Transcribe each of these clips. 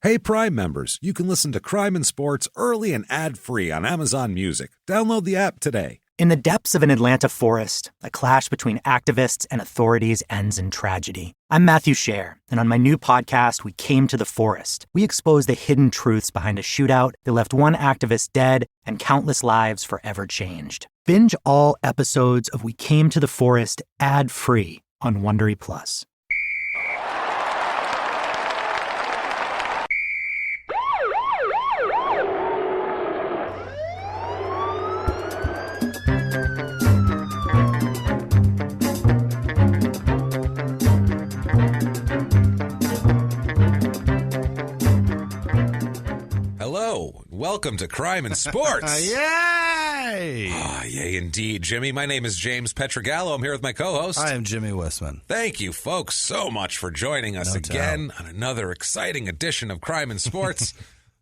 Hey, Prime members, you can listen to Crime and Sports early and ad-free on Amazon Music. Download the app today. In the depths of an Atlanta forest, a clash between activists and authorities ends in tragedy. I'm Matthew Scher, and on my new podcast, We Came to the Forest, we expose the hidden truths behind a shootout that left one activist dead and countless lives forever changed. Binge all episodes of We Came to the Forest ad-free on Wondery Plus. Welcome to Crime and Sports. Yay! Yay, indeed, Jimmy. My name is James Petrogallo. I'm here with my co-host. I am Jimmy Westman. Thank you, folks, so much for joining us again on another exciting edition of Crime and Sports.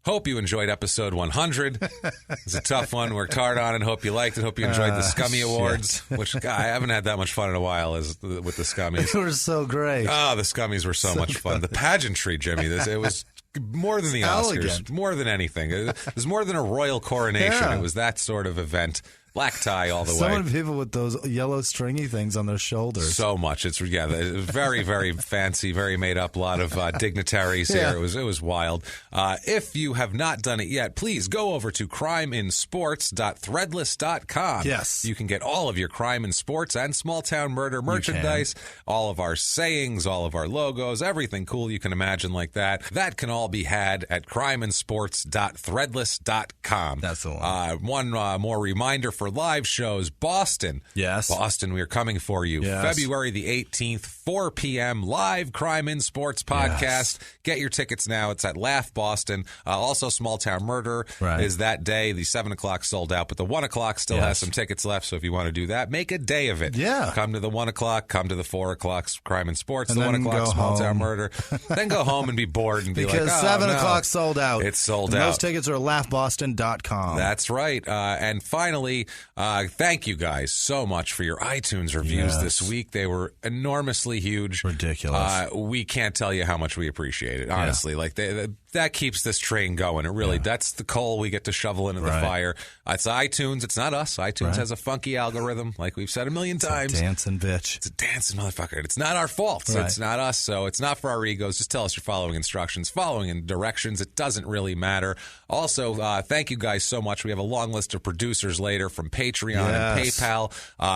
Hope you enjoyed episode 100. It's a tough one. Worked hard on it. Hope you liked it. Hope you enjoyed the Scummy Awards, which, God, I haven't had that much fun in a while with the Scummies. They were so great. Oh, the Scummies were so much fun. The pageantry, Jimmy, it was more than the Oscars, elegant. More than anything. It was more than a royal coronation. Yeah. It was that sort of event. Black tie all the way. So many people with those yellow stringy things on their shoulders. So much. It's very, very fancy, very made up. A lot of dignitaries here. It was wild. If you have not done it yet, please go over to crimeinsports.threadless.com. Yes. You can get all of your crime and sports and small town murder merchandise, all of our sayings, all of our logos, everything cool you can imagine like that. That can all be had at crimeinsports.threadless.com. That's the one. One more reminder for live shows. Boston. Yes. Boston, we are coming for you. Yes. February the 18th, 4 p.m., live Crime in Sports podcast. Yes. Get your tickets now. It's at Laugh Boston. Also, Small Town Murder is that day. The 7 o'clock sold out, but the 1 o'clock still has some tickets left, so if you want to do that, make a day of it. Yeah. Come to the 1 o'clock, come to the 4 o'clock Crime in Sports, And the 1 o'clock Small Town home. Murder. Then go home and be bored and be like, because 7 o'clock sold out. It's sold and out. Those tickets are at laughboston.com. That's right. And finally, thank you guys so much for your iTunes reviews this week. They were enormously huge. Ridiculous. We can't tell you how much we appreciate it, honestly. Like that keeps this train going. It really, that's the coal we get to shovel into the fire. It's iTunes. It's not us. iTunes has a funky algorithm, like we've said a million times. It's a dancing bitch. It's a dancing motherfucker. It's not our fault. So it's not us. So it's not for our egos. Just tell us you're following instructions, following in directions. It doesn't really matter. Also, thank you guys so much. We have a long list of producers later from Patreon and PayPal.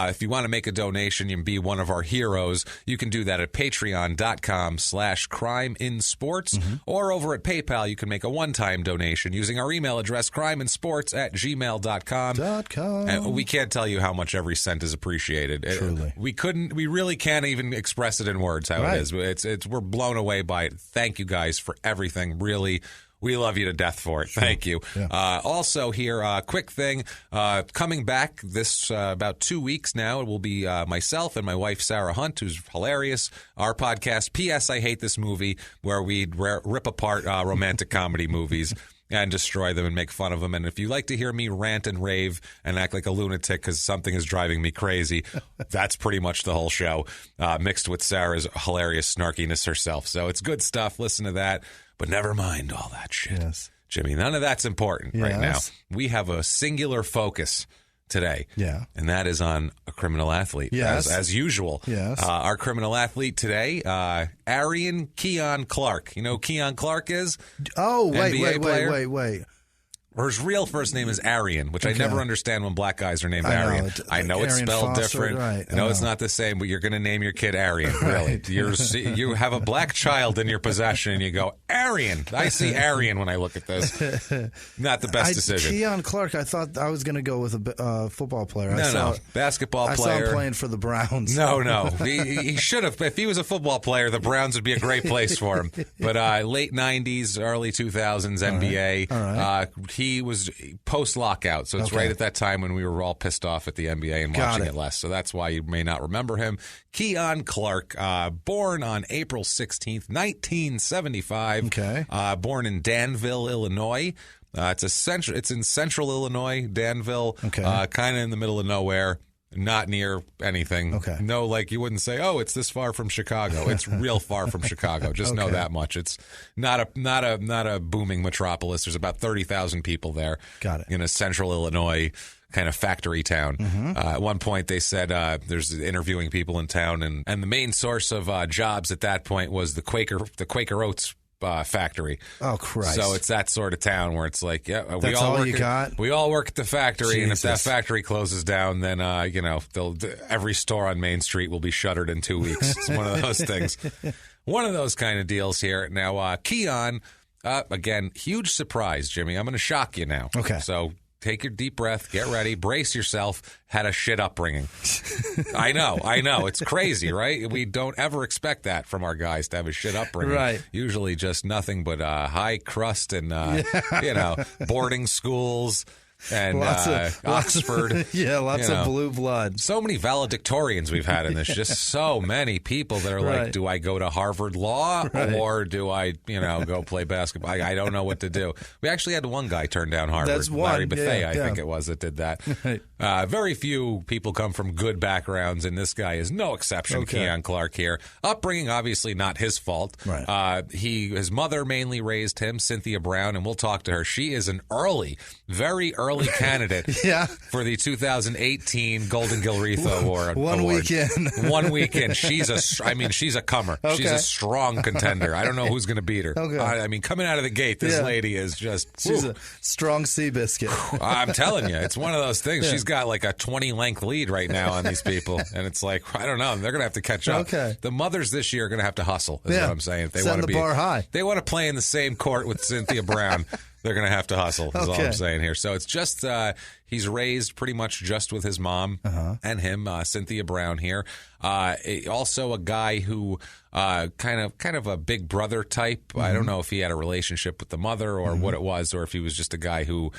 If you want to make a donation and be one of our heroes, you can do that at patreon.com/crimeinsports or over at PayPal. You can make a one-time donation using our email address, crimeinsports@gmail.com. And we can't tell you how much every cent is appreciated. Truly. We really can't even express it in words how it is. We're blown away by it. Thank you guys for everything. Really, we love you to death for it. Thank you. Yeah. Also here, quick thing, coming back this about 2 weeks now, it will be myself and my wife, Sarah Hunt, who's hilarious, our podcast, P.S. I Hate This Movie, where we rip apart romantic comedy movies and destroy them and make fun of them. And if you like to hear me rant and rave and act like a lunatic because something is driving me crazy, that's pretty much the whole show, mixed with Sarah's hilarious snarkiness herself. So it's good stuff. Listen to that. But never mind all that shit. Yes. Jimmy, none of that's important right now. We have a singular focus today. Yeah. And that is on a criminal athlete. Yes. As usual. Yes. Our criminal athlete today, Arian Keon Clark. You know who Keon Clark is? Oh, NBA player? wait. Or his real first name is Arian, which I never understand when black guys are named Arian. I know it's Arian spelled Foster, different. right. I know it's not the same, but you're going to name your kid Arian, really. You have a black child in your possession, and you go, Arian. I see Arian when I look at this. Not the best decision. Keon Clark, I thought I was going to go with a football player. No. Basketball player. I saw him playing for the Browns. No. He should have. If he was a football player, the Browns would be a great place for him. But late 90s, early 2000s NBA. All right. He was post-lockout, so it's right at that time when we were all pissed off at the NBA and watching it less. So that's why you may not remember him. Keon Clark, born on April 16th, 1975. Okay. Born in Danville, Illinois. It's in central Illinois, Danville, kind of in the middle of nowhere. Not near anything. Okay. No, like you wouldn't say, oh, it's this far from Chicago. It's real far from Chicago. Just know that much. It's not a booming metropolis. There's about 30,000 people there. Got it. In a central Illinois kind of factory town. At one point, they said there's interviewing people in town, and the main source of jobs at that point was the Quaker Oats factory. Oh, Christ. So it's that sort of town where it's like, That's we all all work you got? We all work at the factory, and if that Jesus. factory closes down, then every store on Main Street will be shuttered in 2 weeks. It's one of those things. One of those kind of deals here. Now, Keon, again, huge surprise, Jimmy. I'm going to shock you now. Okay. So take your deep breath, get ready, brace yourself. Had a shit upbringing. I know. It's crazy, right? We don't ever expect that from our guys to have a shit upbringing. Right. Usually just nothing but high crust and, boarding schools. And Oxford. Lots of blue blood. So many valedictorians we've had in this. Just so many people that are like, do I go to Harvard Law or do I, go play basketball? I don't know what to do. We actually had one guy turn down Harvard. That's one. Larry Bethea, I think it was, that did that. Right. Very few people come from good backgrounds, and this guy is no exception, Keon Clark here. Upbringing, obviously not his fault. Right. His mother mainly raised him, Cynthia Brown, and we'll talk to her. She is an very early candidate for the 2018 Golden Gilreath Award. One weekend. She's a comer. Okay. She's a strong contender. I don't know who's going to beat her. Okay. Coming out of the gate, this lady is just... She's a strong sea biscuit. I'm telling you, it's one of those things. She's got like a 20-length lead right now on these people, and it's like, I don't know, they're going to have to catch up. Okay. The mothers this year are going to have to hustle, is what I'm saying. If they want to be the bar high. They want to play in the same court with Cynthia Brown. They're going to have to hustle, is all I'm saying here. So it's just, he's raised pretty much just with his mom and him, Cynthia Brown here. Also a guy who kind of a big brother type. I don't know if he had a relationship with the mother or what it was, or if he was just a guy who...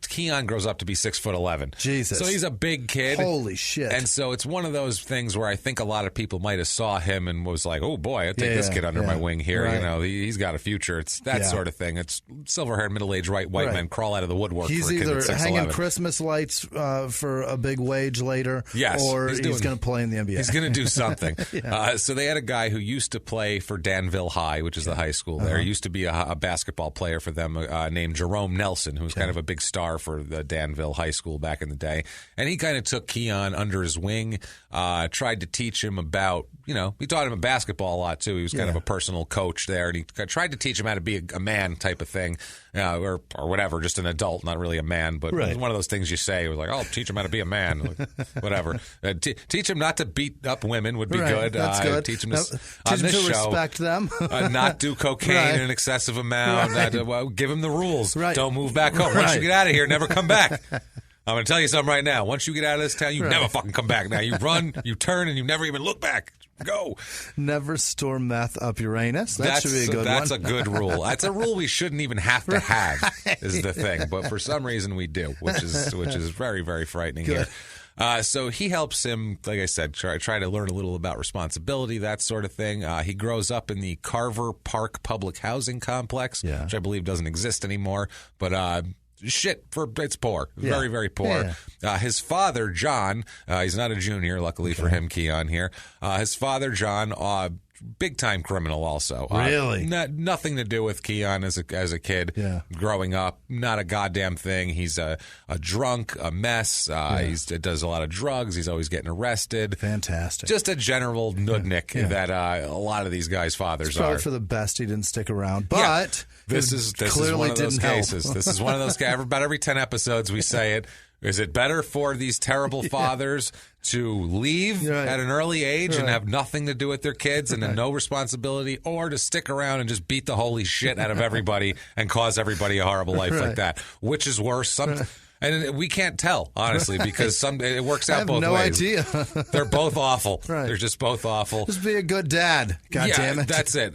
Keon grows up to be 6'11". Jesus. So he's a big kid. Holy shit. And so it's one of those things where I think a lot of people might have saw him and was like, oh boy, I'd take this kid under my wing here. Right. He's got a future. It's that sort of thing. It's silver-haired, middle-aged white men crawl out of the woodwork he's for a kid either that's 6'11". hanging Christmas lights for a big wage later, or he's going to play in the NBA. He's going to do something. So they had a guy who used to play for Danville High, which is the high school there. He used to be a basketball player for them named Jerome Nelson, who's kind of a big star for the Danville High School back in the day. And he kind of took Keon under his wing, tried to teach him about, he taught him basketball a lot too. He was kind of a personal coach there, and he tried to teach him how to be a man type of thing, or whatever, just an adult, not really a man, but it was one of those things you say. It was like, I'll teach him how to be a man, like, whatever. Teach him not to beat up women would be good. That's good. Teach him to show, respect them. not do cocaine in an excessive amount. Give him the rules. Don't move back home. Once you get out of here, never come back. I'm going to tell you something right now. Once you get out of this town, you never fucking come back. Now you run, you turn, and you never even look back. Go. Never store meth up your anus. That should be a good one. That's a good rule. That's a rule we shouldn't even have to have, is the thing. But for some reason we do, which is very, very frightening here. So he helps him, like I said, try to learn a little about responsibility, that sort of thing. He grows up in the Carver Park Public Housing Complex, which I believe doesn't exist anymore. But it's poor. Very, very poor. His father, John, he's not a junior, luckily for him, Keon here. His father, John, big-time criminal also. Really? Nothing to do with Keon as a kid growing up. Not a goddamn thing. He's a drunk, a mess. He does a lot of drugs. He's always getting arrested. Fantastic. Just a general nudnik that a lot of these guys' fathers it's probably are. For the best he didn't stick around, but this is one of those cases. This is one of those cases. About every 10 episodes we say it. Is it better for these terrible fathers to leave at an early age and have nothing to do with their kids and no responsibility, or to stick around and just beat the holy shit out of everybody and cause everybody a horrible life like that? Which is worse? And we can't tell, honestly, because it works out both ways. I have no idea. They're both awful. They're just both awful. Just be a good dad. God damn it. That's it.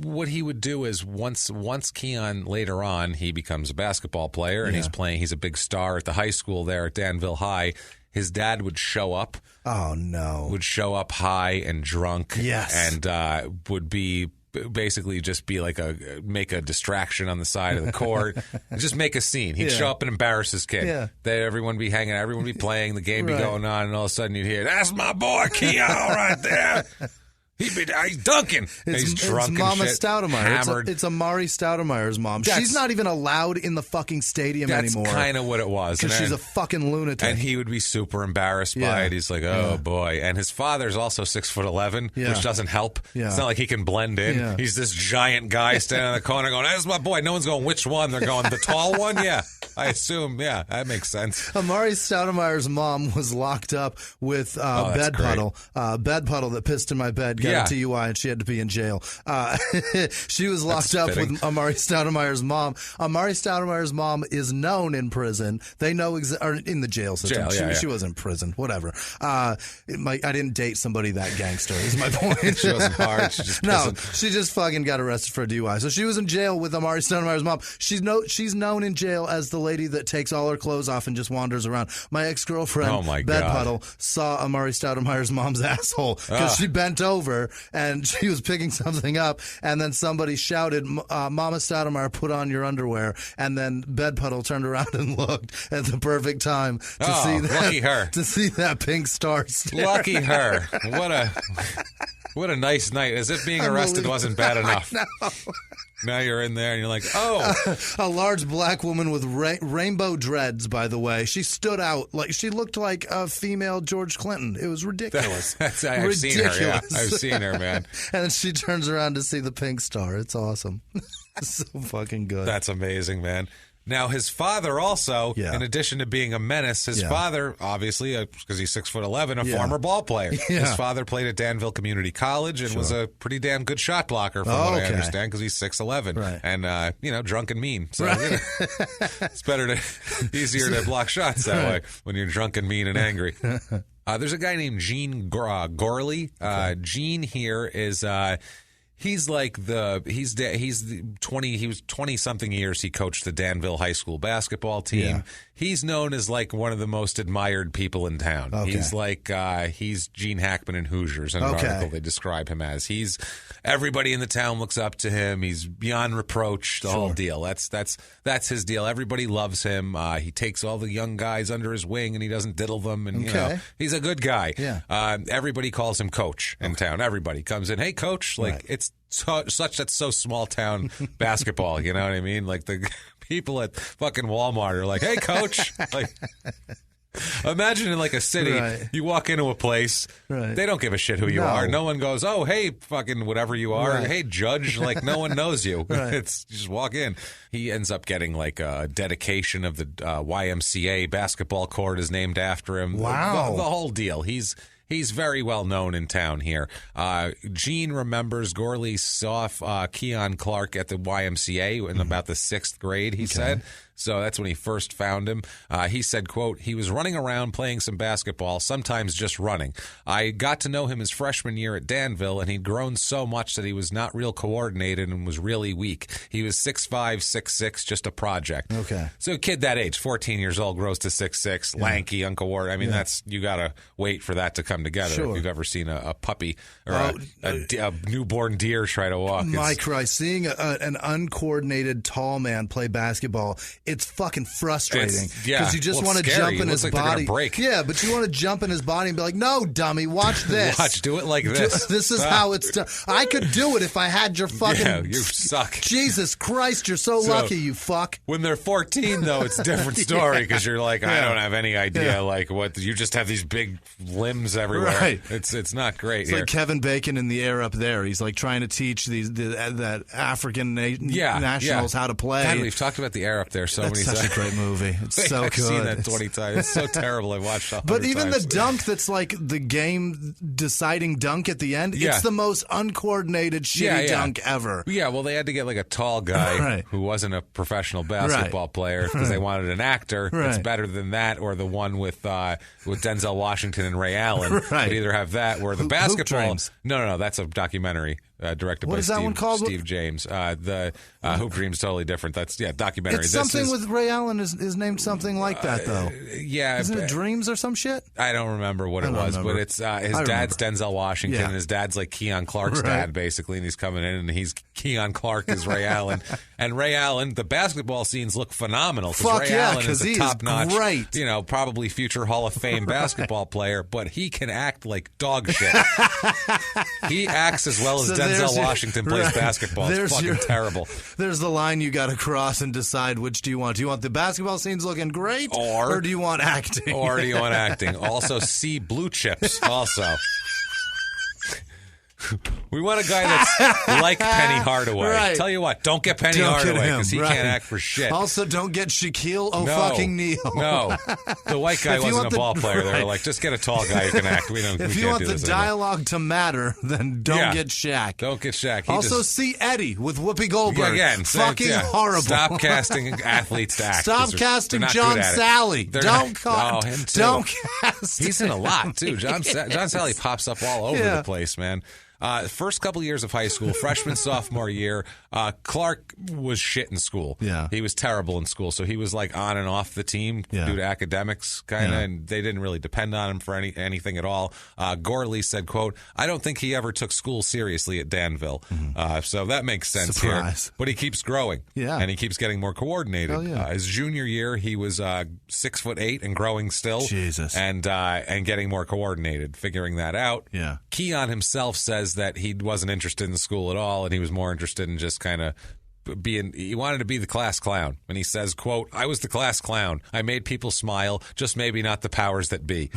What he would do is once Keon later on, he becomes a basketball player and he's a big star at the high school there at Danville High. His dad would show up. Oh, no. Would show up high and drunk. Yes. And would be basically just be like make a distraction on the side of the court, just make a scene. He'd show up and embarrass his kid. Yeah. Everyone be hanging out, everyone be playing, the game be going on, and all of a sudden you'd hear, "That's my boy Keon right there. He's dunking." He's drunk it's Mama and shit, Stoudemire. hammered. It's Amari Stoudemire's mom. She's not even allowed in the fucking stadium anymore. That's kind of what it was. Because she's a fucking lunatic. And he would be super embarrassed by it. He's like, oh, boy. And his father's also 6'11", which doesn't help. Yeah. It's not like he can blend in. Yeah. He's this giant guy standing in the corner going, "That's my boy." No one's going, "Which one?" They're going, "The tall one?" Yeah, I assume. Yeah, that makes sense. Amari Stoudemire's mom was locked up with Bed Puddle that pissed in my bed, got a DUI, and she had to be in jail. She was locked up with Amari Stoudemire's mom. Amari Stoudemire's mom is known in prison. They know or in the jail system. She was in prison. Whatever. I didn't date somebody that gangster. Is my point. She wasn't hard. She just fucking got arrested for a DUI. So she was in jail with Amari Stoudemire's mom. She's known in jail as the lady that takes all her clothes off and just wanders around. My ex-girlfriend, Bed Puddle, saw Amari Stoudemire's mom's asshole because she bent over and she was picking something up, and then somebody shouted, "Mama Stoudemire, put on your underwear." And then Bed Puddle turned around and looked at the perfect time to see that. Lucky her. To see that pink star stare. Lucky her. What a nice night. As if being arrested wasn't bad enough. Now you're in there and you're like, oh. A large black woman with rainbow dreads, by the way. She stood out. She looked like a female George Clinton. It was ridiculous. I've seen her, yeah. I've seen her, man. And then she turns around to see the pink star. It's awesome. So fucking good. That's amazing, man. Now, his father also, in addition to being a menace, his father, obviously, because he's 6'11", a former ball player. Yeah. His father played at Danville Community College and was a pretty damn good shot blocker, from what I understand, because he's 6'11", and drunk and mean. So it's easier to block shots that way when you're drunk and mean and angry. There's a guy named Gene Gorley. Gene here is. He's like he was 20 something years he coached the Danville High School basketball team. Yeah. He's known as like one of the most admired people in town. Okay. He's like he's Gene Hackman in Hoosiers in an article they describe him as. Everybody in the town looks up to him. He's beyond reproach, the whole deal. That's his deal. Everybody loves him. He takes all the young guys under his wing and he doesn't diddle them, and he's a good guy. Yeah. Everybody calls him Coach in town. Everybody comes in, "Hey Coach." It's that's so small town basketball, you know what I mean? Like the people at fucking Walmart are like, "Hey Coach." Like, imagine in like a city, you walk into a place, they don't give a shit who you are. No one goes, "Oh, hey, fucking whatever you are. Hey, Judge." Like, no one knows you. It's you just walk in. He ends up getting like a dedication of the YMCA basketball court is named after him. Wow. The whole deal. He's very well known in town here. Gene remembers Gorley saw Keon Clark at the YMCA in about the 6th grade, he said. So that's when he first found him. He said, quote, "He was running around playing some basketball, sometimes just running. I got to know him his freshman year at Danville, and he'd grown so much that he was not real coordinated and was really weak. He was 6'5", 6'6", just a project." Okay. So a kid that age, 14 years old, grows to 6'6", lanky, uncoordinated. I mean, you got to wait for that to come together. If you've ever seen a puppy or a newborn deer try to walk. My Christ, seeing an uncoordinated tall man play basketball, it's fucking frustrating because you just want to jump in his body. Yeah, but you want to jump in his body and be like, "No, dummy, watch this. Do it like this. This is how it's done. I could do it if I had your fucking." Yeah, you suck. Jesus Christ, you're so lucky, you fuck. When they're 14, though, it's a different story because you're like, I don't have any idea. Like what you just have these big limbs everywhere. Right. It's not great. It's like Kevin Bacon in The Air Up There. He's like trying to teach that African nationals how to play. God, we've talked about The Air Up There so many times. It's such a great movie. It's so good. I've seen that 20 times. It's so terrible. I've watched it 100 But even times. the dunk that's like the game-deciding dunk at the end, it's the most uncoordinated, shitty dunk ever. Yeah, well, they had to get like a tall guy who wasn't a professional basketball player because they wanted an actor that's better than that, or the one with Denzel Washington and Ray Allen. But either have that or the basketball. No, that's a documentary. directed what by is that one called? Steve James. The Hoop Dream's totally different. That's documentary. It's something with Ray Allen is named something like that, though. Yeah. Isn't it Dreams or some shit? I don't remember what it was, but it's his dad's Denzel Washington, and his dad's like Keon Clark's dad, basically, and he's coming in, and he's Keon Clark is Ray Allen. And Ray Allen, the basketball scenes look phenomenal. Fuck Ray Allen is a top-notch, great. Probably future Hall of Fame basketball player, but he can act like dog shit. He acts as well as Denzel Washington plays basketball. It's fucking terrible. There's the line you got to cross and decide which do you want. Do you want the basketball scenes looking great, or do you want acting? Or do you want acting? Also, see Blue Chips. Also. We want a guy that's like Penny Hardaway. Right. Tell you what, don't get Penny Hardaway because he can't act for shit. Also, don't get Shaquille O'Neal. No, the white guy wasn't a ball player. They were like, just get a tall guy who can act. If you want the dialogue to matter, then don't get Shaq. Don't get Shaq. Also, see Eddie with Whoopi Goldberg. Again, fucking horrible. Stop casting athletes to act. Stop casting John Sally. Don't cast. He's in a lot too. John Sally pops up all over the place, man. First couple of years of high school, freshman, sophomore year, Clark was shit in school. Yeah. He was terrible in school, so he was like on and off the team due to academics, kind of, and they didn't really depend on him for anything at all. Gorley said, quote, I don't think he ever took school seriously at Danville. So that makes sense here. But he keeps growing, and he keeps getting more coordinated. His junior year, he was 6'8" and growing still. Jesus. And getting more coordinated, figuring that out. Yeah. Keon himself says that he wasn't interested in school at all, and he was more interested in just kind of he wanted to be the class clown. And he says, quote, I was the class clown. I made people smile, just maybe not the powers that be,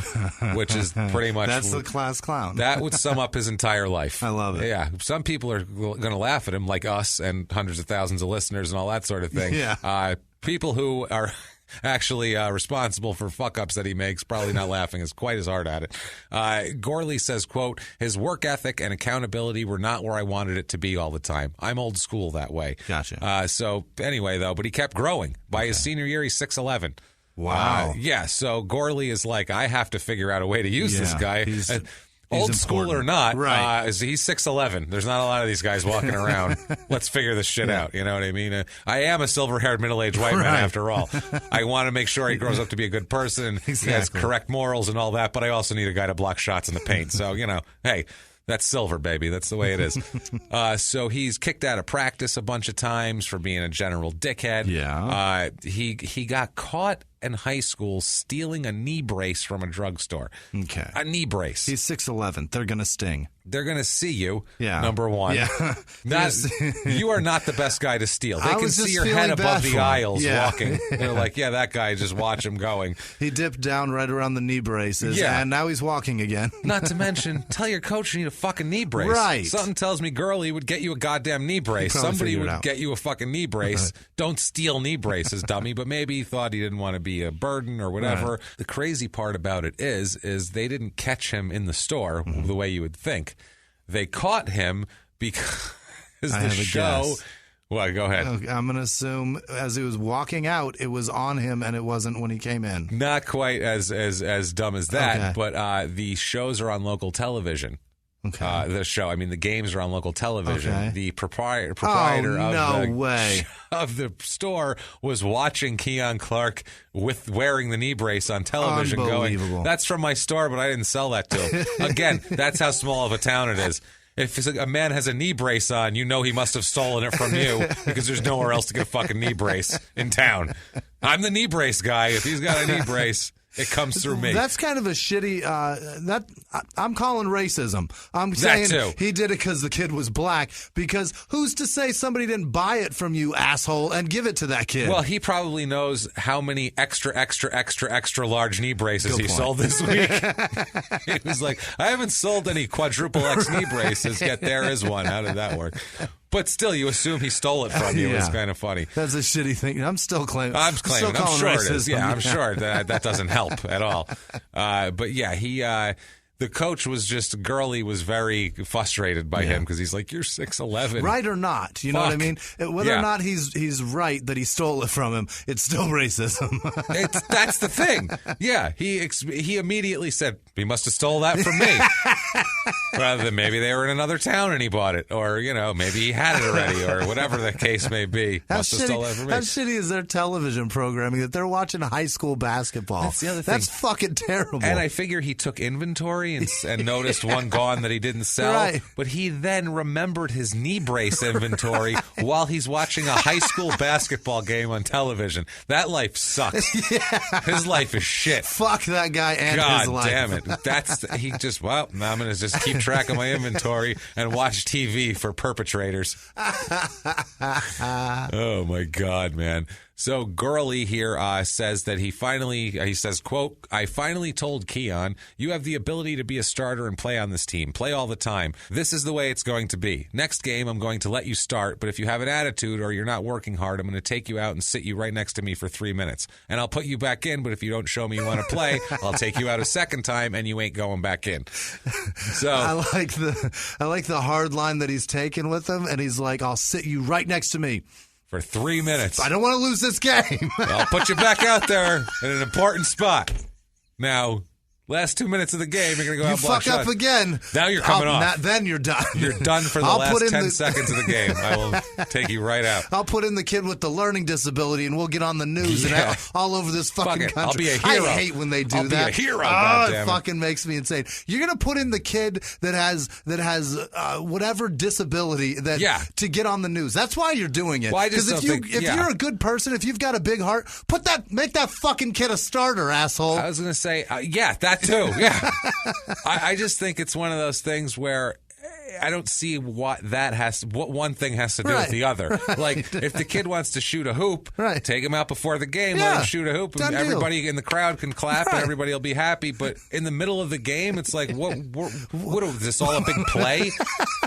which is pretty much. That's the class clown. That would sum up his entire life. I love it. Yeah. Some people are going to laugh at him, like us and hundreds of thousands of listeners and all that sort of thing. Yeah. People who are actually responsible for fuck-ups that he makes, probably not laughing quite as hard at it. Gorley says, quote, his work ethic and accountability were not where I wanted it to be all the time. I'm old school that way. Gotcha. So anyway, though, but he kept growing. By his senior year, he's 6'11". Wow. So Gorley is like, I have to figure out a way to use this guy. He's old school or not, he's 6'11". There's not a lot of these guys walking around. Let's figure this shit out. You know what I mean? I am a silver-haired, middle-aged white man after all. I want to make sure he grows up to be a good person and he has correct morals and all that, but I also need a guy to block shots in the paint. So, hey, that's silver, baby. That's the way it is. So he's kicked out of practice a bunch of times for being a general dickhead. Yeah. He got caught in high school stealing a knee brace from a drugstore. Okay. A knee brace. He's 6'11". They're going to sting. They're going to see you, yeah. Number one. Yeah. You are not the best guy to steal. They can see your head above the aisles walking. They're like, that guy, just watch him going. He dipped down right around the knee braces, and now he's walking again. Not to mention, tell your coach you need a fucking knee brace. Right. Something tells me Gurley would get you a goddamn knee brace. Somebody would get you a fucking knee brace. Don't steal knee braces, dummy. But maybe he thought he didn't want to be a burden or whatever. Right. The crazy part about it is they didn't catch him in the store the way you would think. They caught him because the show. Guess. Well, go ahead. I'm going to assume as he was walking out, it was on him, and it wasn't when he came in. Not quite as dumb as that, but the shows are on local television. Okay. The show, the games are on local television. Okay. The proprietor of the store was watching Keon Clark wearing the knee brace on television going, that's from my store, but I didn't sell that to him. Again, that's how small of a town it is. If a man has a knee brace on, you know he must have stolen it from you because there's nowhere else to get a fucking knee brace in town. I'm the knee brace guy. If he's got a knee brace, it comes through me. That's kind of a shitty. I'm calling racism. I'm saying he did it because the kid was black. Because who's to say somebody didn't buy it from you, asshole, and give it to that kid? Well, he probably knows how many extra large knee braces he sold this week. He was like, I haven't sold any quadruple X knee braces yet. There is one. How did that work? But still, you assume he stole it from you. It's kind of funny. That's a shitty thing. I'm still claiming. I'm sure racism. It is. Yeah, I'm sure that doesn't help at all. But yeah, the coach Gurley was very frustrated by him because he's like, you're 6'11". Right or not, you know what I mean? Whether or not he's right that he stole it from him, it's still racism. That's the thing. Yeah, he immediately said, he must have stole that from me. Rather than maybe they were in another town and he bought it. Or, maybe he had it already or whatever the case may be. Must have stole that from me. How shitty is their television programming that they're watching high school basketball? That's the other thing. That's fucking terrible. And I figure he took inventory and noticed one gone that he didn't sell. Right. But he then remembered his knee brace inventory while he's watching a high school basketball game on television. That life sucks. Yeah. His life is shit. Fuck that guy and his life. God damn it. Now I'm going to just keep track of my inventory and watch TV for perpetrators. Oh, my God, man. So Gurley here says that he says, quote, I finally told Keon, you have the ability to be a starter and play on this team. Play all the time. This is the way it's going to be. Next game, I'm going to let you start, but if you have an attitude or you're not working hard, I'm going to take you out and sit you right next to me for 3 minutes. And I'll put you back in, but if you don't show me you want to play, I'll take you out a second time and you ain't going back in. So I like the hard line that he's taken with him, and he's like, I'll sit you right next to me. For 3 minutes. I don't want to lose this game. I'll put you back out there in an important spot. Now, last 2 minutes of the game, you're going to go out and block shots. You fuck up again. Now you're coming off. Then you're done. You're done for the last 10 seconds of the game. I will take you right out. I'll put in the kid with the learning disability, and we'll get on the news and all over this fucking country. I'll be a hero. I hate when they do that. I'll be a hero, goddammit. It fucking makes me insane. You're going to put in the kid that has whatever disability to get on the news. That's why you're doing it. Because if you're a good person, if you've got a big heart, make that fucking kid a starter, asshole. I was going to say, that too. Yeah. I just think it's one of those things where I don't see what one thing has to do with the other. Like, if the kid wants to shoot a hoop, take him out before the game, let him shoot a hoop, and everybody in the crowd can clap, and everybody will be happy. But in the middle of the game, it's like, what is this all a big play?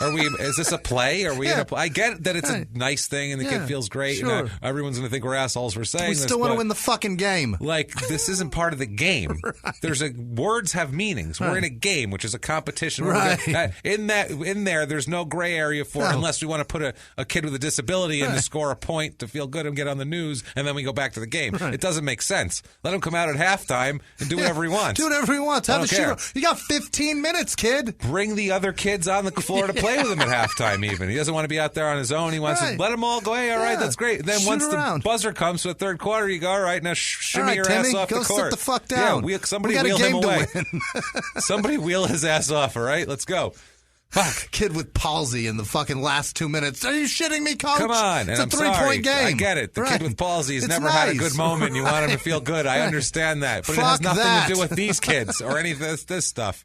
Is this a play? Are we in a play? I get that it's a nice thing, and the kid feels great, and everyone's going to think we're assholes for saying this. We still want to win the fucking game. Like, this isn't part of the game. Words have meanings. We're in a game, which is a competition. In there's no gray area for it unless we want to put a kid with a disability in to score a point to feel good and get on the news, and then we go back to the game. It doesn't make sense. Let him come out at halftime and do whatever he wants. Do whatever he wants. Have a shooter. You got 15 minutes, kid. Bring the other kids on the floor to play with him at halftime even. He doesn't want to be out there on his own. He wants to let them all go, hey, all right, that's great. Then once the buzzer comes for the third quarter, you go, all right, now shimmy your ass off the court. Go sit the fuck down. Yeah, somebody wheel him away. Somebody wheel his ass off, all right? Let's go. Fuck. Kid with palsy in the fucking last 2 minutes. Are you shitting me, coach? Come on. It's a 3-point game. I get it. The kid with palsy has never had a good moment. You want him to feel good. I understand that. But it has nothing to do with these kids or any of this stuff.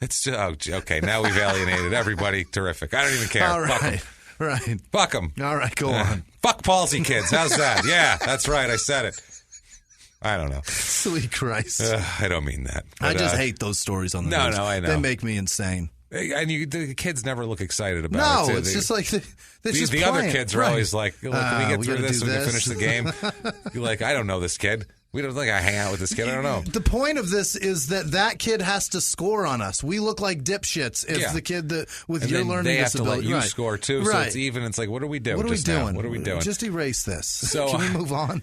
It's just, okay, now we've alienated everybody. Terrific. I don't even care. All right. Fuck 'em. Right. Fuck them. All right, go on. Fuck palsy kids. How's that? Yeah, that's right. I said it. I don't know. Sweet Christ. I don't mean that. But, I just hate those stories on the news. No, I know. They make me insane. And the kids never look excited about it. No, it's just like the other kids are always like, look, can we get through this so we can finish the game? You're like, I don't know this kid. We don't think I hang out with this kid. I don't know. The point of this is that kid has to score on us. We look like dipshits if the kid with your learning disability. They have to let you score too, so it's even. It's like, what are we doing? What are we doing? What are we doing? Just erase this. So, can we move on?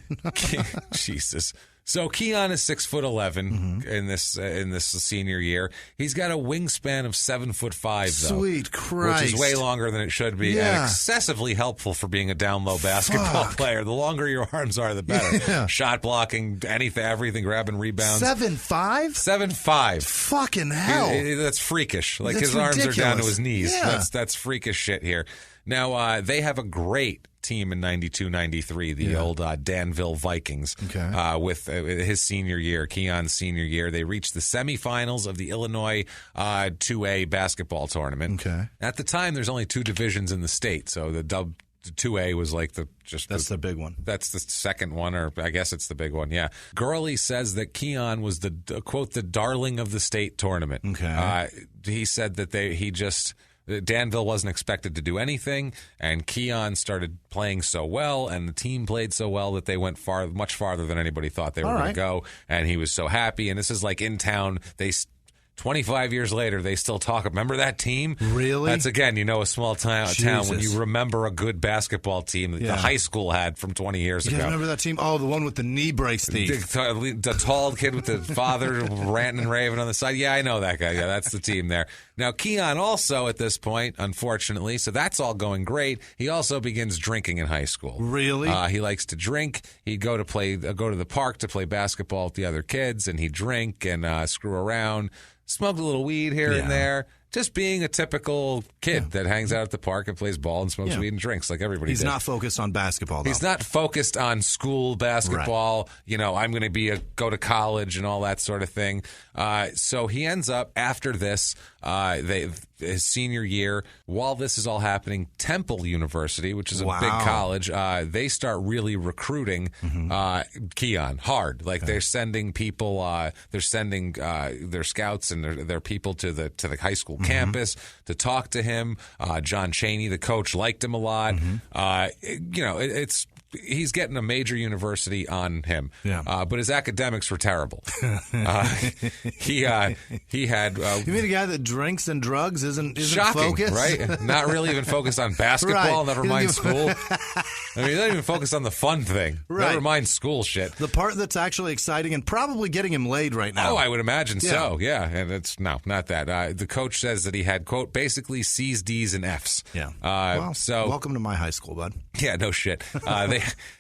Jesus. So Keon is 6'11" in this senior year. He's got a wingspan of 7'5", though. Sweet Christ, which is way longer than it should be, and excessively helpful for being a down low basketball player. The longer your arms are, the better. Yeah. Shot blocking, anything, everything, grabbing rebounds. 7'5"? 7'5". Fucking hell! That's freakish. Like that's his arms ridiculous. are down to his knees. Yeah. That's freakish shit here. Now, they have a great team in 92-93, the old Danville Vikings, with his senior year, Keon's senior year. They reached the semifinals of the Illinois 2A basketball tournament. Okay. At the time, there's only two divisions in the state, so the 2A was like the big one. That's the second one, or I guess it's the big one, yeah. Gurley says that Keon was the, quote, the darling of the state tournament. Okay. He said that Danville wasn't expected to do anything, and Keon started playing so well, and the team played so well that they went much farther than anybody thought they were going to go, and he was so happy. And this is like in town. 25 years later, they still talk. Remember that team? Really? That's, again, a small town when you remember a good basketball team that the high school had from 20 years ago. You remember that team? Oh, the one with the knee brace thief. The tall kid with the father ranting and raving on the side. Yeah, I know that guy. Yeah, that's the team there. Now, Keon also at this point, unfortunately, so that's all going great. He also begins drinking in high school. Really? He likes to drink. He'd go to the park to play basketball with the other kids, and he'd drink and screw around. Smoked a little weed here and there. Just being a typical kid that hangs out at the park and plays ball and smokes weed and drinks like everybody He's did. not focused on basketball, though. He's not focused on school basketball. Right. I'm going to go to college and all that sort of thing. So he ends up, after this, his senior year, while this is all happening, Temple University, which is a big college, they start really recruiting Keon hard. Like they're sending people, they're sending their scouts and their people to the high school campus to talk to him. John Chaney, the coach, liked him a lot. He's getting a major university on him, but his academics were terrible. He had. You mean a guy that drinks and drugs isn't shocking, focused, right? Not really even focused on basketball. Never mind school. I mean, he's not even focused on the fun thing. Right. Never mind school shit. The part that's actually exciting and probably getting him laid right now. Oh, I would imagine so. Yeah, and it's not that. The coach says that he had, quote, basically C's, D's, and F's. Yeah. So welcome to my high school, bud. Yeah, no shit.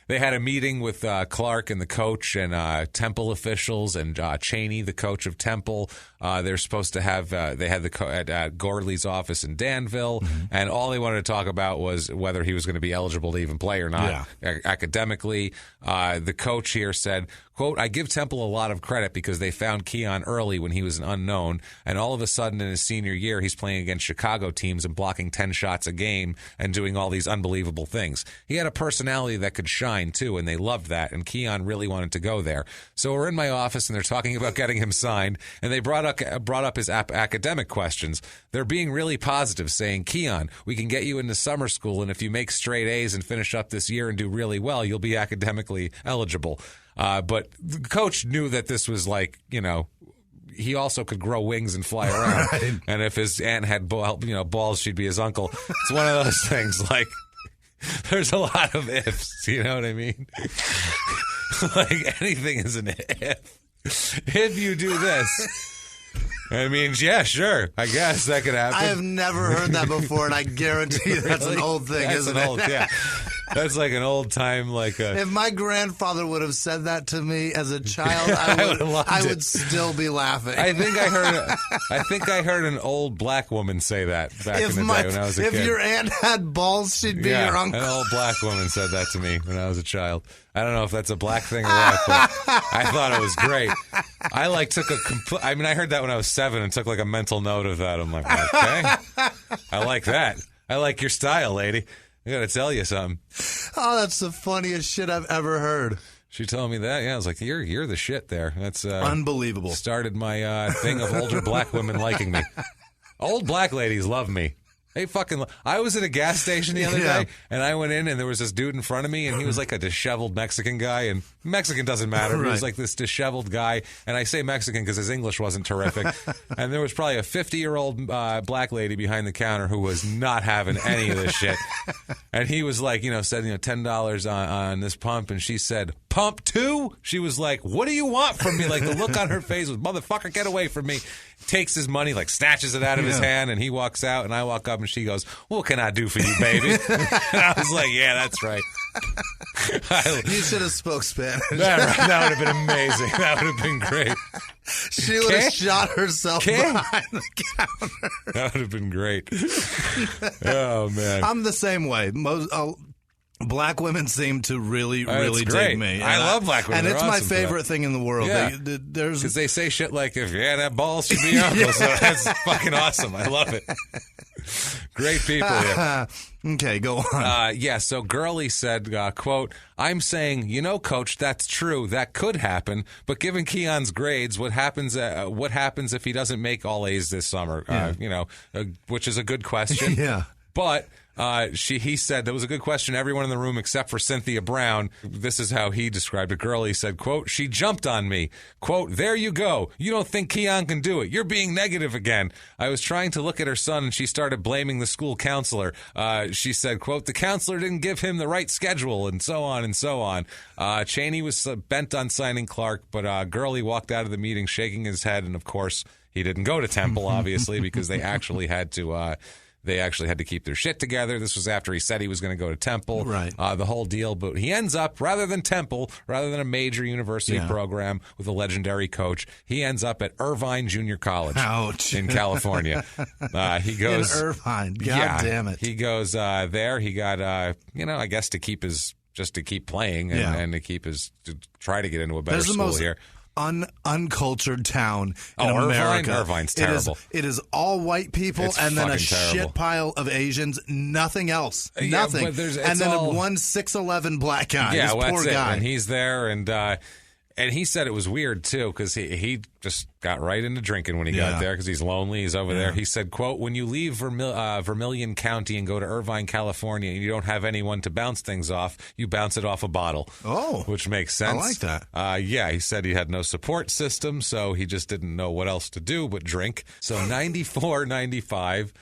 They had a meeting with Clark and the coach and Temple officials and Chaney, the coach of Temple. They're supposed to have they had at Gordley's office in Danville, and all they wanted to talk about was whether he was going to be eligible to even play or not academically. The coach here said, quote, I give Temple a lot of credit because they found Keon early when he was an unknown, and all of a sudden in his senior year, he's playing against Chicago teams and blocking 10 shots a game and doing all these unbelievable things. He had a personality that could shine, too, and they loved that, and Keon really wanted to go there. So we're in my office, and they're talking about getting him signed, and they brought up his academic questions. They're being really positive, saying, Keon, we can get you into summer school, and if you make straight A's and finish up this year and do really well, you'll be academically eligible. But the coach knew that this was like, he also could grow wings and fly around. Right. And if his aunt had balls, she'd be his uncle. It's one of those things. Like, there's a lot of ifs. You know what I mean? Like, anything is an if. If you do this. I mean, yeah, sure. I guess that could happen. I have never heard that before, and I guarantee that's an old thing, isn't it? Yeah. That's like an old time, If my grandfather would have said that to me as a child, I would still be laughing. I think I heard an old black woman say that back in the day when I was a kid. If your aunt had balls, she'd be your uncle. An old black woman said that to me when I was a child. I don't know if that's a black thing or what, but I thought it was great. I I heard that when I was 7 and took a mental note of that. I'm like, okay, I like that. I like your style, lady. I got to tell you something. Oh, that's the funniest shit I've ever heard. She told me that. Yeah, I was like, you're the shit there. That's unbelievable. Started my thing of older black women liking me. Old black ladies love me. They fucking. I was at a gas station the other day, and I went in, and there was this dude in front of me, and he was like a disheveled Mexican guy, and Mexican doesn't matter. But he was like this disheveled guy, and I say Mexican because his English wasn't terrific. And there was probably a 50-year-old black lady behind the counter who was not having any of this shit. And he was like, said, $10 on this pump, and she said, pump 2? She was like, what do you want from me? Like, the look on her face was, motherfucker, get away from me. Takes his money, snatches it out of his hand, and he walks out, and I walk up, and she goes, what can I do for you, baby? And I was like, yeah, that's right. You should have spoke Spanish. That would have been amazing. That would have been great. She would have shot herself behind the counter. That would have been great. Oh, man. I'm the same way. Black women seem to really dig me. I love black women. And it's my favorite thing in the world. Yeah. Because they say shit like, if you had that balls, she'd be your uncle. So that's fucking awesome. I love it. Great people here. Okay, go on. So Gurley said, quote, I'm saying, Coach, that's true. That could happen. But given Keon's grades, what happens if he doesn't make all A's this summer? Which is a good question. Yeah. But He said, that was a good question. Everyone in the room except for Cynthia Brown. This is how he described a girl. He said, quote, she jumped on me. Quote, there you go. You don't think Keon can do it. You're being negative again. I was trying to look at her son, and she started blaming the school counselor. She said, quote, the counselor didn't give him the right schedule, and so on and so on. Cheney was bent on signing Clark, but Gurley walked out of the meeting shaking his head, and of course, he didn't go to Temple, obviously, because they actually had to... They actually had to keep their shit together. This was after he said he was going to go to Temple, right? The whole deal. But he ends up, rather than Temple, rather than a major university program with a legendary coach, he ends up at Irvine Junior College in California. He goes in Irvine. God damn it. He goes there. He got, I guess to keep playing and to try to get into a better school here. Uncultured town in America. Irvine's terrible. It is all white people and then a shit pile of Asians. Nothing else. Nothing. And then one 6'11" black guy. Yeah, this poor guy. And he's there, and he said it was weird, too, because he just got right into drinking when he got there because he's lonely. He's over there. He said, quote, when you leave Vermilion County and go to Irvine, California, and you don't have anyone to bounce things off, you bounce it off a bottle. Oh. Which makes sense. I like that. He said he had no support system, so he just didn't know what else to do but drink. So 94, 95,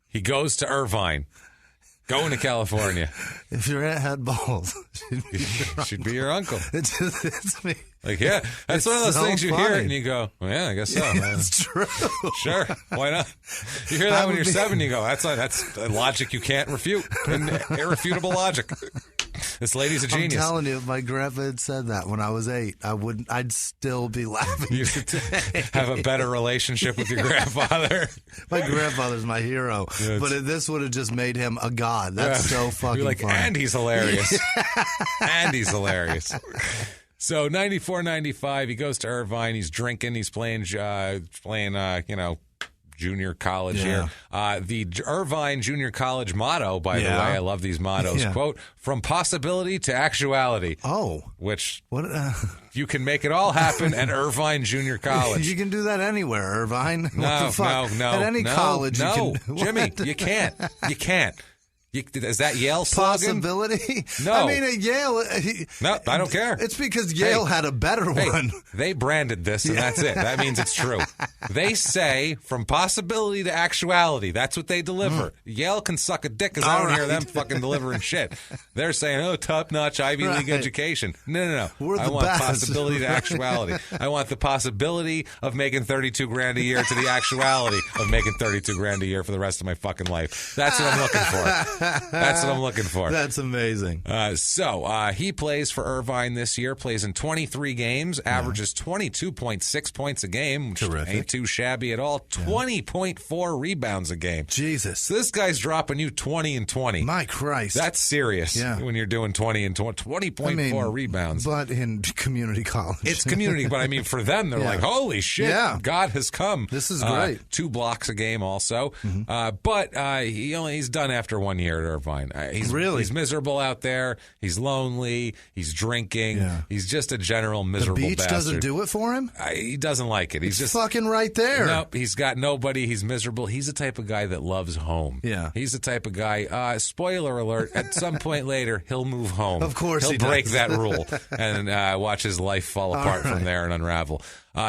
he goes to Irvine. Going to California. If your aunt had balls, she'd be your uncle. It's me. Like, yeah, that's one of those things you hear and you go, well, yeah, I guess so. That's true. Sure, why not? You hear that when you're 7, you go, that's a logic you can't refute. Irrefutable logic. This lady's a genius. I'm telling you, if my grandpa had said that when I was 8, I'd still be laughing. You have a better relationship with your grandfather. My grandfather's my hero, but this would have just made him a god. That's so fucking funny. And he's hilarious. And he's hilarious. So 94, 95, he goes to Irvine. He's drinking. He's playing junior college here. The Irvine Junior College motto, by the way, I love these mottos, quote, from possibility to actuality. Oh. Which you can make it all happen at Irvine Junior College. You can do that anywhere, Irvine. No. At any college, you can. Jimmy, you can't. You can't. Is that Yale slogan? Possibility? No. I mean, at Yale... No, I don't care. It's because Yale had a better one. They branded this, and that's it. That means it's true. They say, from possibility to actuality. That's what they deliver. Yale can suck a dick, because I don't hear them fucking delivering shit. They're saying, top-notch Ivy League education. No. I want possibility to actuality. I want the possibility of making $32,000 a year to the actuality of making $32,000 a year for the rest of my fucking life. That's what I'm looking for. That's what I'm looking for. That's amazing. So he plays for Irvine this year, plays in 23 games, averages 22.6 points a game, which ain't too shabby at all, 20.4 rebounds a game. Jesus. So this guy's dropping you 20 and 20. My Christ. That's serious when you're doing 20 and 20.4 rebounds. But in community college. It's community, but I mean, for them, they're like, holy shit, God has come. This is great. 2 blocks a game also. But he's done after 1 year at Irvine. He's miserable out there. He's lonely. He's drinking. He's just a general miserable bastard. The beach doesn't do it for him? He doesn't like it. He's just fucking right there. Nope. He's got nobody. He's miserable. He's the type of guy that loves home. Yeah. He's the type of guy, spoiler alert, at some point later, he'll move home. Of course he'll break does. that rule and watch his life fall apart from there and unravel.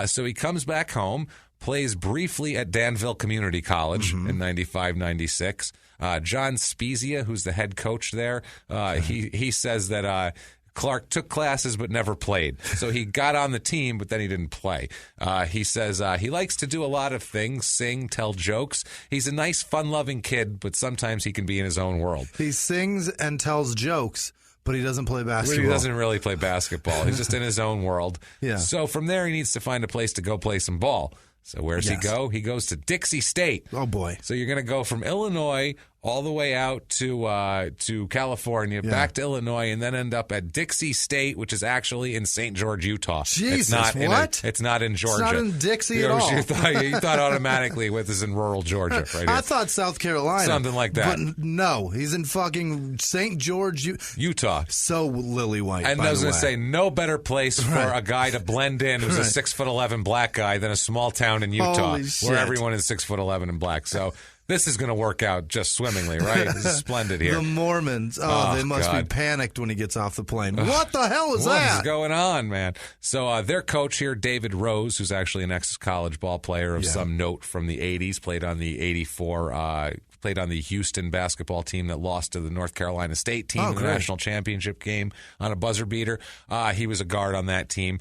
So he comes back home, plays briefly at Danville Community College in 95, 96. John Spezia, who's the head coach there, he says that Clark took classes but never played. So he got on the team, but then he didn't play. He says he likes to do a lot of things, sing, tell jokes. He's a nice, fun-loving kid, but sometimes he can be in his own world. He sings and tells jokes, but he doesn't play basketball. He doesn't really play basketball. He's just in his own world. Yeah. So from there, he needs to find a place to go play some ball. So where does he go? He goes to Dixie State. Oh, boy. So you're going to go from Illinois all the way out to California, back to Illinois, and then end up at Dixie State, which is actually in St. George, Utah. Jesus, it's not in Georgia. It's not in Dixie at all. You thought automatically this is in rural Georgia, right? I thought South Carolina. Something like that. But no, he's in fucking St. George, Utah. So lily white, and I was going to say, no better place for a guy to blend in who's a 6'11" black guy than a small town in Utah, where everyone is 6'11" and black. So This is going to work out just swimmingly, right? This is splendid here. The Mormons. Oh, they must be panicked when he gets off the plane. What the hell is that? What is going on, man? So their coach here, David Rose, who's actually an ex-college ball player of some note from the 80s, played on the 84 played on the Houston basketball team that lost to the North Carolina State team in the national championship game on a buzzer beater. He was a guard on that team.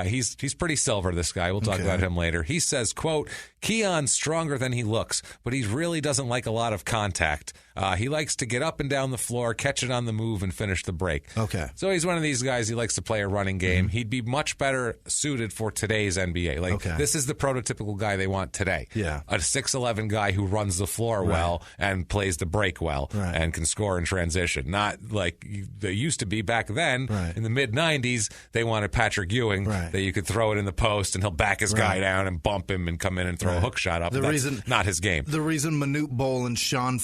He's pretty silver, this guy. We'll talk about him later. He says, quote, Keon's stronger than he looks, but he really doesn't like a lot of contact. He likes to get up and down the floor, catch it on the move, and finish the break. Okay. So he's one of these guys, he likes to play a running game. He'd be much better suited for today's NBA. This is the prototypical guy they want today. Yeah. A 6'11 guy who runs the floor well and plays the break well and can score in transition. Not like they used to be back then in the mid-'90s. They wanted Patrick Ewing that you could throw it in the post and he'll back his guy down and bump him and come in and throw a hook shot up. That's not his game. The reason Manute Bol and Sean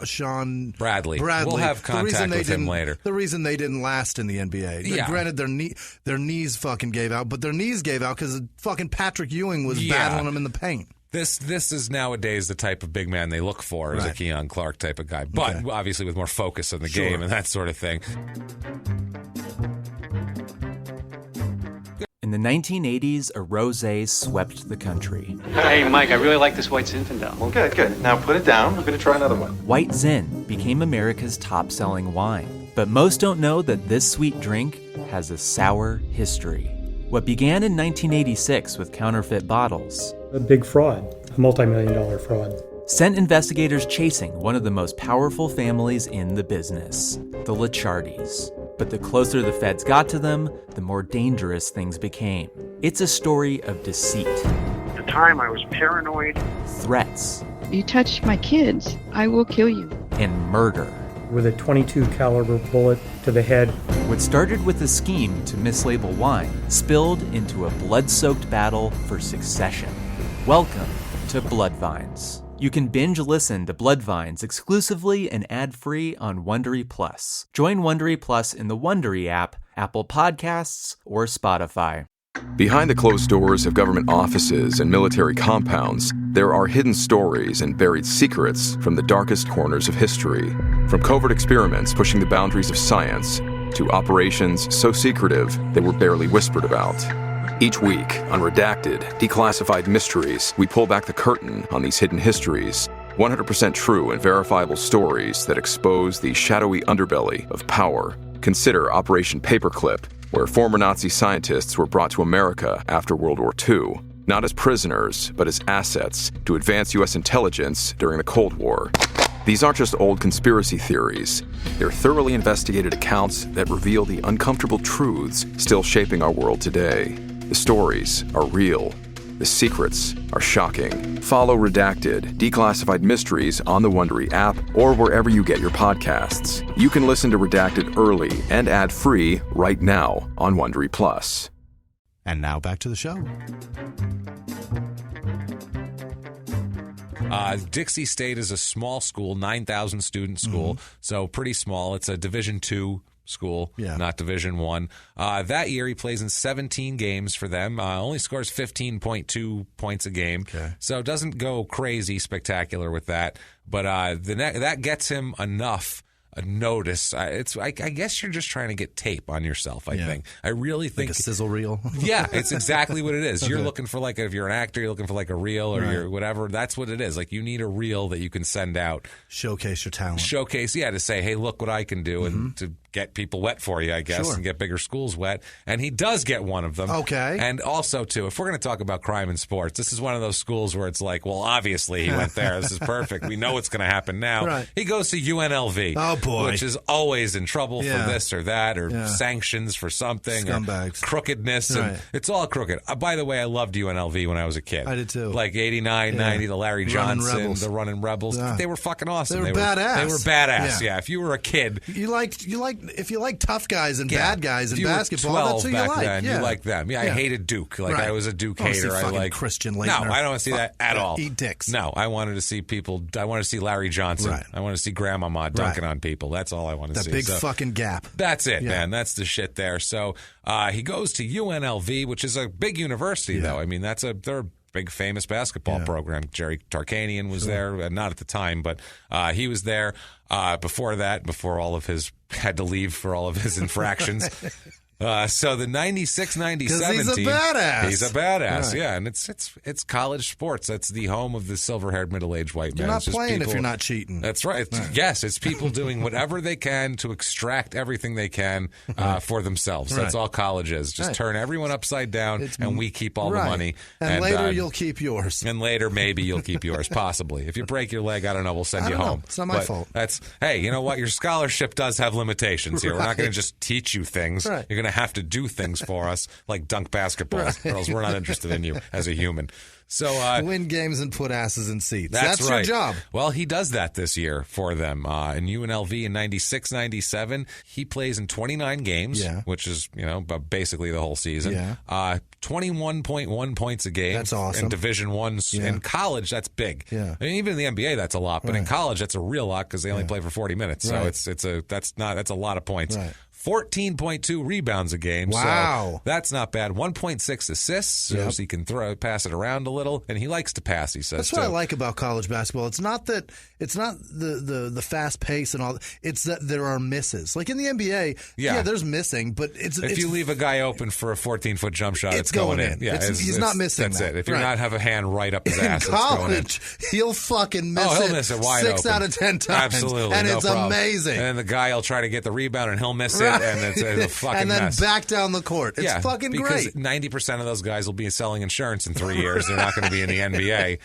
Sean Bradley. We'll have contact with him later. The reason they didn't last in the NBA. Granted, their knees fucking gave out, but their knees gave out because fucking Patrick Ewing was battling them in the paint. This is nowadays the type of big man they look for as a Keon Clark type of guy, but obviously with more focus on the game and that sort of thing. In the 1980s, a rosé swept the country. Hey, Mike, I really like this White Zinfandel. Well, good. Now put it down. We're going to try another one. White Zin became America's top-selling wine. But most don't know that this sweet drink has a sour history. What began in 1986 with counterfeit bottles. A big fraud, a multi-million-dollar fraud. Sent investigators chasing one of the most powerful families in the business, the Licciardis. But the closer the feds got to them, the more dangerous things became. It's a story of deceit. At the time, I was paranoid. Threats. You touch my kids, I will kill you. And murder. With a .22 caliber bullet to the head. What started with a scheme to mislabel wine spilled into a blood-soaked battle for succession. Welcome to Bloodvines. You can binge listen to Bloodvines exclusively and ad-free on Wondery Plus. Join Wondery Plus in the Wondery app, Apple Podcasts, or Spotify. Behind the closed doors of government offices and military compounds, there are hidden stories and buried secrets from the darkest corners of history. From covert experiments pushing the boundaries of science to operations so secretive they were barely whispered about. Each week, on Redacted, Declassified Mysteries, we pull back the curtain on these hidden histories. 100% true and verifiable stories that expose the shadowy underbelly of power. Consider Operation Paperclip, where former Nazi scientists were brought to America after World War II, not as prisoners, but as assets to advance U.S. intelligence during the Cold War. These aren't just old conspiracy theories. They're thoroughly investigated accounts that reveal the uncomfortable truths still shaping our world today. The stories are real. The secrets are shocking. Follow Redacted, Declassified Mysteries on the Wondery app or wherever you get your podcasts. You can listen to Redacted early and ad-free right now on Wondery Plus. And now back to the show. Dixie State is a small school, 9,000 student school, so pretty small. It's a Division II school, not Division I. That year, he plays in 17 games for them. Only scores 15.2 points a game, so doesn't go crazy spectacular with that. But that gets him enough notice. I guess you're just trying to get tape on yourself. I think. I really think like a sizzle reel. Yeah, it's exactly what it is. You're looking for if you're an actor, you're looking for a reel or you're whatever. That's what it is. You need a reel that you can send out, showcase your talent, to say, hey, look what I can do, and to get people wet for you, I guess, and get bigger schools wet. And he does get one of them. Okay. And also, too, if we're going to talk about crime in sports, this is one of those schools where it's well, obviously he went there. This is perfect. We know what's going to happen now. Right. He goes to UNLV. Oh, boy. Which is always in trouble for this or that or sanctions for something. Scumbags. Or crookedness. And it's all crooked. By the way, I loved UNLV when I was a kid. I did, too. 89, 90, the Larry Johnson, the Running Rebels. They were fucking awesome. They were badass. They were badass, yeah. If you were a kid. If you like tough guys and bad guys in basketball, that's who you back like. Then, you like them. I hated Duke. I was a Duke hater. I like Christian Laettner. No, I don't want to see that at all. Eat dicks. No, I wanted to see people. I want to see Larry Johnson. Right. I want to see Grandmama dunking on people. That's all I want to see. That big fucking gap. That's it, man. That's the shit there. So he goes to UNLV, which is a big university, though. I mean, they're big famous basketball program. Jerry Tarkanian was there, not at the time, but he was there. Before that, before all of his had to leave for all of his infractions. So the 96-97 he's a team, badass. He's a badass, right. yeah, and it's college sports. That's the home of the silver-haired middle-aged white man. You're not It's just playing people, if you're not cheating. That's right. Yes, it's people doing whatever they can to extract everything they can for themselves. That's all college is. Just turn everyone upside down, and we keep all the money. And later you'll keep yours. And later maybe you'll keep yours, possibly. If you break your leg, I don't know, we'll send you home. It's not my fault. Hey, you know what? Your scholarship does have limitations here. We're not going to just teach you things. You're going to have to do things for us, like dunk basketballs, or else we're not interested in you as a human. So win games and put asses in seats. That's right. Your job. Well, he does that this year for them. In UNLV in 96-97, he plays in 29 games, which is basically the whole season. 21.1 points a game. That's awesome. In Division I. In college, that's big. I mean, even in the NBA, that's a lot. But in college, that's a real lot because they only play for 40 minutes. So that's a lot of points. 14.2 rebounds a game. Wow. So that's not bad. 1.6 assists, so he can pass it around a little. And he likes to pass, he says. That's what I like about college basketball. It's not the fast pace and all. It's that there are misses. Like in the NBA, there's missing, but if you leave a guy open for a 14-foot jump shot, it's going in. Yeah, he's not missing. That's that. it. If you not have a hand right up his ass, in college, he'll fucking miss he'll miss it wide 6 open. out of 10 times. Absolutely, and no it's problem. amazing. And then the guy will try to get the rebound, and he'll miss it, and it's a fucking and then mess. back down the court. It's fucking because great. 90% of those guys will be selling insurance in 3 years. They're not going to be in the NBA.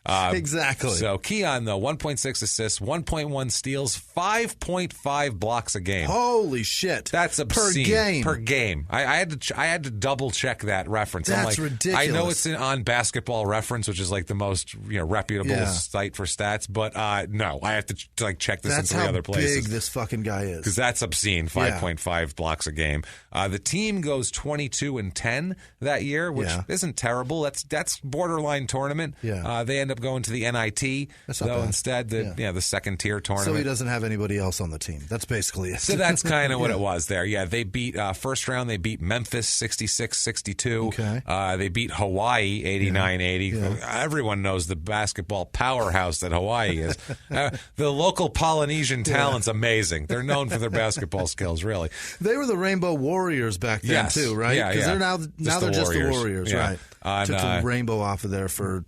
Exactly. So Keon, though, 1.6 assists, 1.1 steals, 5.5 blocks a game. Holy shit! That's obscene. Per game. I had to double check that reference. That's ridiculous. I know it's on Basketball Reference, which is like the most reputable site for stats, but no, I have to check this in 3 other places. That's how big this fucking guy is. Because that's obscene. 5.5 blocks a game. The team goes 22-10 that year, which isn't terrible. That's borderline tournament. They end up going to the NIT, though instead the second tier tournament. So he doesn't have anybody else on the team. That's basically it. So that's kind of what it was there. Yeah, they beat first round. They beat Memphis 66-62. Okay. They beat Hawaii 89-80. Everyone knows the basketball powerhouse that Hawaii is. The local Polynesian talent's amazing. They're known for their basketball skills. Really, they were the Rainbow Warriors back then too, right? Yeah, because they're now they're just the Warriors, right? Took the rainbow off of there for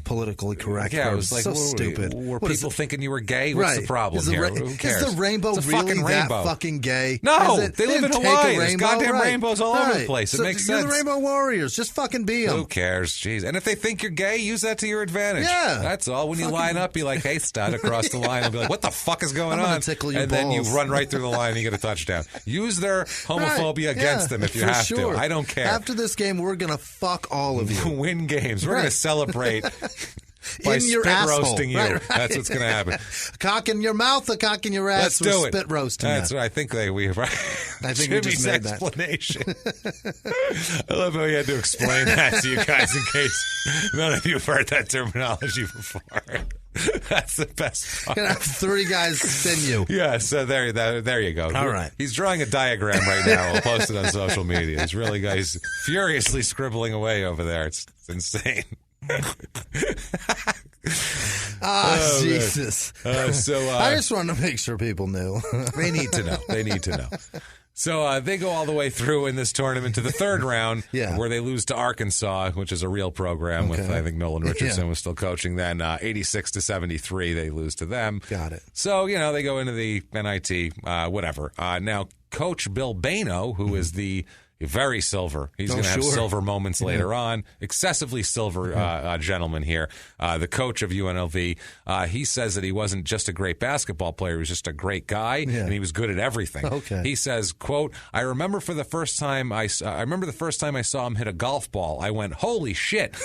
politically correct. Yeah, it was like so stupid. Were people thinking you were gay? What's the problem here? Who cares? Is the rainbow it's a really fucking rainbow. that fucking gay? No, they live in Hawaii. There's goddamn right. rainbows all over the place. It makes sense. You're the Rainbow Warriors. Just fucking be them. Who cares? Jeez. And if they think you're gay, use that to your advantage. Yeah. That's all. When you line up, be like, hey, stud, across the line. They'll be like, what the fuck is going on? Tickle your and balls. Then you run right through the line and you get a touchdown. Use their homophobia against them if you have to. I don't care. After this game, we're going to fuck all of you. Win games. We're going to celebrate. By in your spit asshole. roasting you. Right. That's what's going to happen. Cock in your mouth, a cock in your ass. Let's do it. Spit roasting. That's what I think we I think Jimmy's we just made explanation. I love how he had to explain that to you guys in case none of you have heard that terminology before. That's the best part. Gonna have 3 guys spin you. Yeah, so there you go. All right. He's drawing a diagram right now. We'll post it on social media. He's furiously scribbling away over there. It's insane. Jesus. I just wanted to make sure people knew. They need to know. So they go all the way through in this tournament to the third round, where they lose to Arkansas, which is a real program with, I think, Nolan Richardson was still coaching then. 86-73, they lose to them. Got it. So, they go into the NIT, whatever. Now, Coach Bill Bano, who is the very silver. He's going to have silver moments later on. Excessively silver gentleman here. The coach of UNLV, he says that he wasn't just a great basketball player. He was just a great guy, and he was good at everything. He says, quote, I remember the first time I saw him hit a golf ball. I went, holy shit.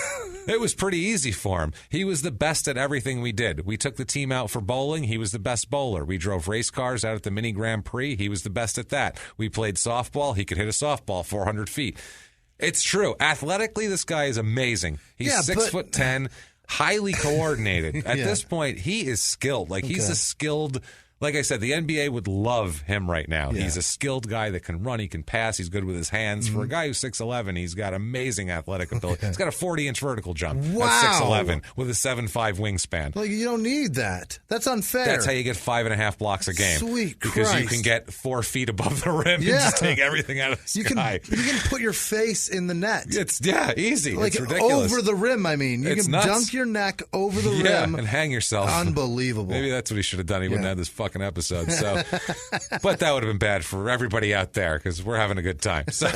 It was pretty easy for him. He was the best at everything we did. We took the team out for bowling. He was the best bowler. We drove race cars out at the Mini Grand Prix. He was the best at that. We played softball. He could hit a softball 400 feet. It's true. Athletically, this guy is amazing. He's 6'10", highly coordinated. At this point, he is skilled. Like he's a skilled like I said, the NBA would love him right now. Yeah. He's a skilled guy that can run, he can pass, he's good with his hands. For a guy who's 6'11", he's got amazing athletic ability. He's got a 40-inch vertical jump. Wow. That's 6'11", with a 7'5" wingspan. Like, you don't need that. That's unfair. That's how you get 5.5 blocks a game. Sweet because Christ. You can get 4 feet above the rim and just take everything out of the sky. You can put your face in the net. It's easy. Like, it's ridiculous. over the rim, I mean. You can dunk your neck over the rim. And hang yourself. Unbelievable. Maybe that's what he should have done. He wouldn't have this fucking episode. So, but that would have been bad for everybody out there because we're having a good time. So,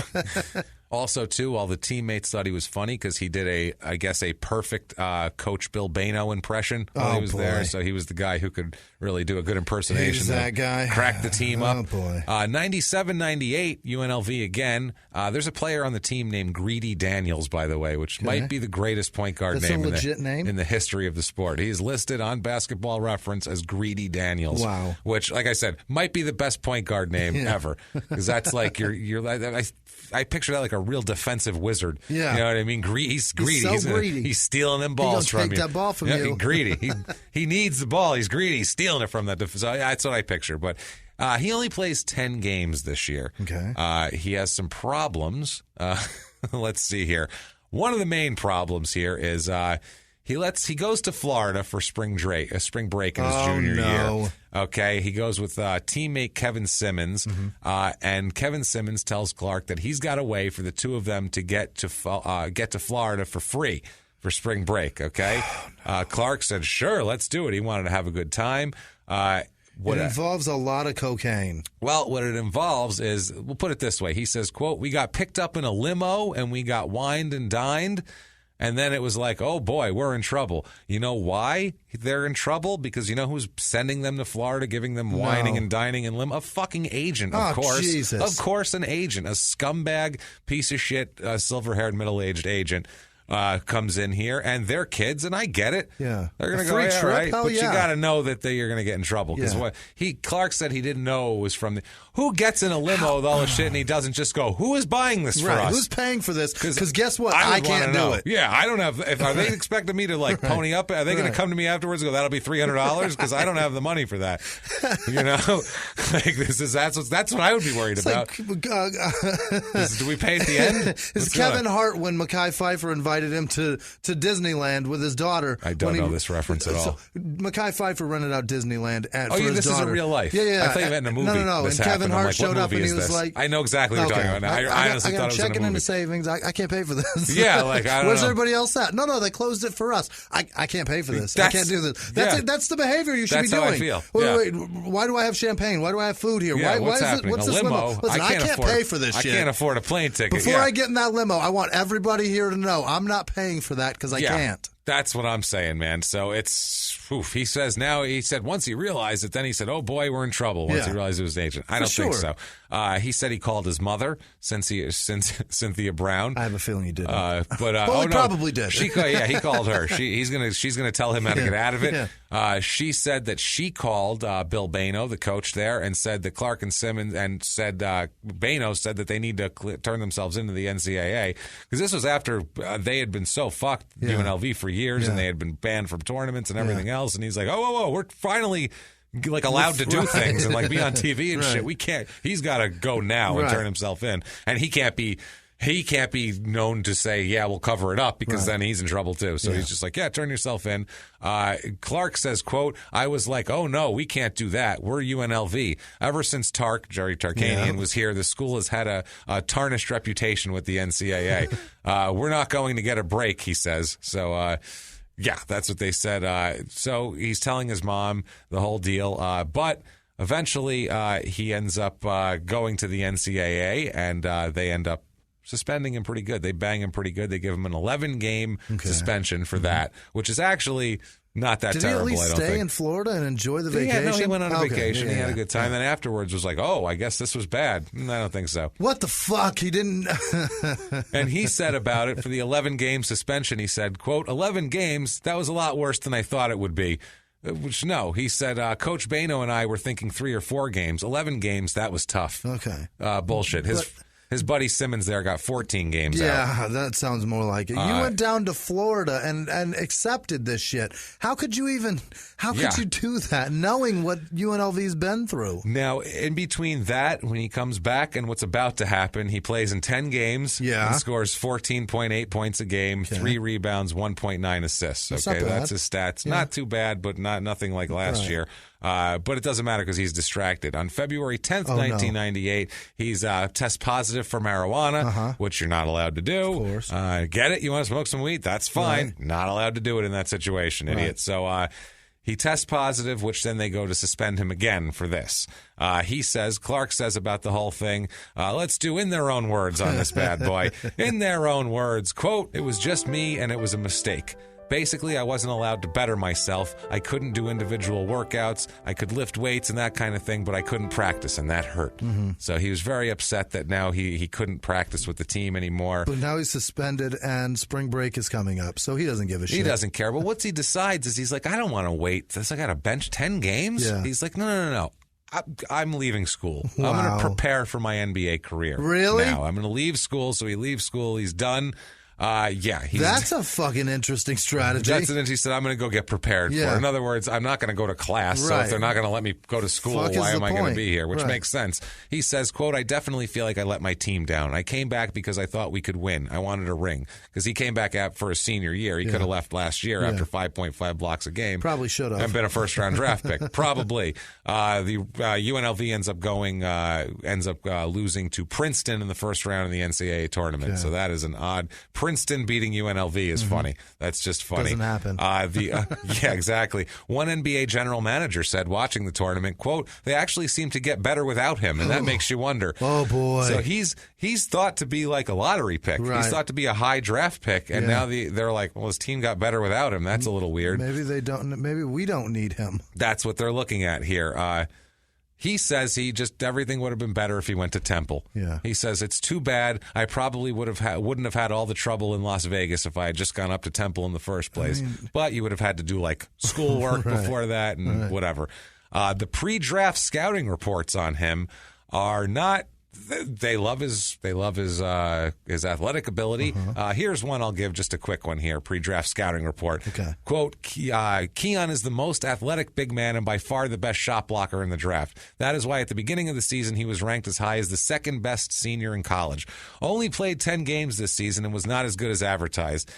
also, too, all the teammates thought he was funny because he did I guess a perfect Coach Bill Bano impression while he was there. So he was the guy who could really do a good impersonation. He's that guy. Crack the team up. Oh, boy. 97-98, UNLV again. There's a player on the team named Greedy Daniels, by the way, which might be the greatest point guard name in the history of the sport. He's listed on Basketball Reference as Greedy Daniels. Wow. Which, like I said, might be the best point guard name ever. Because that's like I picture that like a real defensive wizard. Yeah. You know what I mean? He's greedy. He's so greedy. He's stealing them balls from you. Take that ball from you. He's greedy. He needs the ball. He's greedy. He's stealing it from that. So that's what I picture. But he only plays 10 games this year. Okay. He has some problems. Let's see here. One of the main problems here is he goes to Florida for spring break in his junior year. Okay, he goes with teammate Kevin Simmons, and Kevin Simmons tells Clark that he's got a way for the two of them to get to Florida for free for spring break. Okay, Clark said, "Sure, let's do it." He wanted to have a good time. It involves a lot of cocaine. Well, what it involves is, we'll put it this way. He says, quote, "We got picked up in a limo and we got wined and dined. And then it was like, oh, boy, we're in trouble. You know why they're in trouble? Because you know who's sending them to Florida, giving them whining and dining in limo? A fucking agent, of course. Jesus. Of course, an agent. A scumbag, piece of shit, silver-haired, middle-aged agent comes in here, and they're kids, and I get it. Yeah. They're going to go, free yeah, trip? right. Hell But yeah. you got to know that you're going to get in trouble. Because Clark said he didn't know it was from the... Who gets in a limo with all this shit and he doesn't just go, who is buying this for us? Who's paying for this? Because guess what? I can't do it. Yeah, I don't have... Are they expecting me to pony up? Are they going to come to me afterwards and go, that'll be $300? Because I don't have the money for that. You know? That's what I would be worried about. Do we pay at the end? Is Kevin Hart when Mekhi Phifer invited him to Disneyland with his daughter? I don't know this reference at all. So Mekhi Phifer rented out Disneyland for his daughter. This isn't real life. Yeah. I thought you meant in a movie. No. And Kevin Hart showed up and he was like... I know exactly what you're talking about now. I honestly thought it was in a movie. I'm checking into savings. I can't pay for this. Yeah, I don't know. Where's everybody else at? No, they closed it for us. I can't pay for this. I can't do this. That's the behavior you should be doing. That's how I feel. Wait, why do I have champagne? Why do I have food here? Yeah, what's happening? What's a this limo? Listen, I can't pay for this shit. I can't afford a plane ticket. Before I get in that limo, I want everybody here to know I'm not paying for that because I can't. That's what I'm saying, man. So it's, he said once he realized it, then he said, oh boy, we're in trouble once he realized it was an agent. I don't think so. He said he called his mother, Cynthia Brown. I have a feeling he did. He probably did. He called her. She's gonna tell him how to get out of it. Yeah. She said that she called Bill Bano, the coach there, and said that Clark and Simmons, and said Bano said that they need to turn themselves into the NCAA because this was after they had been so fucked UNLV for years and they had been banned from tournaments and everything else. And he's like, oh, we're finally allowed to do things and be on TV and shit. We can't. He's got to go now and turn himself in, and he can't be known to say, yeah, we'll cover it up because then he's in trouble too. So he's just like, yeah, turn yourself in. Clark says, quote, I was like, oh no, we can't do that. We're UNLV. Ever since Jerry Tarkanian was here, the school has had a tarnished reputation with the NCAA. We're not going to get a break, he says. So, yeah, that's what they said. So he's telling his mom the whole deal. But eventually he ends up going to the NCAA, and they end up suspending him pretty good. They bang him pretty good. They give him an 11-game suspension for that, which is actually not that terrible. Did he at least stay in Florida and enjoy the vacation? Yeah, no, he went on a vacation. He had a good time. Then afterwards was like, oh, I guess this was bad. I don't think so. What the fuck? He didn't... And he said about it, for the 11-game suspension, he said, quote, 11 games, that was a lot worse than I thought it would be. Which, no, he said, Coach Bano and I were thinking 3 or 4 games. 11 games, that was tough. Okay. Bullshit. His buddy Simmons there got 14 games out. Yeah, that sounds more like it. You went down to Florida and accepted this shit. How could you you do that, knowing what UNLV's been through? Now, in between that, when he comes back and what's about to happen, he plays in 10 games and scores 14.8 points a game, 3 rebounds, 1.9 assists. That's his stats. Yeah. Not too bad, but nothing like last year. But it doesn't matter because he's distracted. On February 10th, 1998, he's test positive for marijuana, which you're not allowed to do. Of course. Get it? You want to smoke some weed? That's fine. Right. Not allowed to do it in that situation, idiot. So he tests positive, which then they go to suspend him again for this. Clark says about the whole thing, let's do in their own words on this bad boy. In their own words, quote, "It was just me and it was a mistake. Basically, I wasn't allowed to better myself. I couldn't do individual workouts. I could lift weights and that kind of thing, but I couldn't practice, and that hurt." So he was very upset that now he couldn't practice with the team anymore. But now he's suspended, and spring break is coming up, so he doesn't give a shit. He doesn't care. But what he decides is he's like, I don't want to wait. I got to bench 10 games? Yeah. He's like, no. I'm leaving school. Wow. I'm going to prepare for my NBA career. Really? Now, I'm going to leave school, so he leaves school. He's done. That's a fucking interesting strategy. He said, I'm going to go get prepared for it. In other words, I'm not going to go to class, so if they're not going to let me go to school, why am I going to be here? Which makes sense. He says, quote, "I definitely feel like I let my team down. I came back because I thought we could win. I wanted a ring." Because he came back out for his senior year. He could have left last year after 5.5 blocks a game. Probably should have. And been a first-round draft pick. Probably. The UNLV ends up losing to Princeton in the first round of the NCAA tournament. So that is an odd... Princeton beating UNLV is funny. That's just funny. Doesn't happen. Yeah, exactly. One NBA general manager said watching the tournament, quote, "They actually seem to get better without him," and that makes you wonder. Oh, boy. So he's thought to be like a lottery pick. Right. He's thought to be a high draft pick, and now they're like, well, his team got better without him. That's a little weird. Maybe we don't need him. That's what they're looking at here. He says everything would have been better if he went to Temple. Yeah. He says it's too bad. I probably wouldn't have had all the trouble in Las Vegas if I had just gone up to Temple in the first place. But you would have had to do like schoolwork before that and whatever. The pre-draft scouting reports on him are not. They love his athletic ability. Here's one I'll give, just a quick one here. Pre-draft scouting report. Okay. Quote, Keon is the most athletic big man and by far the best shot blocker in the draft. That is why at the beginning of the season he was ranked as high as the second best senior in college. Only played 10 games this season and was not as good as advertised.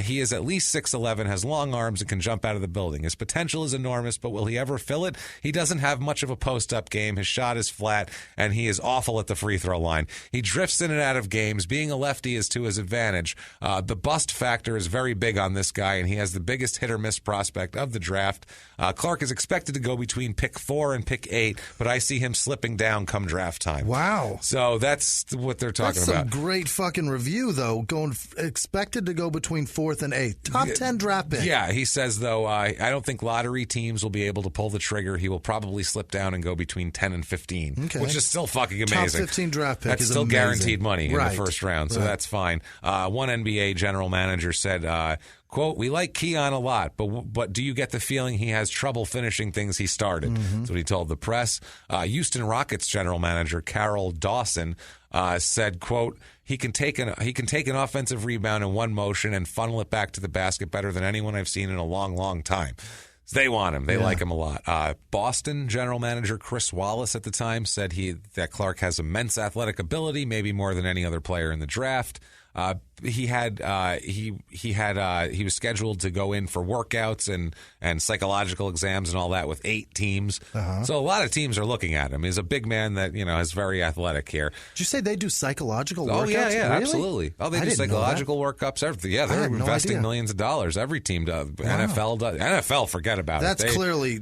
He is at least 6'11", has long arms, and can jump out of the building. His potential is enormous, but will he ever fill it? He doesn't have much of a post-up game. His shot is flat, and he is awful at the free throw line. He drifts in and out of games. Being a lefty is to his advantage. The bust factor is very big on this guy, and he has the biggest hit-or-miss prospect of the draft. Clark is expected to go between pick 4 and pick 8, but I see him slipping down come draft time. Wow. So that's what they're talking about. That's some great fucking review, though. Expected to go between 4th and 8th. Top 10 draft pick. Yeah, he says, though, I don't think lottery teams will be able to pull the trigger. He will probably slip down and go between 10 and 15, which is still fucking amazing. Top 15 draft pick That's is still amazing. Guaranteed money in the first round, so that's fine. One NBA general manager said, quote, "We like Keon a lot, but do you get the feeling he has trouble finishing things he started?" That's what he told the press. Houston Rockets general manager Carol Dawson said, quote, he can take an offensive rebound in one motion and funnel it back to the basket better than anyone I've seen in a long, long time." So they want him. They like him a lot. Boston general manager Chris Wallace at the time said that Clark has immense athletic ability, maybe more than any other player in the draft. He was scheduled to go in for workouts and psychological exams and all that with 8 teams. So a lot of teams are looking at him. He's a big man that is very athletic here. Did you say they do psychological workouts? Oh yeah, really? Absolutely. Oh, they do psychological workouts. Everything. Yeah, they're investing millions of dollars. Every team does. Wow. NFL does. NFL, forget about it. That's clearly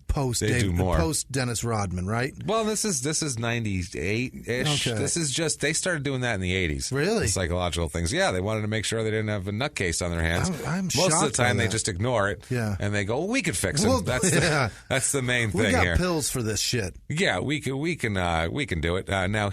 post Dennis Rodman, right? Well, this is 98-ish. Okay. This is just they started doing that in the 80s. Really? Really? Psychological things. Yeah, they wanted to make sure they didn't have a nutcase on their hands. I'm Most of the shocked by time, they that. just ignore it. Yeah. And they go, well, we could fix him. Well, That's the main thing We got here. pills for this shit. Yeah, we can do it. Now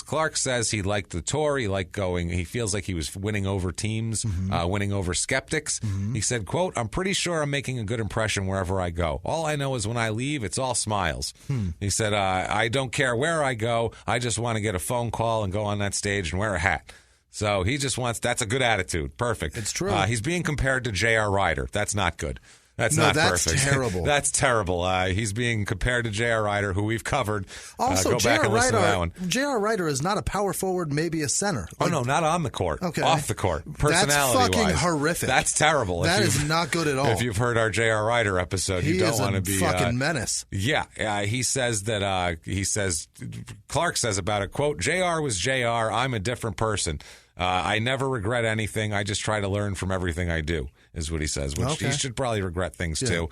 Clark says he liked the tour. He liked going. He feels like he was winning over teams, winning over skeptics. He said, "quote I'm pretty sure I'm making a good impression wherever I go. All I know is when I leave, it's all smiles." He said, "I don't care where I go. I just want to get a phone call and go on that stage and wear a hat." So he just wants. That's a good attitude. Perfect. It's true. He's being compared to J.R. Ryder. That's not good. That's perfect. Terrible. That's terrible. He's being compared to J.R. Ryder, who we've covered. Also, go back and listen to that one. J.R. Ryder is not a power forward, maybe a center. Oh, no, not on the court. Okay. Off the court. Personality-wise. That's fucking horrific. That's terrible. That is not good at all. If you've heard our J.R. Ryder episode, you don't want to be... He is a fucking menace. Yeah. He says that... Clark says about it, quote, "J.R. was J.R. I'm a different person. I never regret anything. I just try to learn from everything I do," is what he says, which he should probably regret things too.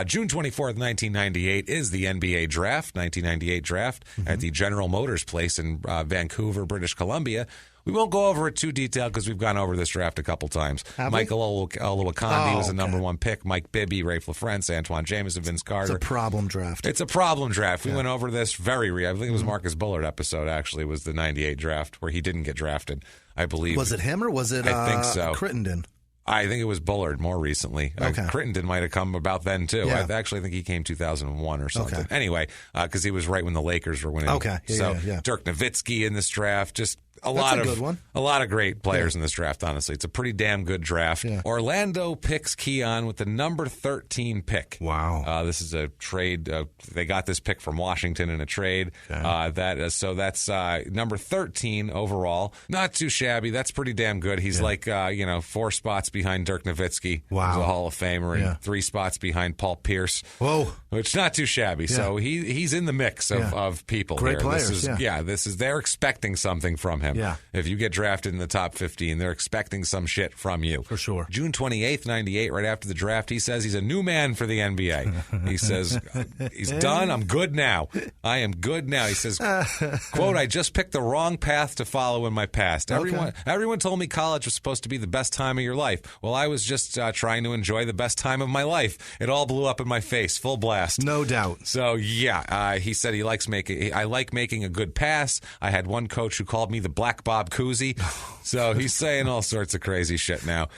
June 24th, 1998 is the NBA draft, 1998 draft at the General Motors place in Vancouver, British Columbia. We won't go over it too detailed because we've gone over this draft a couple times. Michael Olowokandi was the number one pick. Mike Bibby, Rafe LaFrentz, Antoine Jameson, Vince Carter. It's a problem draft. It's a problem draft. We went over this I think it was Marcus Bullard episode, actually, was the 98 draft where he didn't get drafted, I believe. Was it him or was it I think so. Crittenden? I think it was Bullard more recently. Okay. Crittenden might have come about then, too. Yeah. I actually think he came 2001 or something. Okay. Anyway, because he was right when the Lakers were winning. Okay. Yeah. Dirk Nowitzki in this draft, just a lot of great players in this draft, honestly. It's a pretty damn good draft. Yeah. Orlando picks Keon with the number 13 pick. Wow. This is a trade. They got this pick from Washington in a trade. Okay. That's number 13 overall. Not too shabby. That's pretty damn good. He's 4 spots behind Dirk Nowitzki, who's a Hall of Famer, and 3 spots behind Paul Pierce. Whoa. Which not too shabby. Yeah. So he's in the mix of people. Great here. players. They're expecting something from him. Yeah. If you get drafted in the top 15, they're expecting some shit from you. For sure. June 28th, 98, right after the draft, he says he's a new man for the NBA. He says, he's done. I'm good now. I am good now. He says, quote, "I just picked the wrong path to follow in my past. Everyone told me college was supposed to be the best time of your life. Well, I was just trying to enjoy the best time of my life. It all blew up in my face, full blast." No doubt. So, he said I like making a good pass. I had one coach who called me the Black Bob Cousy. So he's saying all sorts of crazy shit now.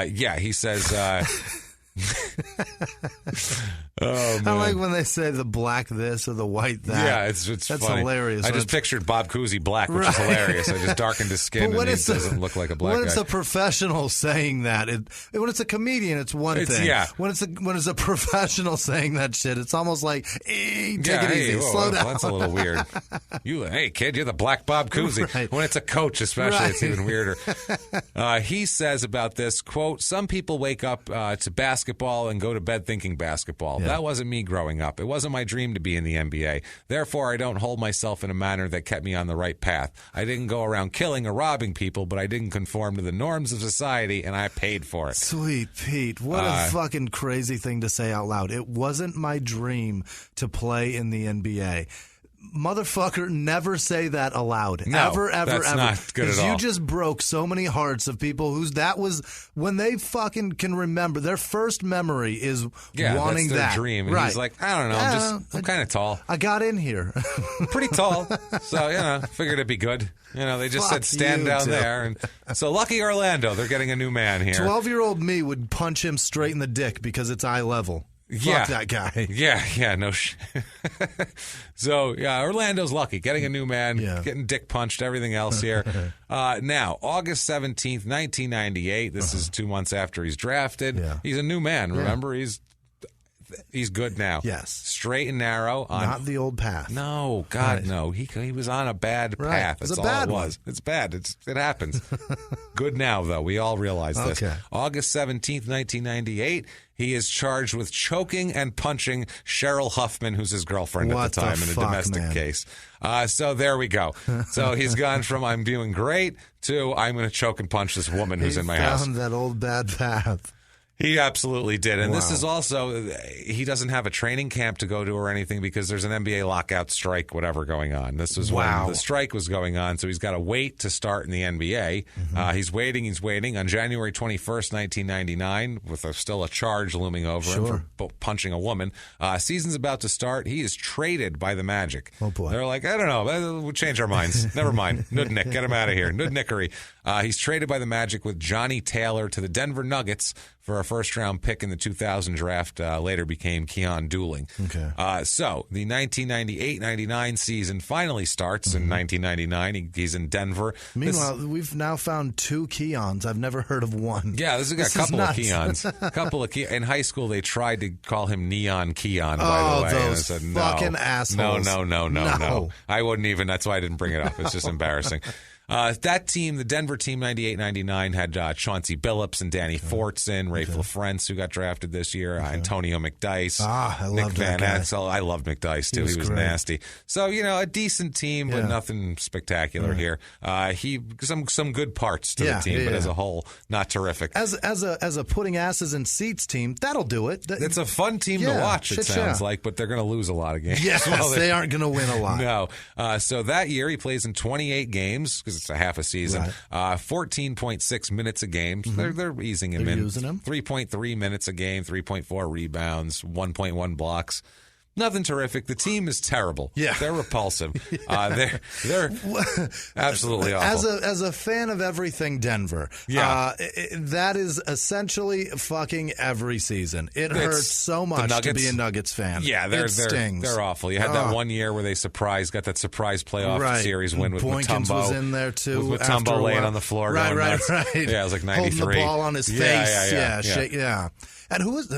He says... Oh, man. I like when they say the black this or the white that. Yeah, it's That's funny. hilarious. I just pictured Bob Cousy black, which is hilarious. I just darkened his skin and he doesn't look like a black guy. When it's a professional saying that, when it's a comedian, it's one thing. Yeah. When it's a professional saying that shit, it's almost like, hey, take it easy, slow down. That's a little weird. Hey kid, you're the Black Bob Cousy. Right. When it's a coach, especially, it's even weirder. He says about this, quote, "Some people wake up to basketball and go to bed thinking basketball. Yeah. That wasn't me growing up. It wasn't my dream to be in the NBA. Therefore, I don't hold myself in a manner that kept me on the right path. I didn't go around killing or robbing people, but I didn't conform to the norms of society, and I paid for it." Sweet Pete, what a fucking crazy thing to say out loud. It wasn't my dream to play in the NBA. Motherfucker, never say that aloud. No, ever. That's not good at all. You just broke so many hearts of people whose that was when they fucking can remember. Their first memory is wanting that's their that dream. And he's like, I don't know, I'm kind of tall. I got in here. Pretty tall. So, figured it'd be good. They just said stand down there. And so lucky Orlando, they're getting a new man here. 12-year-old me would punch him straight in the dick because it's eye level. Fuck that guy. Yeah, no shit. So, Orlando's lucky. Getting a new man, getting dick punched, everything else here. Now, August 17th, 1998. This is 2 months after he's drafted. Yeah. He's a new man, remember? He's good now. Yes. Straight and narrow. Not the old path. No, God, no. He was on a bad path. That's all it was. It's bad. It happens. Good now, though. We all realize this. Okay. August 17th, 1998. He is charged with choking and punching Cheryl Huffman, who's his girlfriend at the time, in a domestic case. So there we go. So he's gone from I'm doing great to I'm going to choke and punch this woman who's in my house. Found that old bad path. He absolutely did. And this is also, he doesn't have a training camp to go to or anything because there's an NBA lockout strike, whatever, going on. This was when the strike was going on, so he's got to wait to start in the NBA. He's waiting. On January 21st, 1999, with still a charge looming over him for punching a woman. Season's about to start. He is traded by the Magic. Oh, boy. They're like, I don't know. We'll change our minds. Never mind. Nudnik, get him out of here. Nudnickery. He's traded by the Magic with Johnny Taylor to the Denver Nuggets for a first-round pick in the 2000 draft. Later became Keon Dooling. Okay. So the 1998-99 season finally starts in 1999. He's in Denver. Meanwhile, we've now found 2 Keons. I've never heard of one. Yeah, this has got a couple of Keons. In high school, they tried to call him Neon Keon, by the way. Those and I said, fucking assholes. No. I wouldn't even. That's why I didn't bring it up. It's just embarrassing. That team, the Denver team, 98-99, had Chauncey Billups and Danny Fortson, Rafe LaFrance, who got drafted this year, Antonio McDyess, I Nick love Van that guy. Exel. I loved McDyess, too. He was nasty. So, a decent team, but nothing spectacular here. Some good parts to the team, but as a whole, not terrific. As a putting asses in seats team, that'll do it. It's a fun team to watch, it sounds like, but they're going to lose a lot of games. Yes, they aren't going to win a lot. No. So that year, he plays in 28 games, because it's a half a season. 14.6 minutes a game. They're easing him in. Using him. 3.3 minutes a game, 3.4 rebounds, 1.1 blocks. Nothing terrific. The team is terrible. Yeah. They're repulsive. They're absolutely awful. As a fan of everything Denver, that is essentially fucking every season. It hurts so much to be a Nuggets fan. Yeah, they're awful. You had that one year where they got that surprise playoff series win with Boykins Mutombo. was in there too. With Mutombo laying on the floor. Right. Yeah, it was like 93. Holding the ball on his face. Yeah. And who was...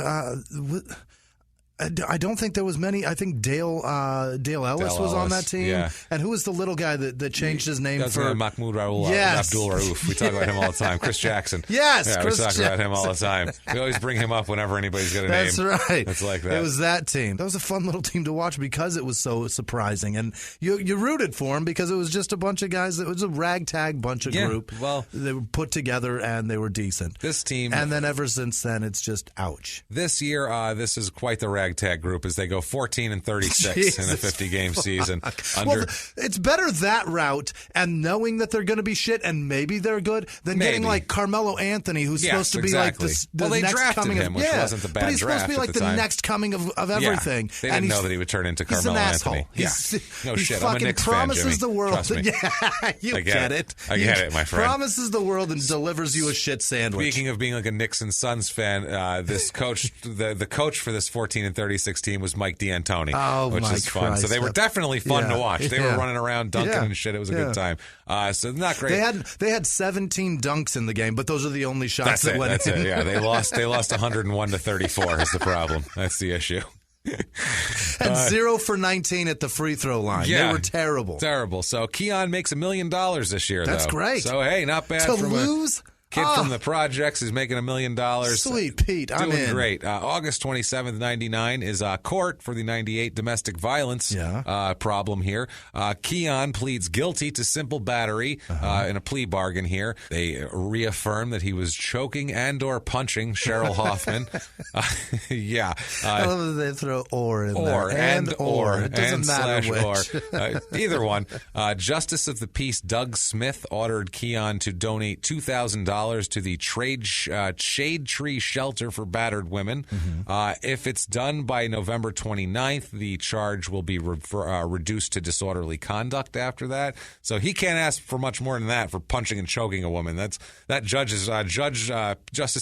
I don't think there was many. I think Dale Ellis was on that team. Yeah. And who was the little guy that changed his name for Mahmoud Abdul Rauf. We talk about him all the time. Chris Jackson. Yes, Chris Jackson. We talk about him all the time. We always bring him up whenever anybody's got a name. That's right. It's like that. It was that team. That was a fun little team to watch because it was so surprising, and you rooted for them because it was just a bunch of guys. It was a ragtag bunch of group. Well, they were put together and they were decent. This team, and then ever since then, it's just ouch. This year, this is quite the ragtag group as they go 14-36 in a 50-game season. Well, it's better that route and knowing that they're going to be shit and maybe they're good than getting like Carmelo Anthony, who's supposed to be like the next coming him, of which wasn't the bad but he's supposed to be like the next coming of everything. They didn't know that he would turn into Carmelo Anthony. Yeah. No shit. I'm a Knicks promises fan, Jimmy. the world. Trust me. Yeah, you get it. I get it, my friend. Promises the world and delivers you a shit sandwich. Speaking of being like a Knicks and Suns fan, this coach, the coach for this 14-36 team was Mike D'Antoni. Which is fun. Christ. So they were definitely fun to watch. They were running around dunking and shit. It was a good time. So not great. They had 17 dunks in the game, but those are the only shots that went in. That's it. Yeah, they lost 101-34 is the problem. That's the issue. And 0 for 19 at the free throw line. Yeah, they were terrible. Terrible. So Keon makes $1 million this year, That's great. So, hey, not bad. To lose? Kid from the projects is making $1 million. Sweet Pete, I'm doing in. Great. August 27th, 99 is court for the 98 domestic violence problem here. Keon pleads guilty to simple battery in a plea bargain here. They reaffirm that he was choking and or punching Cheryl Hoffman. I love that they throw or in there. Or. It doesn't matter which. Or. Either one. Justice of the Peace Doug Smith ordered Keon to donate $2,000 to the Shade Tree Shelter for Battered Women. If it's done by November 29th, the charge will be reduced to disorderly conduct after that. So he can't ask for much more than that for punching and choking a woman. That Justice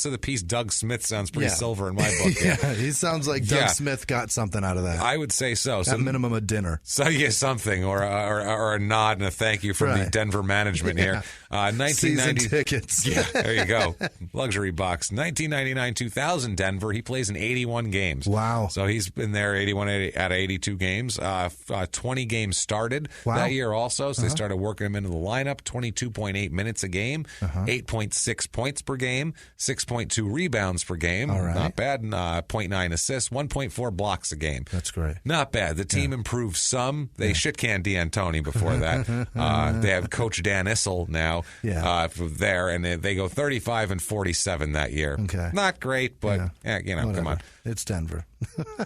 of the Peace Doug Smith sounds pretty silver in my book. He sounds like Doug Smith got something out of that. I would say so. At minimum, a dinner. So something or a nod and a thank you from the Denver management here. 1990 season tickets. There you go. Luxury box. 1999-2000 Denver. He plays in 81 games. Wow. So he's been there 81 out of 82 games. 20 games started that year also. So they started working him into the lineup. 22.8 minutes a game. 8.6 points per game. 6.2 rebounds per game. All right. Not bad. 0.9 assists. 1.4 blocks a game. That's great. Not bad. The team improved some. They shit-canned D'Antoni before that. They have Coach Dan Issel now there, and they they go 35-47 that year. Okay. Not great, but Whatever. come on. It's Denver.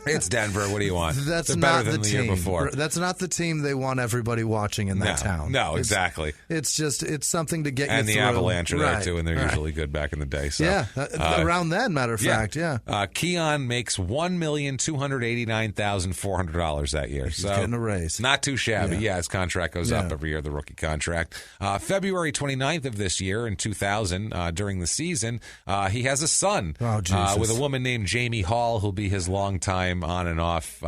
It's Denver. What do you want? They're better than the year before. That's not the team they want everybody watching in that town. No, exactly. It's something to get you and through. And the Avalanche are there, right, too, and they're usually good back in the day. So. Around that, matter of fact, Keon makes $1,289,400 that year. He's getting a raise. Not too shabby. Yeah, his contract goes up every year, the rookie contract. February 29th of this year, in 2000, during the season, he has a son with a woman named Jamie Hall, who'll be his longtime on and off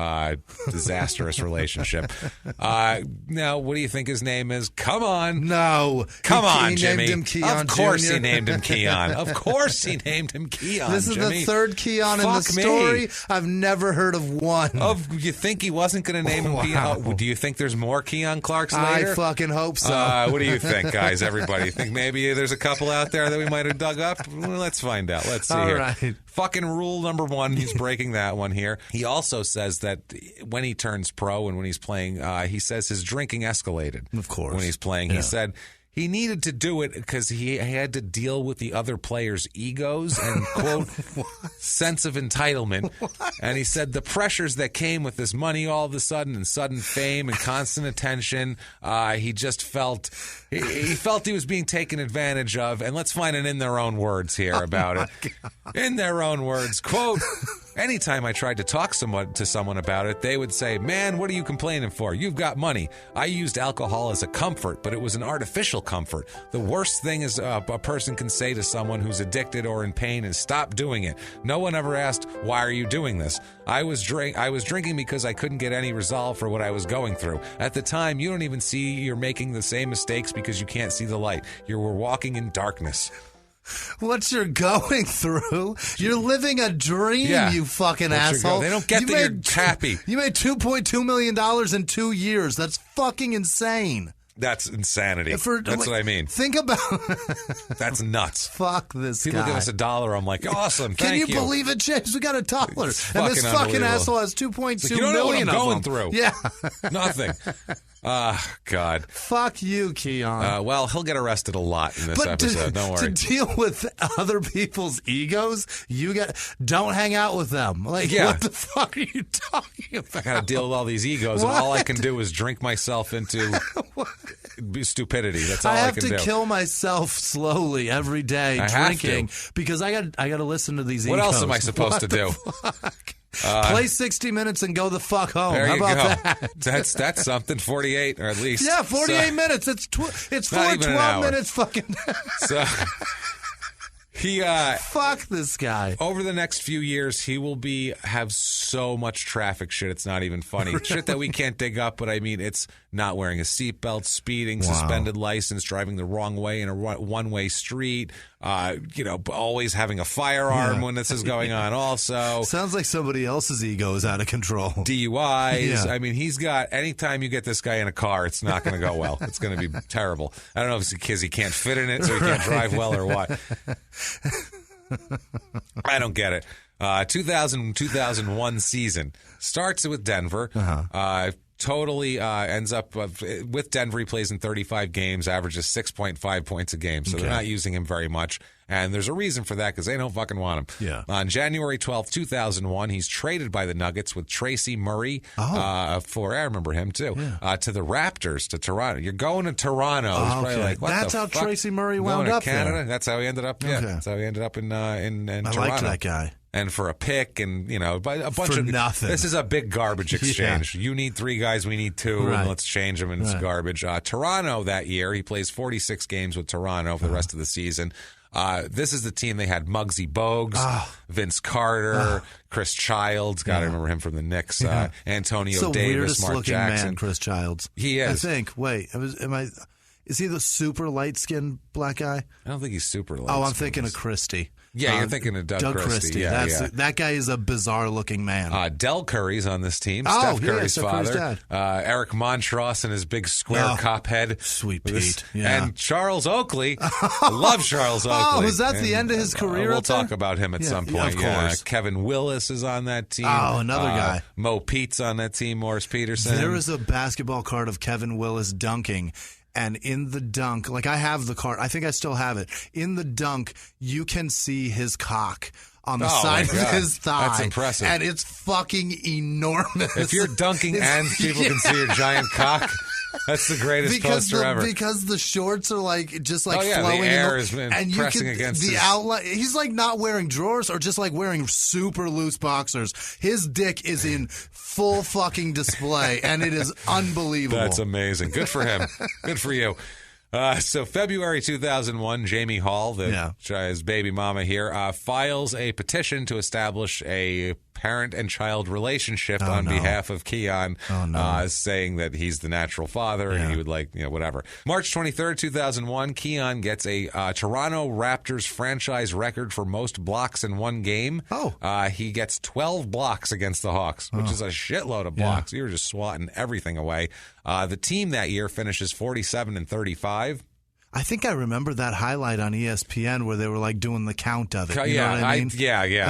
disastrous relationship. Now, what do you think his name is? Come on. No. Come on, Jimmy. Named him Keon of course Jr. he named him Keon. Of course he named him Keon, This is Jimmy. the third Keon in the story. I've never heard of one. You think he wasn't going to name him Keon? Do you think there's more Keon Clarks later? I fucking hope so. What do you think, guys? Everybody think maybe there's a couple out there that we might have dug up? Well, let's find out. Let's see All here. right. Fucking rule number 1, he's breaking that one here. He also says that when he turns pro and when he's playing, he says his drinking escalated. Of course. When he's playing, he said he needed to do it because he had to deal with the other players' egos and, quote, sense of entitlement. What? And he said the pressures that came with this money all of a sudden and sudden fame and constant attention, he just felt he felt he was being taken advantage of. And let's find it in their own words here about it. In their own words, quote, anytime I tried to talk to someone about it, they would say, man, what are you complaining for? You've got money. I used alcohol as a comfort, but it was an artificial comfort. The worst thing is a person can say to someone who's addicted or in pain is stop doing it. No one ever asked, why are you doing this? I was drinking because I couldn't get any resolve for what I was going through. At the time, you don't even see you're making the same mistakes because you can't see the light. You were walking in darkness. What you're going through? You're living a dream, you fucking asshole. They don't get that you're happy. You made $2.2 million in 2 years. That's fucking insane. That's insanity. That's what I mean. Think about That's nuts. Fuck this People guy. give us $1. I'm like, awesome, Can thank you believe it, James? We got $1. And this fucking asshole has $2.2 million. You don't know what I'm going through. Yeah. Nothing. God. Fuck you, Keon. Well, he'll get arrested a lot in this episode. Don't worry. To deal with other people's egos, don't hang out with them. Like, what the fuck are you talking about? I got to deal with all these egos, and all I can do is drink myself into stupidity. That's all I can do. I have to kill myself slowly every day drinking because I got to listen to these egos. What else am I supposed to do? Play 60 minutes and go the fuck home. There How you about go. that? That's something. 48 or at least. Yeah, 48 minutes. It's 12 minutes. Fucking. So he fuck this guy. Over the next few years, he will have so much traffic shit. It's not even funny. Shit that we can't dig up, but I mean, it's not wearing a seatbelt, speeding, suspended license, driving the wrong way in a one-way street. Always having a firearm when this is going on. Also, sounds like somebody else's ego is out of control. DUIs. Yeah. I mean, he's got. Anytime you get this guy in a car, it's not going to go well. It's going to be terrible. I don't know if it's because he can't fit in it, so he can't drive well, or what. I don't get it. 2001 season starts with Denver. Totally ends up with Denver. He plays in 35 games, averages 6.5 points a game. So they're not using him very much. And there's a reason for that because they don't fucking want him. Yeah. On January 12th, 2001, he's traded by the Nuggets with Tracy Murray I remember him too, to the Raptors, to Toronto. You're going to Toronto. Okay. Like, what that's the how fuck? Tracy Murray wound going up to Canada? there. That's how he ended up. Yeah, that's how he ended up in Toronto. I liked that guy. And for a pick and, a bunch for of nothing. This is a big garbage exchange. You need 3 guys, we need 2, and let's change them, and it's garbage. Toronto that year, he plays 46 games with Toronto for the rest of the season. This is the team. They had Muggsy Bogues, Vince Carter, Chris Childs. Got to remember him from the Knicks. Antonio Davis, Mark looking Jackson. Man, Chris Childs. He is. I think. Wait, is he the super light-skinned black guy? I don't think he's super light. Oh, I'm thinking of Christie. Yeah, you're thinking of Doug Christie. That guy is a bizarre-looking man. Del Curry's on this team. Oh, Steph Curry's father. Curry's dad. Eric Montross and his big square cop head. Sweet Pete. And Charles Oakley. I love Charles Oakley. Oh, was that the end of his career? We'll talk about him at some point. Of course. Kevin Willis is on that team. Oh, another guy. Mo Pete's on that team. Morris Peterson. There is a basketball card of Kevin Willis dunking. and in the dunk, like I have the card, I think I still have it. In the dunk, you can see his cock on the side of his thigh. That's impressive. And it's fucking enormous. If you're dunking and people can see your giant cock, that's the greatest poster ever. Because the shorts are just flowing. The air is pressing against the outline. He's like not wearing drawers or just like wearing super loose boxers. His dick is in full fucking display, and it is unbelievable. That's amazing. Good for him. Good for you. So February 2001, Jamie Hall, his baby mama here, files a petition to establish a parent and child relationship on behalf of Keon, saying that he's the natural father and he would whatever. March 23rd, 2001, Keon gets a Toronto Raptors franchise record for most blocks in one game. He gets 12 blocks against the Hawks, which is a shitload of blocks. You were just swatting everything away. The team that year finishes 47-35. I think I remember that highlight on ESPN where they were like doing the count of it. You know what I mean? I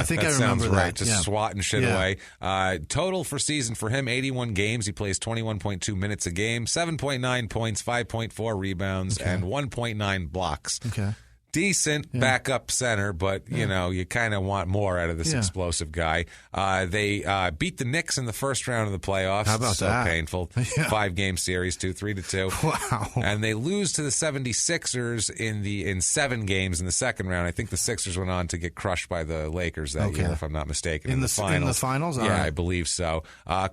think I remember that. Right. Just swatting shit away. Total for season for him, 81 games. He plays 21.2 minutes a game, 7.9 points, 5.4 rebounds, and 1.9 blocks. Okay. Decent backup center, but you kind of want more out of this explosive guy. They beat the Knicks in the first round of the playoffs. How about that? So painful. 5-game series, 3-2. Wow. And they lose to the 76ers in 7 games in the second round. I think the Sixers went on to get crushed by the Lakers that year, if I'm not mistaken. In the finals. In the finals? Yeah, right. I believe so.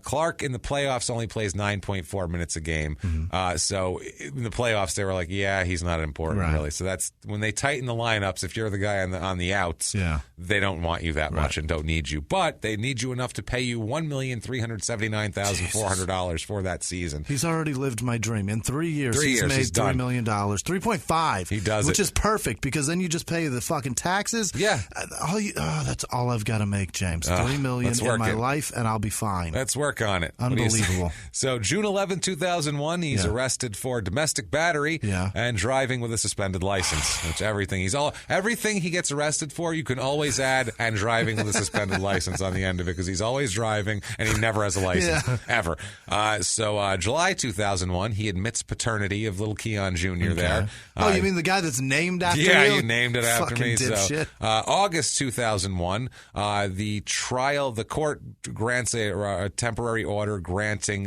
Clark in the playoffs only plays 9.4 minutes a game. Mm-hmm. So in the playoffs, they were like, he's not important really. So that's when they tighten the lineups. If you're the guy on the outs, they don't want you that much and don't need you. But they need you enough to pay you $1,379,400 for that season. He's already lived my dream. In 3 years, he's made $3 million. 3.5. He does which is perfect because then you just pay the fucking taxes. Yeah. That's all I've got to make, James. $3 million in my life, and I'll be fine. Let's work on it. Unbelievable. So June 11, 2001, he's arrested for domestic battery and driving with a suspended license, which everything he gets arrested for, you can always add and driving with a suspended license on the end of it because he's always driving and he never has a license ever. So July 2001, he admits paternity of little Keon Jr. there. You mean the guy that's named after you? Yeah, you named it after fucking me. Dipshit. So, August 2001, the court grants a temporary order granting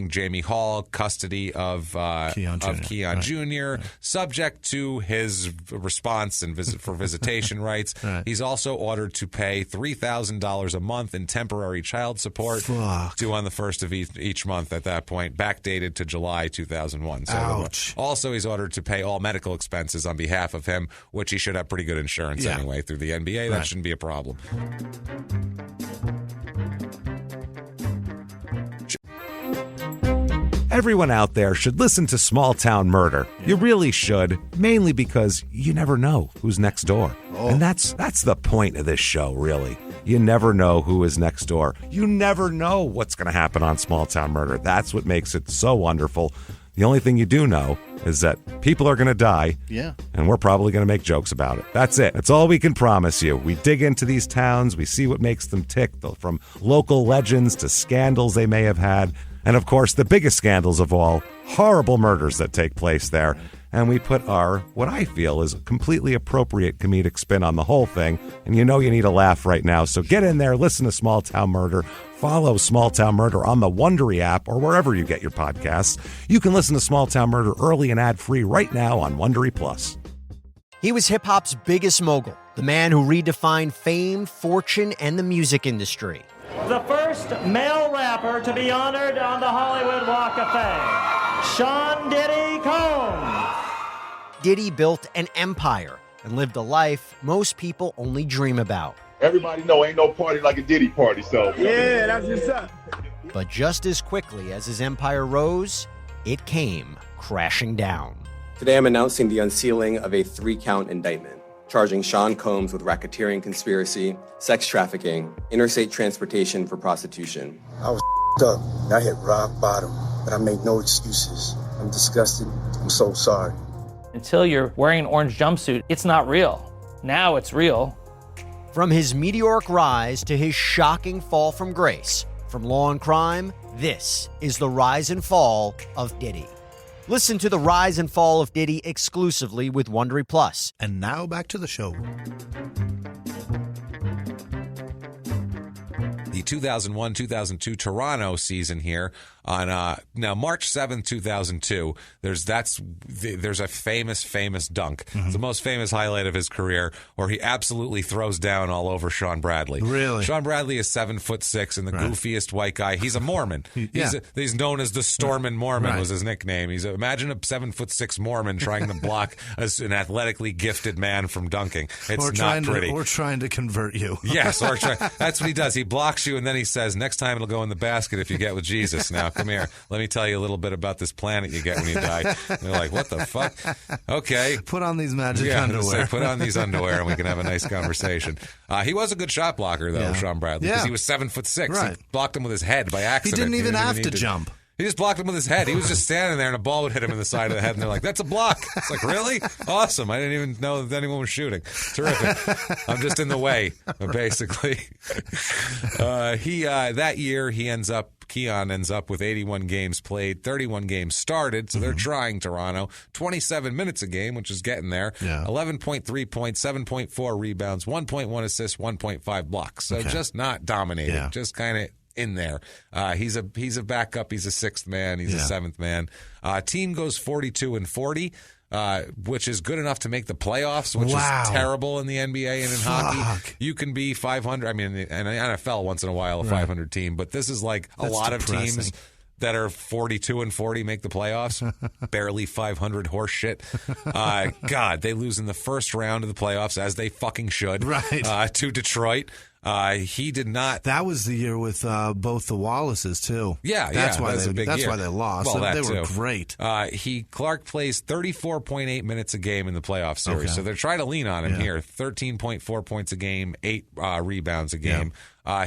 Jamie Hall custody of Keon Jr. Subject to his response and for visitation rights. He's also ordered to pay $3,000 a month in temporary child support due on the first of each month at that point, backdated to July 2001. So ouch. Also, he's ordered to pay all medical expenses on behalf of him, which he should have pretty good insurance anyway through the NBA. That shouldn't be a problem. Everyone out there should listen to Small Town Murder. You really should, mainly because you never know who's next door. And that's the point of this show, really. You never know who is next door. You never know what's going to happen on Small Town Murder. That's what makes it so wonderful. The only thing you do know is that people are going to die, and we're probably going to make jokes about it. That's it. That's all we can promise you. We dig into these towns. We see what makes them tick, from local legends to scandals they may have had. And, of course, the biggest scandals of all, horrible murders that take place there. And we put what I feel is a completely appropriate comedic spin on the whole thing. And you know you need a laugh right now. So get in there, listen to Small Town Murder. Follow Small Town Murder on the Wondery app or wherever you get your podcasts. You can listen to Small Town Murder early and ad-free right now on Wondery Plus. He was hip-hop's biggest mogul, the man who redefined fame, fortune, and the music industry. The first male rapper to be honored on the Hollywood Walk of Fame, Sean Diddy Combs. Diddy built an empire and lived a life most people only dream about. Everybody know ain't no party like a Diddy party, so. Yeah, that's what's up. But just as quickly as his empire rose, it came crashing down. Today I'm announcing the unsealing of a 3-count indictment, charging Sean Combs with racketeering conspiracy, sex trafficking, interstate transportation for prostitution. I was up. I hit rock bottom, but I make no excuses. I'm disgusted. I'm so sorry. Until you're wearing an orange jumpsuit, it's not real. Now it's real. From his meteoric rise to his shocking fall from grace, from Law and Crime, this is the rise and fall of Diddy. Listen to the rise and fall of Diddy exclusively with Wondery Plus. And now back to the show. The 2001-2002 Toronto season here on now March 7th, 2002. There's a famous dunk. Mm-hmm. It's the most famous highlight of his career, where he absolutely throws down all over Sean Bradley. Really? Sean Bradley is 7'6" and the goofiest white guy. He's a Mormon. He's known as the Stormin' Mormon was his nickname. Imagine a 7'6" Mormon trying to block an athletically gifted man from dunking. It's not pretty. Or trying to convert you. Yes, that's what he does. He blocks you, and then he says, next time it'll go in the basket if you get with Jesus. Now, come here. Let me tell you a little bit about this planet you get when you die. And they're like, what the fuck? Okay. Put on these magic underwear. Put on these underwear, and we can have a nice conversation. He was a good shot blocker, though, Sean Bradley, because he was 7'6". Right. He blocked him with his head by accident. He didn't even have to jump. He just blocked him with his head. He was just standing there, and a ball would hit him in the side of the head, and they're like, that's a block. It's like, really? Awesome. I didn't even know that anyone was shooting. Terrific. I'm just in the way, basically. That year, Keon ends up with 81 games played, 31 games started, so they're trying Toronto. 27 minutes a game, which is getting there. 11.3 points, 7.4 rebounds, 1.1 assists, 1.5 blocks. So just not dominating, just kind of in there. He's a backup. He's a sixth man. He's a seventh man. Team goes 42-40. Which is good enough to make the playoffs, which is terrible in the NBA and in hockey. You can be 500. I mean, in NFL once in a while, a 500 team, but this is like a lot of teams that are 42-40 make the playoffs. Barely 500 horse shit. God, they lose in the first round of the playoffs, as they fucking should, to Detroit. He did not. That was the year with both the Wallaces too. That's why they lost. Well, they were great. Clark plays 34.8 minutes a game in the playoff series, so they're trying to lean on him here. 13.4 points a game, 8 rebounds a game.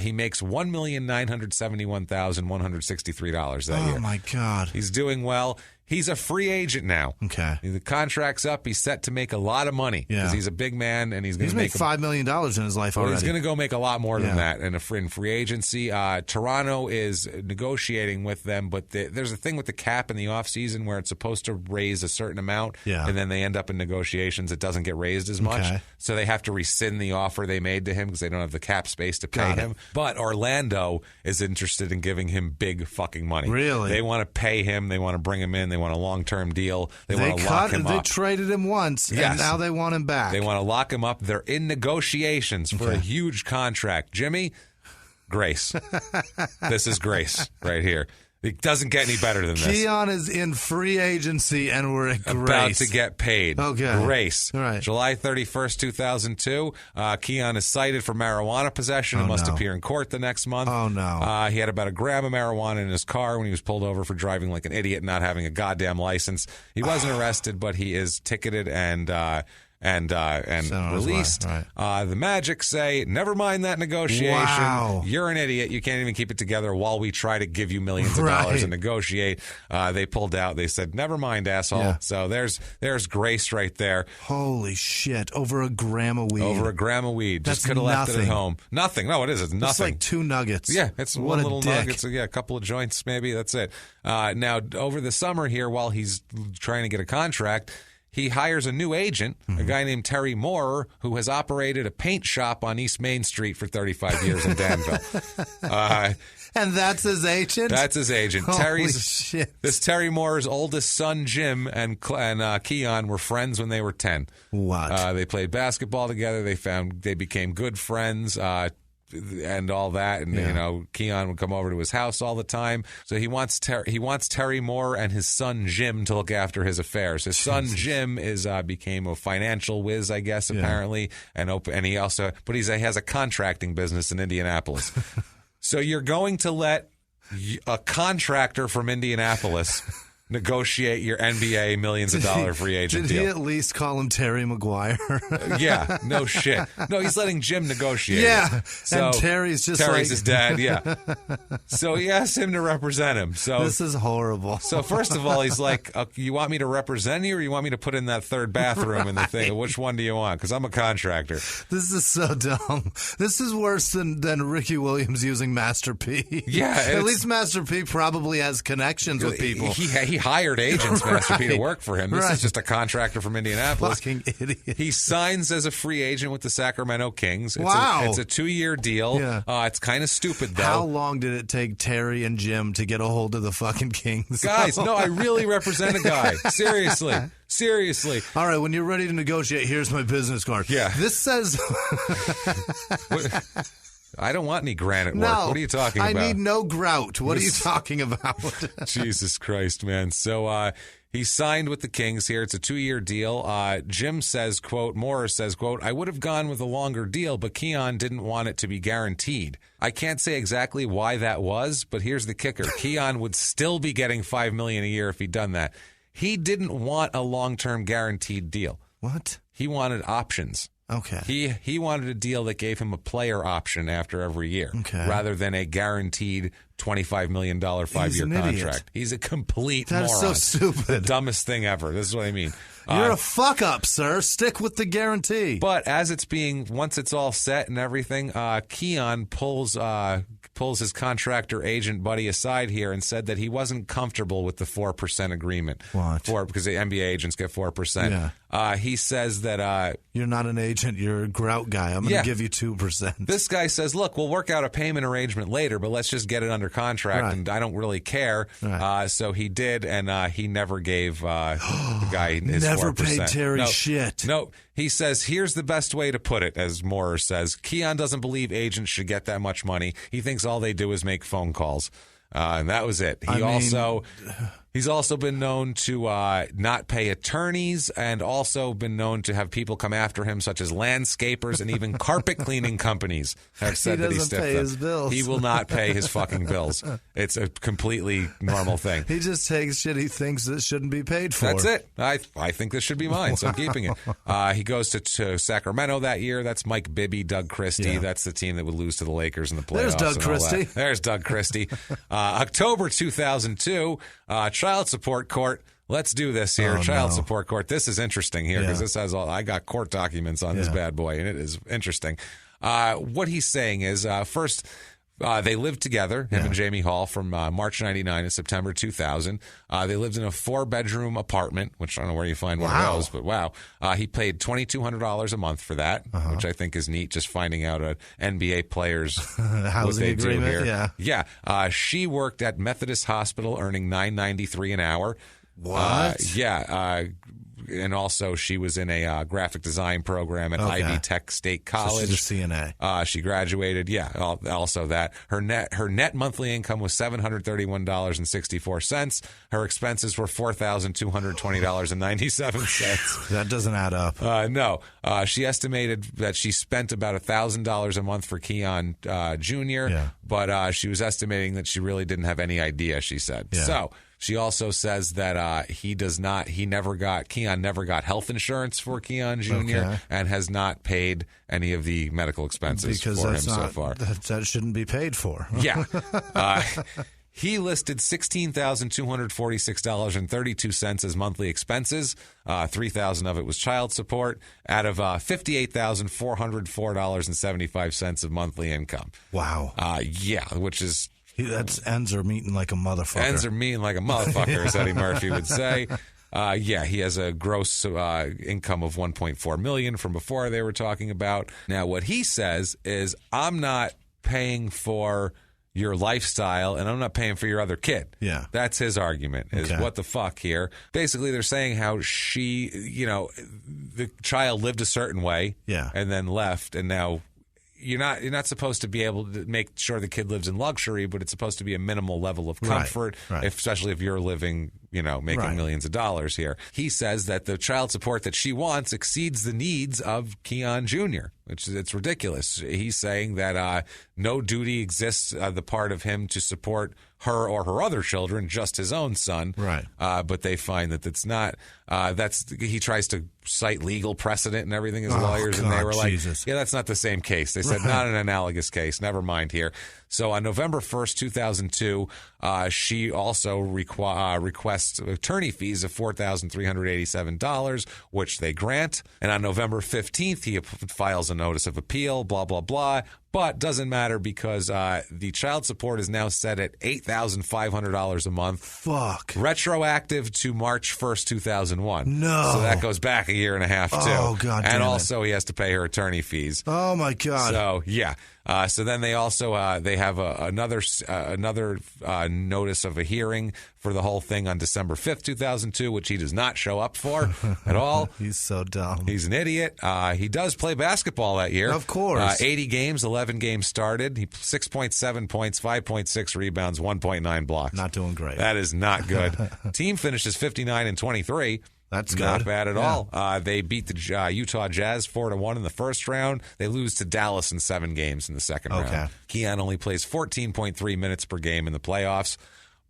He makes $1,971,163 that year. Oh my God, he's doing well. He's a free agent now. Okay. The contract's up. He's set to make a lot of money because he's a big man, and he's going to make $5 million in his life already. He's going to go make a lot more than that in free agency. Toronto is negotiating with them, but there's a thing with the cap in the offseason where it's supposed to raise a certain amount, and then they end up in negotiations. It doesn't get raised as much, so they have to rescind the offer they made to him because they don't have the cap space to pay him. But Orlando is interested in giving him big fucking money. Really? They want to pay him. They want to bring him in. They want a long-term deal. They want to lock him up. They traded him once, and now they want him back. They want to lock him up. They're in negotiations for a huge contract. Jimmy, grace. This is grace right here. It doesn't get any better than this. Keon is in free agency, and we're at grace. About to get paid. Okay. Grace. Right. July 31st, 2002. Keon is cited for marijuana possession and must appear in court the next month. Oh, no. He had about a gram of marijuana in his car when he was pulled over for driving like an idiot and not having a goddamn license. He wasn't arrested, but he is ticketed and released. The Magic say, never mind that negotiation. Wow. You're an idiot. You can't even keep it together while we try to give you millions of dollars and negotiate. They pulled out. They said, never mind, asshole. Yeah. So there's grace right there. Holy shit. Over a gram of weed. Just could have left it at home. Nothing. No, it is. It's nothing. It's like 2 nuggets. Yeah, it's what one a little dick. nuggets. Yeah, a couple of joints maybe. That's it. Now, over the summer here, while he's trying to get a contract, he hires a new agent, a guy named Terry Moore, who has operated a paint shop on East Main Street for 35 years in Danville. And that's his agent? That's his agent. Holy shit. This Terry Moore's oldest son, Jim, and Keon were friends when they were 10. What? They played basketball together. They became good friends. And all that, and Keon would come over to his house all the time. So he wants Terry Moore and his son Jim to look after his affairs. His son Jim became a financial whiz, I guess, apparently, and he has a contracting business in Indianapolis. So you're going to let a contractor from Indianapolis negotiate your NBA millions of dollar free agent deal. Did he at least call him Terry Maguire? Yeah, no shit. No, he's letting Jim negotiate. Yeah, so and Terry's his dad. Yeah, so he asked him to represent him. So this is horrible. So first of all, he's like, "You want me to represent you, or you want me to put in that third bathroom in the thing? Which one do you want? Because I'm a contractor." This is so dumb. This is worse than Ricky Williams using Master P. Yeah, at least Master P probably has connections with people. He He hired agents, Master P, to work for him. This is just a contractor from Indianapolis. Fucking idiot. He signs as a free agent with the Sacramento Kings. It's a 2-year deal. Yeah. It's kind of stupid, though. How long did it take Terry and Jim to get a hold of the fucking Kings? Guys, no, I really represent a guy. Seriously. All right, when you're ready to negotiate, here's my business card. Yeah. This says... I don't want any granite work. No, what are you talking about? I need no grout. What are you talking about? Jesus Christ, man. So he signed with the Kings here. It's a 2-year deal. Jim says, quote, Morris says, quote, I would have gone with a longer deal, but Keon didn't want it to be guaranteed. I can't say exactly why that was, but here's the kicker. Keon would still be getting $5 million a year if he'd done that. He didn't want a long-term guaranteed deal. What? He wanted options. Okay. He wanted a deal that gave him a player option after every year, rather than a guaranteed $25 million 5-year contract. Idiot. He's a complete moron. That's so stupid. The dumbest thing ever. This is what I mean. You're a fuck up, sir. Stick with the guarantee. But once it's all set and everything, Keon pulls his contractor agent buddy aside here and said that he wasn't comfortable with the 4% agreement. What? Because the NBA agents get 4%. Yeah. He says that you're not an agent. You're a grout guy. I'm going to give you 2%. This guy says, look, we'll work out a payment arrangement later, but let's just get it under contract, and I don't really care. Right. So he did, and he never gave the guy his 4%. Never paid Terry shit. No, he says, here's the best way to put it, as Moorer says. Keon doesn't believe agents should get that much money. He thinks all they do is make phone calls. And that was it. He's also been known to not pay attorneys, and also been known to have people come after him, such as landscapers and even carpet cleaning companies have said that he stiffed them. His bills. He will not pay his fucking bills. It's a completely normal thing. He just takes shit he thinks that shouldn't be paid for. That's it. I think this should be mine, so I'm keeping it. He goes to Sacramento that year. That's Mike Bibby, Doug Christie. Yeah. That's the team that would lose to the Lakers in the playoffs. There's Doug Christie. October 2002, child support court. Let's do this here. Child support court. This is interesting here because this has I got court documents on this bad boy, and it is interesting. What he's saying is, first, they lived together, him and Jamie Hall, from March 99 to September 2000. They lived in a 4-bedroom apartment, which I don't know where you find one of those, but wow. He paid $2,200 a month for that, which I think is neat, just finding out NBA players what they do here. Yeah. She worked at Methodist Hospital, earning $9.93 an hour. What? And also, she was in a graphic design program at Ivy Tech State College. So she's a CNA. She graduated. Yeah, also that. Her net monthly income was $731.64. Her expenses were $4,220.97. That doesn't add up. No. She estimated that she spent about $1,000 a month for Keon Jr., but she was estimating that she really didn't have any idea, she said. Yeah. So she also says that Keon never got health insurance for Keon Jr. And has not paid any of the medical expenses for him so far. That shouldn't be paid for. Yeah. He listed $16,246.32 as monthly expenses. $3,000 of it was child support out of $58,404.75 of monthly income. Wow. Which is... That's ends are meeting like a motherfucker. Ends are meeting like a motherfucker, as Eddie Murphy would say. He has a gross income of $1.4 million from before they were talking about. Now, what he says is, I'm not paying for your lifestyle, and I'm not paying for your other kid. Yeah. That's his argument, is what the fuck here. Basically, they're saying how she, the child lived a certain way and then left, and now... You're not supposed to be able to make sure the kid lives in luxury, but it's supposed to be a minimal level of comfort, especially if you're living, making millions of dollars here. He says that the child support that she wants exceeds the needs of Keon Jr., which it's ridiculous. He's saying that no duty exists on the part of him to support her or her other children, just his own son. Right. But they find that it's not. He tries to cite legal precedent and everything as lawyers, and they were like, that's not the same case. They said, not an analogous case. Never mind here. So on November 1st, 2002, she also requests attorney fees of $4,387, which they grant. And on November 15th, he files a notice of appeal, blah, blah, blah. But doesn't matter because the child support is now set at $8,500 a month. Fuck. Retroactive to March 1st, 2001. No. So that goes back a year and a half, too. Oh, God damn And it. also he has to pay her attorney fees. Oh, my God. So, yeah. So then they also they have another notice of a hearing for the whole thing on December 5th, 2002, which he does not show up for at all. He's so dumb. He's an idiot. He does play basketball that year. Of course. 80 games, 11 games started. He 6.7 points, 5.6 rebounds, 1.9 blocks. Not doing great. That is not good. Team finishes 59-23. That's not good. bad at all. They beat the Utah Jazz 4-1 in the first round. They lose to Dallas in 7 games in the second round. Keon only plays 14.3 minutes per game in the playoffs,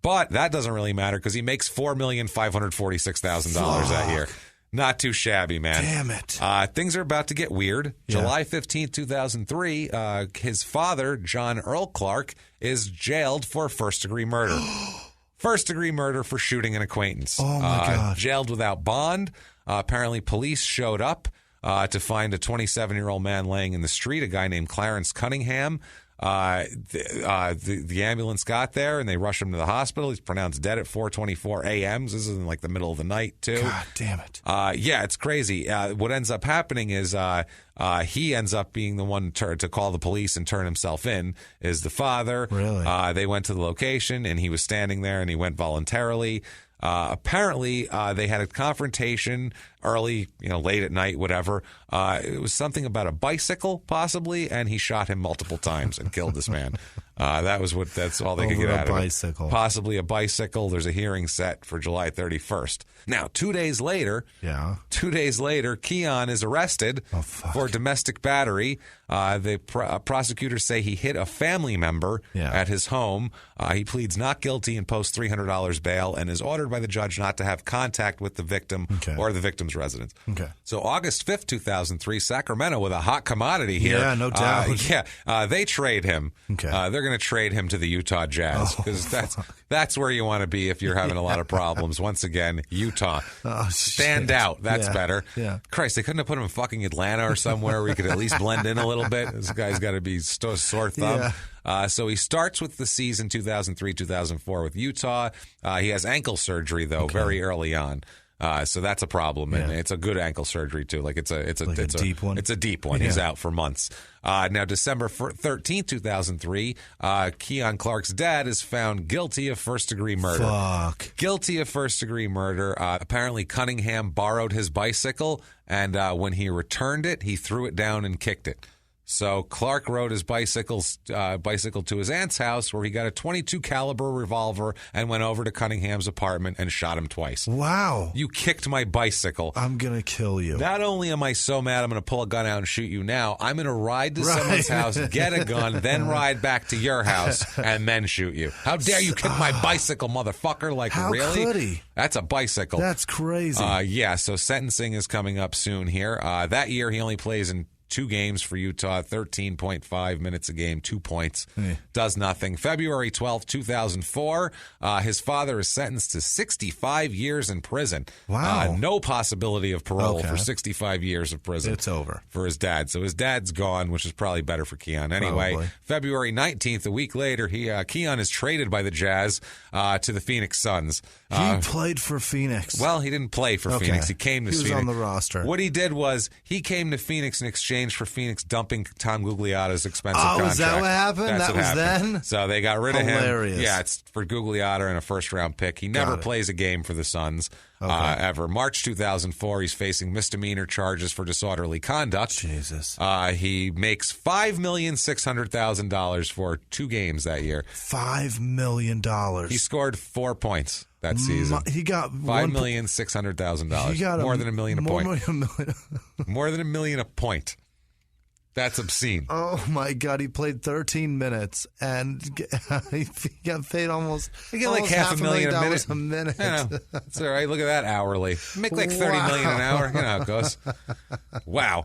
but that doesn't really matter because he makes $4,546,000 that year. Not too shabby, man. Damn it. Things are about to get weird. Yeah. July 15th, 2003, his father, John Earl Clark, is jailed for first-degree murder. First-degree murder for shooting an acquaintance. Oh, my God. Jailed without bond. Apparently, police showed up to find a 27-year-old man laying in the street, a guy named Clarence Cunningham. The ambulance got there, and they rushed him to the hospital. He's pronounced dead at 4:24 a.m. This is in, like, the middle of the night, too. God damn it. Yeah, it's crazy. What ends up happening is he ends up being the one to call the police and turn himself in, is the father. Really? They went to the location, and he was standing there, and he went voluntarily. Apparently, they had a confrontation early, late at night, whatever. It was something about a bicycle, possibly, and he shot him multiple times and killed this man. That's all they could get out of bicycle. it. Possibly a bicycle. There's a hearing set for July 31st. Now, 2 days later, Keon is arrested for domestic battery. The prosecutors say he hit a family member at his home. He pleads not guilty and posts $300 bail and is ordered by the judge not to have contact with the victim or the victim's residence. Okay. So August 5th, 2003, Sacramento with a hot commodity here. Yeah, no doubt. They trade him. Okay. They're going to trade him to the Utah Jazz because that's where you want to be if you're having a lot of problems. Once again, Utah. Stand out. That's better. Yeah. Christ, they couldn't have put him in fucking Atlanta or somewhere where he could at least blend in a little bit. This guy's got to be sore thumb. Yeah. So he starts with the season 2003-2004 with Utah. He has ankle surgery, though, very early on. So that's a problem, and it's a good ankle surgery too. Like it's a deep one. It's a deep one. He's out for months. Now, December 13th, 2003, Keon Clark's dad is found guilty of first-degree murder. Fuck. Guilty of first-degree murder. Apparently, Cunningham borrowed his bicycle, and when he returned it, he threw it down and kicked it. So Clark rode his bicycle to his aunt's house, where he got a .22 caliber revolver and went over to Cunningham's apartment and shot him twice. Wow! You kicked my bicycle. I'm gonna kill you. Not only am I so mad, I'm gonna pull a gun out and shoot you now. I'm gonna ride to someone's house, get a gun, then ride back to your house and then shoot you. How dare you kick my bicycle, motherfucker? Like, how really? Could he? That's a bicycle. That's crazy. So sentencing is coming up soon here. That year, he only plays in 2 games for Utah, 13.5 minutes a game, 2 points, does nothing. February 12th, 2004, his father is sentenced to 65 years in prison. Wow. No possibility of parole for 65 years of prison. It's over. For his dad. So his dad's gone, which is probably better for Keon. Anyway, probably. February 19th, a week later, Keon is traded by the Jazz to the Phoenix Suns. He played for Phoenix. Well, he didn't play for Phoenix. He came to Phoenix. He was on the roster. What he did was he came to Phoenix in exchange for Phoenix dumping Tom Gugliotta's expensive contract. Is that what happened? That's that what was happened. then? So they got rid of him. Hilarious. Yeah, it's for Gugliotta and a first-round pick. He never plays a game for the Suns ever. March 2004, he's facing misdemeanor charges for disorderly conduct. Jesus. He makes $5,600,000 for 2 games that year. $5 million. He scored 4 points that season. He got $5,600,000. He got more than $1 million a point. More than $1 million a point. That's obscene. Oh my God! He played 13 minutes and he got paid almost. He get like $500,000 a minute. That's all right. Look at that hourly. Make like $30 million an hour. You know how it goes. Wow.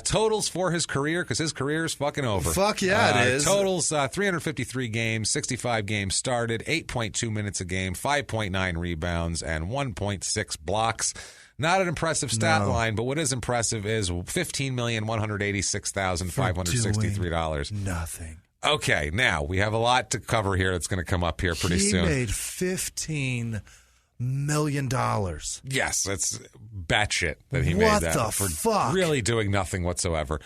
Totals for his career, because his career is fucking over. Fuck yeah, it is. Totals, 353 games, 65 games started, 8.2 minutes a game, 5.9 rebounds, and 1.6 blocks. Not an impressive stat line, but what is impressive is $15,186,563. Nothing. Okay, now we have a lot to cover here that's going to come up here pretty soon. He made $15 million. Yes, that's batshit that he made that. What the fuck? Really doing nothing whatsoever.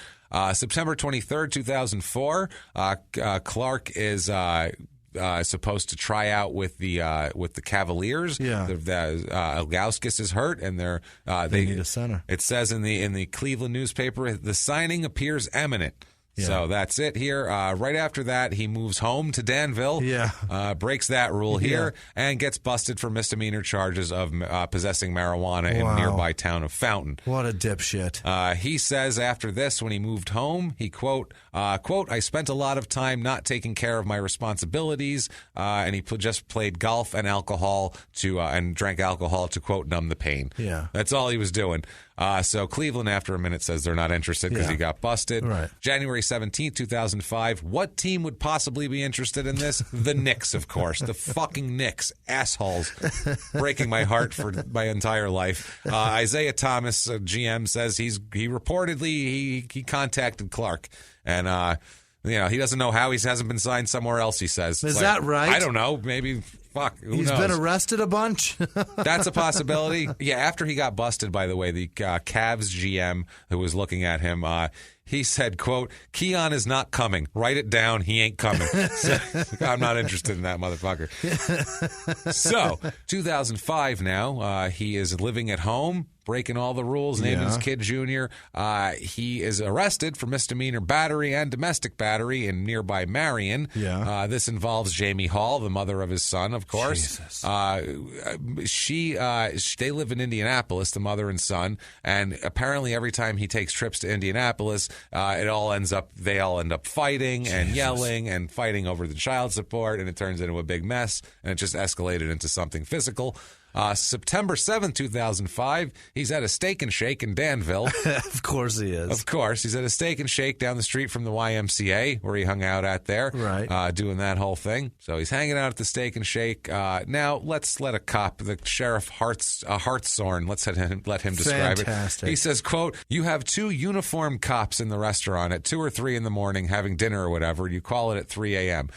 September 23rd, 2004, Clark is supposed to try out with the Cavaliers. Yeah. Ilgauskas is hurt, and they need a center. It says in the Cleveland newspaper, the signing appears imminent. Yeah. So that's it here. Right after that, he moves home to Danville, breaks that rule here, and gets busted for misdemeanor charges of possessing marijuana in the nearby town of Fountain. What a dipshit. He says after this, when he moved home, he, quote, I spent a lot of time not taking care of my responsibilities, and he just played golf and alcohol and drank alcohol to, quote, numb the pain. Yeah. That's all he was doing. So Cleveland, after a minute, says they're not interested because he got busted. Right. January 17th, 2005. What team would possibly be interested in this? The Knicks, of course. The fucking Knicks. Assholes. Breaking my heart for my entire life. Isaiah Thomas, GM, says he reportedly he contacted Clark. And, he doesn't know how he hasn't been signed somewhere else, he says. Is that right? I don't know. Maybe... Fuck, He's been arrested a bunch? That's a possibility. Yeah, after he got busted, by the way, the Cavs GM who was looking at him, he said, quote, Keon is not coming. Write it down. He ain't coming. So, I'm not interested in that motherfucker. So, 2005 now, he is living at home, breaking all the rules, naming his kid Junior. He is arrested for misdemeanor battery and domestic battery in nearby Marion. Yeah. This involves Jamie Hall, the mother of his son, of course. Jesus. They live in Indianapolis, the mother and son, and apparently every time he takes trips to Indianapolis, they all end up fighting and yelling and fighting over the child support, and it turns into a big mess, and it just escalated into something physical. September 7th, 2005, he's at a Steak and Shake in Danville. Of course he is. Of course. He's at a Steak and Shake down the street from the YMCA, where he hung out at there. Right. Doing that whole thing. So he's hanging out at the Steak and Shake. Now, let's let a cop, the Sheriff Hartshorn, let's let him describe Fantastic. it. He says, quote, you have two uniformed cops in the restaurant at 2 or 3 in the morning having dinner or whatever. You call it at 3 a.m.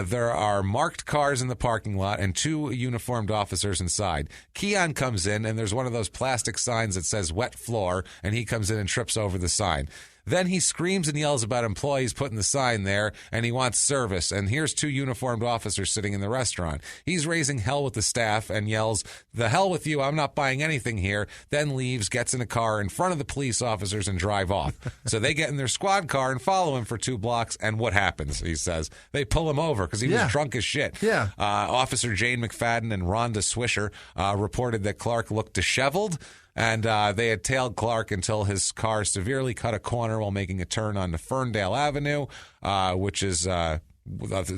There are marked cars in the parking lot and 2 uniformed officers inside. Keon comes in, and there's one of those plastic signs that says wet floor, and he comes in and trips over the sign. Then he screams and yells about employees putting the sign there, and he wants service. And here's 2 uniformed officers sitting in the restaurant. He's raising hell with the staff and yells, the hell with you, I'm not buying anything here. Then leaves, gets in a car in front of the police officers and drive off. So they get in their squad car and follow him for 2 blocks. And what happens, he says? They pull him over because he was drunk as shit. Yeah. Officer Jane McFadden and Rhonda Swisher reported that Clark looked disheveled. And they had tailed Clark until his car severely cut a corner while making a turn onto Ferndale Avenue, which is the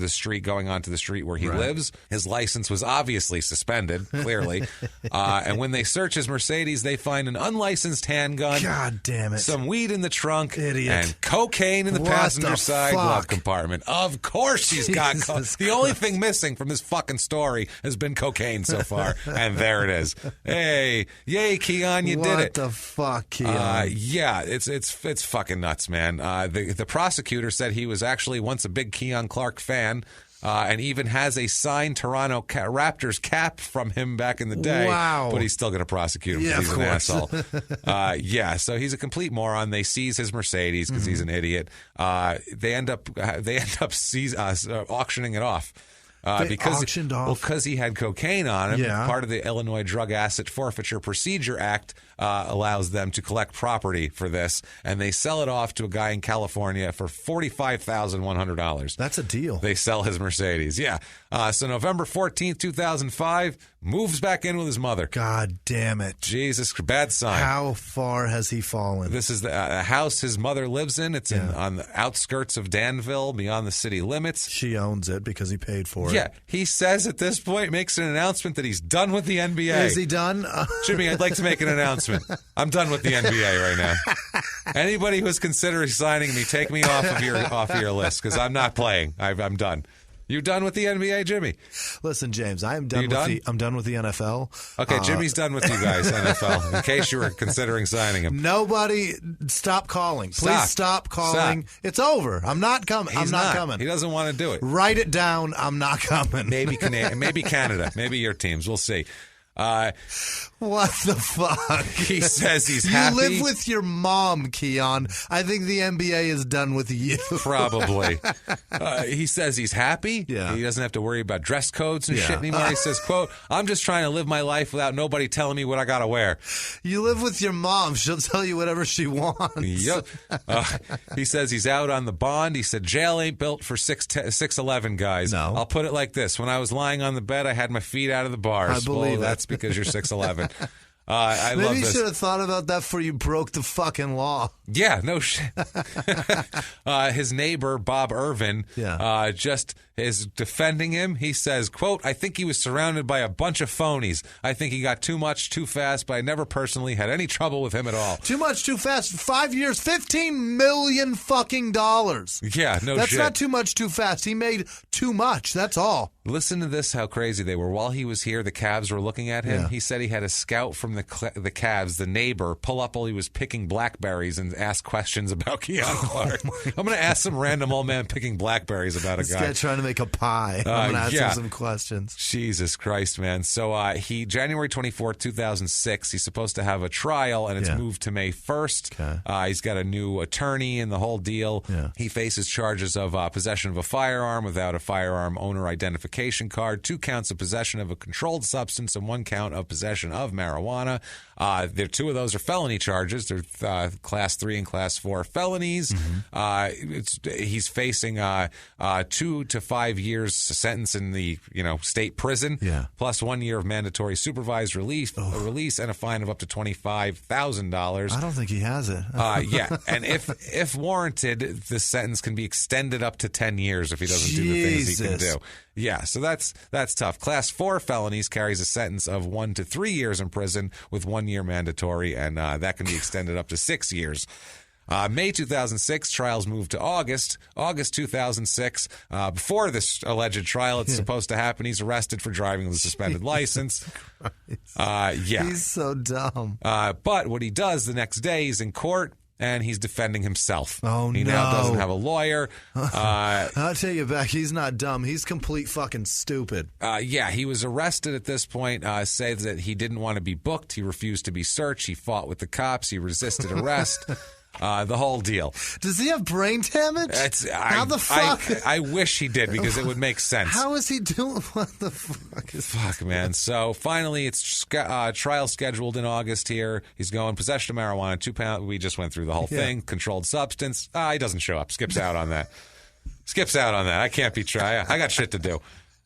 street going onto the street where he lives. His license was obviously suspended, clearly. And when they search his Mercedes, they find an unlicensed handgun. God damn it. Some weed in the trunk. Idiot. And cocaine in the passenger side glove compartment. Of course he's got cocaine. The only thing missing from this fucking story has been cocaine so far. And there it is. Hey, yay, Keon, you did it. What the fuck, Keon? Yeah, it's fucking nuts, man. The prosecutor said he was actually once a big Keon Clark fan, and even has a signed Toronto Raptors cap from him back in the day. Wow. But he's still going to prosecute him because he's an asshole. So he's a complete moron. They seize his Mercedes because he's an idiot. They end up auctioning it off. Because he had cocaine on him. Yeah. Part of the Illinois Drug Asset Forfeiture Procedure Act allows them to collect property for this, and they sell it off to a guy in California for $45,100. That's a deal. They sell his Mercedes. Yeah. So November 14th, 2005, moves back in with his mother. God damn it. Jesus, bad sign. How far has he fallen? This is the house his mother lives in. It's on the outskirts of Danville, beyond the city limits. She owns it because he paid for it. Yeah. He says at this point, makes an announcement that he's done with the NBA. Is he done? Jimmy, I'd like to make an announcement. I'm done with the NBA right now. Anybody who's considering signing me, take me off of your list because I'm not playing. I'm done. You done with the NBA, Jimmy? Listen, James, I'm done with the NFL. Okay, Jimmy's done with you guys, NFL, in case you were considering signing him. Nobody, stop calling. Please stop calling. Stop. It's over. I'm not coming. I'm not coming. He doesn't want to do it. Write it down. I'm not coming. Maybe Canada. Maybe your teams. We'll see. What the fuck? He says he's happy. You live with your mom, Keon. I think the NBA is done with you. Probably. He says he's happy. Yeah. He doesn't have to worry about dress codes and shit anymore. He says, quote, I'm just trying to live my life without nobody telling me what I got to wear. You live with your mom. She'll tell you whatever she wants. Yep. He says he's out on the bond. He said, jail ain't built for 6'11" guys. No. I'll put it like this. When I was lying on the bed, I had my feet out of the bars. I believe that's because you're 6'11". I Maybe love you this. should have thought about that before you broke the fucking law. Yeah, no shit. His neighbor, Bob Irvin, just is defending him. He says, quote, I think he was surrounded by a bunch of phonies. I think he got too much, too fast, but I never personally had any trouble with him at all. Too much, too fast. 5 years, $15 million fucking dollars. Yeah, no That's shit. not too much, too fast. He made too much. That's all. Listen to this, how crazy they were. While he was here, the Cavs were looking at him. Yeah. He said he had a scout from the Cavs, the neighbor, pull up while he was picking blackberries and ask questions about Keon Clark. I'm going to ask some random old man picking blackberries about a This guy. guy trying to make a pie. I'm going to ask him some questions. Jesus Christ, man. So January 24th, 2006, he's supposed to have a trial, and it's moved to May 1st. Okay. He's got a new attorney and the whole deal. Yeah. He faces charges of possession of a firearm without a firearm owner identification card, 2 counts of possession of a controlled substance, and 1 count of possession of marijuana. 2 of those are felony charges. They're Class 3 and Class 4 felonies. Mm-hmm. He's facing 2 to 5 years sentence in the state prison, plus 1 year of mandatory supervised release and a fine of up to $25,000. I don't think he has it. And if warranted, the sentence can be extended up to 10 years if he doesn't do the things he can do. Yeah, so that's tough. Class 4 felonies carries a sentence of 1 to 3 years in prison with 1 year mandatory, and that can be extended up to 6 years. May 2006, trials moved to August 2006. Before this alleged trial, it's supposed to happen. He's arrested for driving with a suspended license. He's so dumb. But what he does the next day, he's in court, and he's defending himself. Oh, he now doesn't have a lawyer. I'll tell you back, he's not dumb. He's complete fucking stupid. He was arrested at this point, says that he didn't want to be booked. He refused to be searched. He fought with the cops. He resisted arrest. The whole deal. Does he have brain damage? How the fuck? I wish he did, because it would make sense. How is he doing? What the fuck is Fuck, man. So finally, it's trial scheduled in August here. He's going possession of marijuana, 2 pounds. We just went through the whole thing. Controlled substance. He doesn't show up. Skips out on that. I can't be trying. I got shit to do.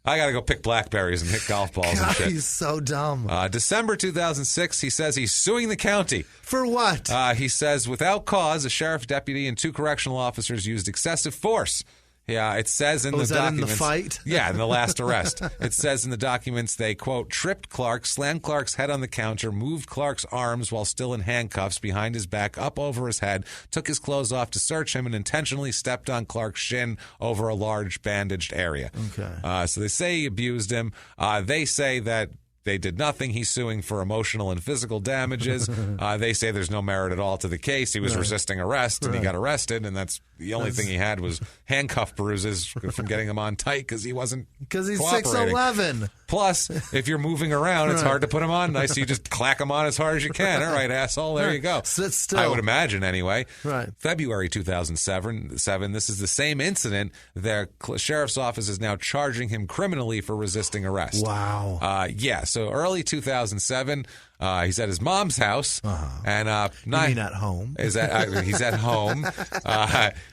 I got to go pick blackberries and hit golf balls and shit. He's so dumb. December 2006, he says he's suing the county. For what? He says, without cause, a sheriff deputy and 2 correctional officers used excessive force. Yeah, it says in the documents. In the fight? Yeah, in the last arrest. It says in the documents they, quote, tripped Clark, slammed Clark's head on the counter, moved Clark's arms while still in handcuffs behind his back, up over his head, took his clothes off to search him, and intentionally stepped on Clark's shin over a large bandaged area. Okay. So they say he abused him. They say that they did nothing. He's suing for emotional and physical damages. They say there's no merit at all to the case. He was resisting arrest, and he got arrested, and that's the only thing he had was handcuff bruises from getting him on tight because he wasn't Because he's cooperating. 6'11". Plus, if you're moving around, it's hard to put him on nice, so you just clack him on as hard as you can. All right, asshole, there you go. Sit still. I would imagine, anyway. Right. February 2007, this is the same incident. The sheriff's office is now charging him criminally for resisting arrest. Wow. So early 2007, he's at his mom's house, and you mean at home? He's at home,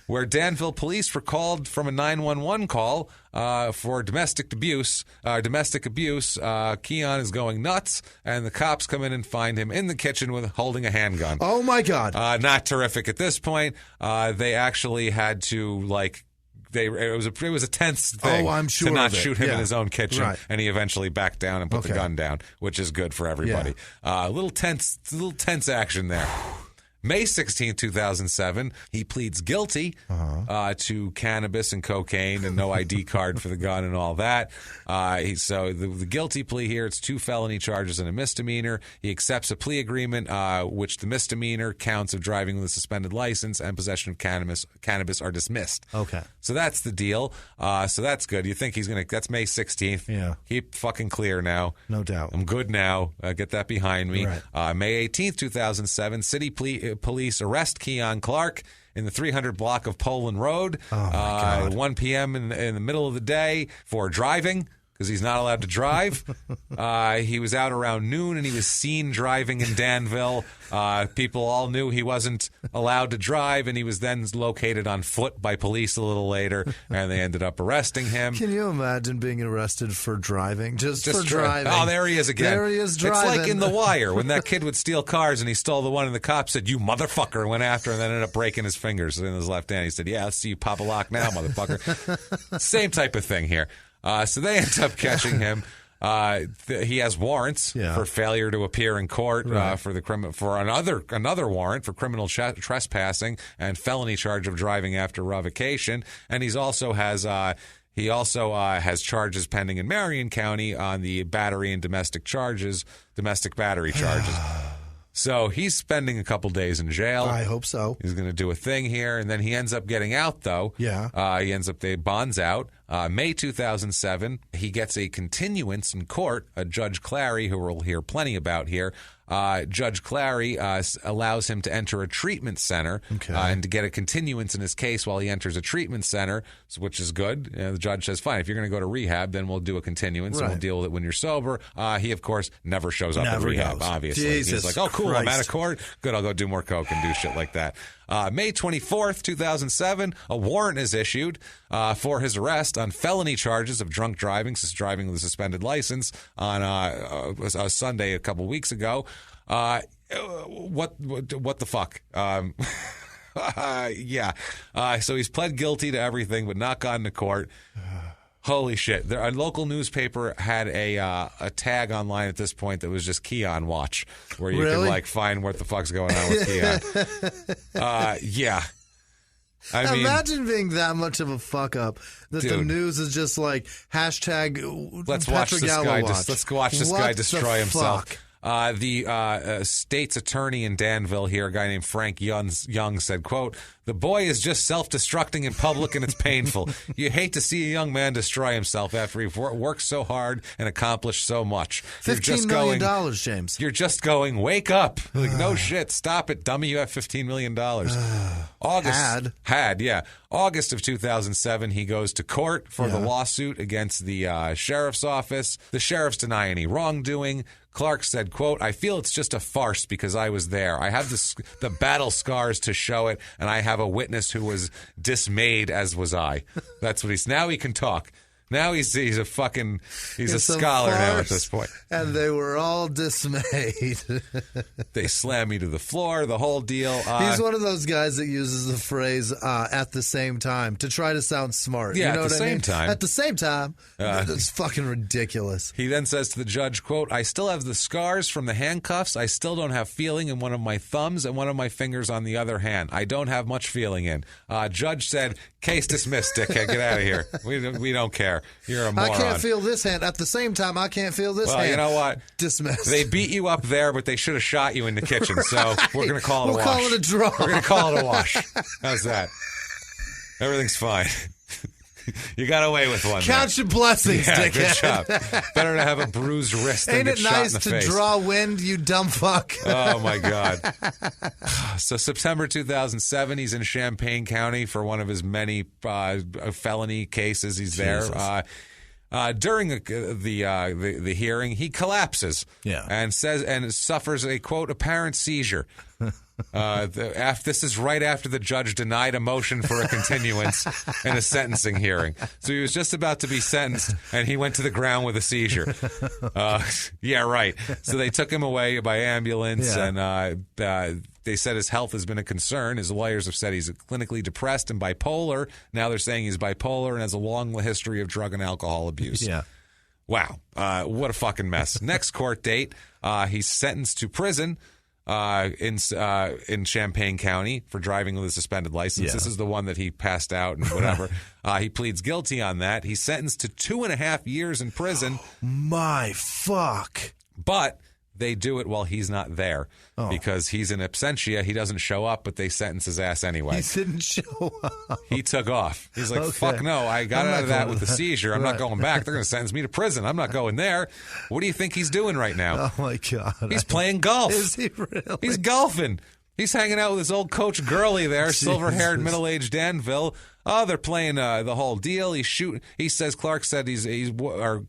where Danville police were called from a 911 call for domestic abuse. Keon is going nuts, and the cops come in and find him in the kitchen holding a handgun. Oh my God! Not terrific at this point. They actually had to it was a tense thing I'm sure to not of it. shoot him in his own kitchen, Right. and he eventually backed down and put the gun down, which is good for everybody. A little tense action there. May 16, 2007, he pleads guilty to cannabis and cocaine and no ID card for the gun and all that. So the guilty plea here, it's 2 felony charges and a misdemeanor. He accepts a plea agreement, which the misdemeanor counts of driving with a suspended license and possession of cannabis are dismissed. Okay. So that's the deal. So that's good. You think he's going to, that's May 16th. Yeah. Keep fucking clear now. No doubt. I'm good now. Get that behind me. Right. May 18th, 2007, city police arrest Keon Clark in the 300 block of Poland Road. Oh, my God. 1 p.m. in the middle of the day for driving, because he's not allowed to drive. He was out around noon, and he was seen driving in Danville. People all knew he wasn't allowed to drive, and he was then located on foot by police a little later, and they ended up arresting him. Can you imagine being arrested for driving? Just for driving. Oh, there he is again. There he is driving. It's like in The Wire, when that kid would steal cars, and he stole the one, and the cop said, "You motherfucker," and went after him, and then ended up breaking his fingers in his left hand. He said, "Yeah, I'll see you pop a lock now, motherfucker." Same type of thing here. So they end up catching him. He has warrants for failure to appear in court for another warrant for criminal trespassing and felony charge of driving after revocation. And he also has charges pending in Marion County on the battery and domestic battery charges. So he's spending a couple days in jail. I hope so. He's going to do a thing here, and then he ends up getting out, though. Yeah. They bonds out. May 2007, he gets a continuance in court. Judge Clary, who we'll hear plenty about here, Judge Clary allows him to enter a treatment center and to get a continuance in his case while he enters a treatment center, which is good. The judge says, fine, if you're going to go to rehab, then we'll do a continuance and we'll deal with it when you're sober. He, of course, never shows up at rehab, obviously. Jesus He's like, oh, cool, Christ. I'm out of court. Good, I'll go do more coke and do shit like that. May 24th, 2007, a warrant is issued for his arrest on felony charges of drunk driving, driving with a suspended license on a Sunday a couple weeks ago. What the fuck? So he's pled guilty to everything, but not gone to court. Holy shit. A local newspaper had a tag online at this point that was just Keon Watch, where you could find what the fuck's going on with Keon. Yeah. Imagine being that much of a fuck up that the news is just like hashtag let's watch this guy. Let's watch this guy destroy himself. Fuck? The state's attorney in Danville here, a guy named Frank Young, said, quote, "The boy is just self-destructing in public and it's painful. You hate to see a young man destroy himself after he's worked so hard and accomplished so much. $15 million, James. You're just going, wake up. Like, no shit. Stop it, dummy. You have $15 million. August of 2007, he goes to court for the lawsuit against the sheriff's office. The sheriffs deny any wrongdoing. Clark said, quote, "I feel it's just a farce because I was there. I have the battle scars to show it, and I have a witness who was dismayed, as was I." That's what now he can talk. Now he's a scholar now at this point. And they were all dismayed. They slam me to the floor, the whole deal. He's one of those guys that uses the phrase "at the same time" to try to sound smart. Yeah, you know at the same time. At the same time. That's fucking ridiculous. He then says to the judge, quote, "I still have the scars from the handcuffs. I still don't have feeling in one of my thumbs and one of my fingers on the other hand. I don't have much feeling in." Judge said, "Case dismissed, dickhead. Get out of here. We don't care. You're a moron. I can't feel this hand. At the same time, I can't feel this hand." Well, you know what? Dismissed. They beat you up there, but they should have shot you in the kitchen. So we're going to call it a wash. We'll call it a draw. We're going to call it a wash. How's that? Everything's fine. You got away with one. Count your blessings, dickhead. Good job. Better to have a bruised wrist than get shot in the face. Ain't it nice to draw wind, you dumb fuck? Oh, my God. So September 2007, he's in Champaign County for one of his many felony cases. He's there. During the hearing, he collapses and suffers a, quote, apparent seizure. This is right after the judge denied a motion for a continuance in a sentencing hearing. So he was just about to be sentenced, and he went to the ground with a seizure. Yeah, right. So they took him away by ambulance, and they said his health has been a concern. His lawyers have said he's clinically depressed and bipolar. Now they're saying he's bipolar and has a long history of drug and alcohol abuse. Yeah. Wow. What a fucking mess. Next court date, he's sentenced to prison in Champaign County for driving with a suspended license. Yeah. This is the one that he passed out and whatever. He pleads guilty on that. He's sentenced to 2.5 years in prison. My fuck. But they do it while he's not there because he's in absentia. He doesn't show up, but they sentence his ass anyway. He didn't show up. He took off. He's like, fuck no, I got out of that with the seizure. I'm not going back. They're going to sentence me to prison. I'm not going there. What do you think he's doing right now? Oh, my God. He's playing golf. Is he really? He's golfing. He's hanging out with his old coach Gurley there, silver-haired, middle-aged Danville. Oh, they're playing the whole deal. He's shooting. He says, Clark said Gurley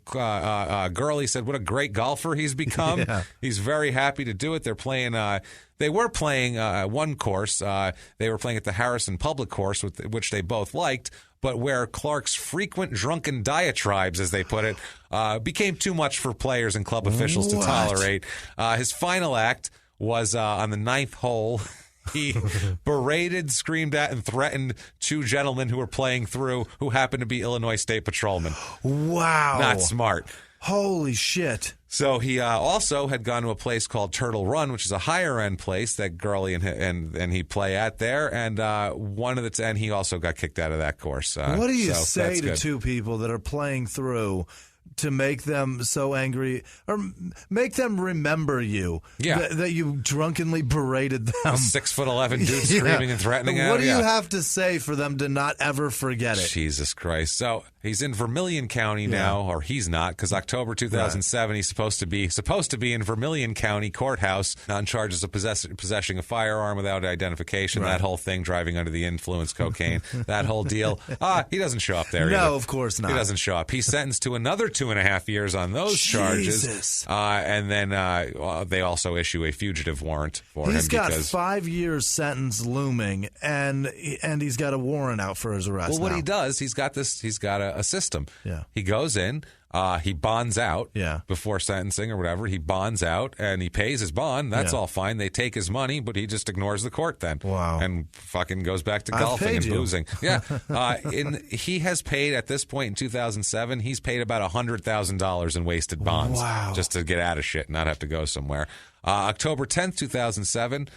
said, what a great golfer he's become. Yeah. He's very happy to do it. They're playing. They were playing one course. They were playing at the Harrison Public Course, which they both liked, but where Clark's frequent drunken diatribes, as they put it, became too much for players and club officials to tolerate. His final act was on the 9th hole. He berated, screamed at, and threatened 2 gentlemen who were playing through who happened to be Illinois State Patrolmen. Wow. Not smart. Holy shit. So he also had gone to a place called Turtle Run, which is a higher-end place that Gurley and he play at there, and and he also got kicked out of that course. What do you so say to good. 2 people that are playing through to make them so angry or make them remember you that you drunkenly berated them? A 6'11" dude screaming and threatening at him. What do you have to say for them to not ever forget it? Jesus Christ. So he's in Vermilion County now, or he's not, because October 2007 he's supposed to be in Vermilion County Courthouse on charges of possessing a firearm without identification, that whole thing, driving under the influence, cocaine, that whole deal. He doesn't show up there either. No, of course not. He doesn't show up. He's sentenced to another 2.5 years on those charges. And then they also issue a fugitive warrant for him. He's got 5 years sentence looming, and he's got a warrant out for his arrest. Well, what now. he does, he's got a system. Yeah. He goes in, he bonds out Yeah. before sentencing or whatever. He bonds out and he pays his bond. That's all fine. They take his money, but he just ignores the court then. Wow. And fucking goes back to golfing and boozing. Yeah. He has paid, at this point in 2007, he's paid about $100,000 in wasted bonds. Wow. Just to get out of shit and not have to go somewhere. October 10th, 2007,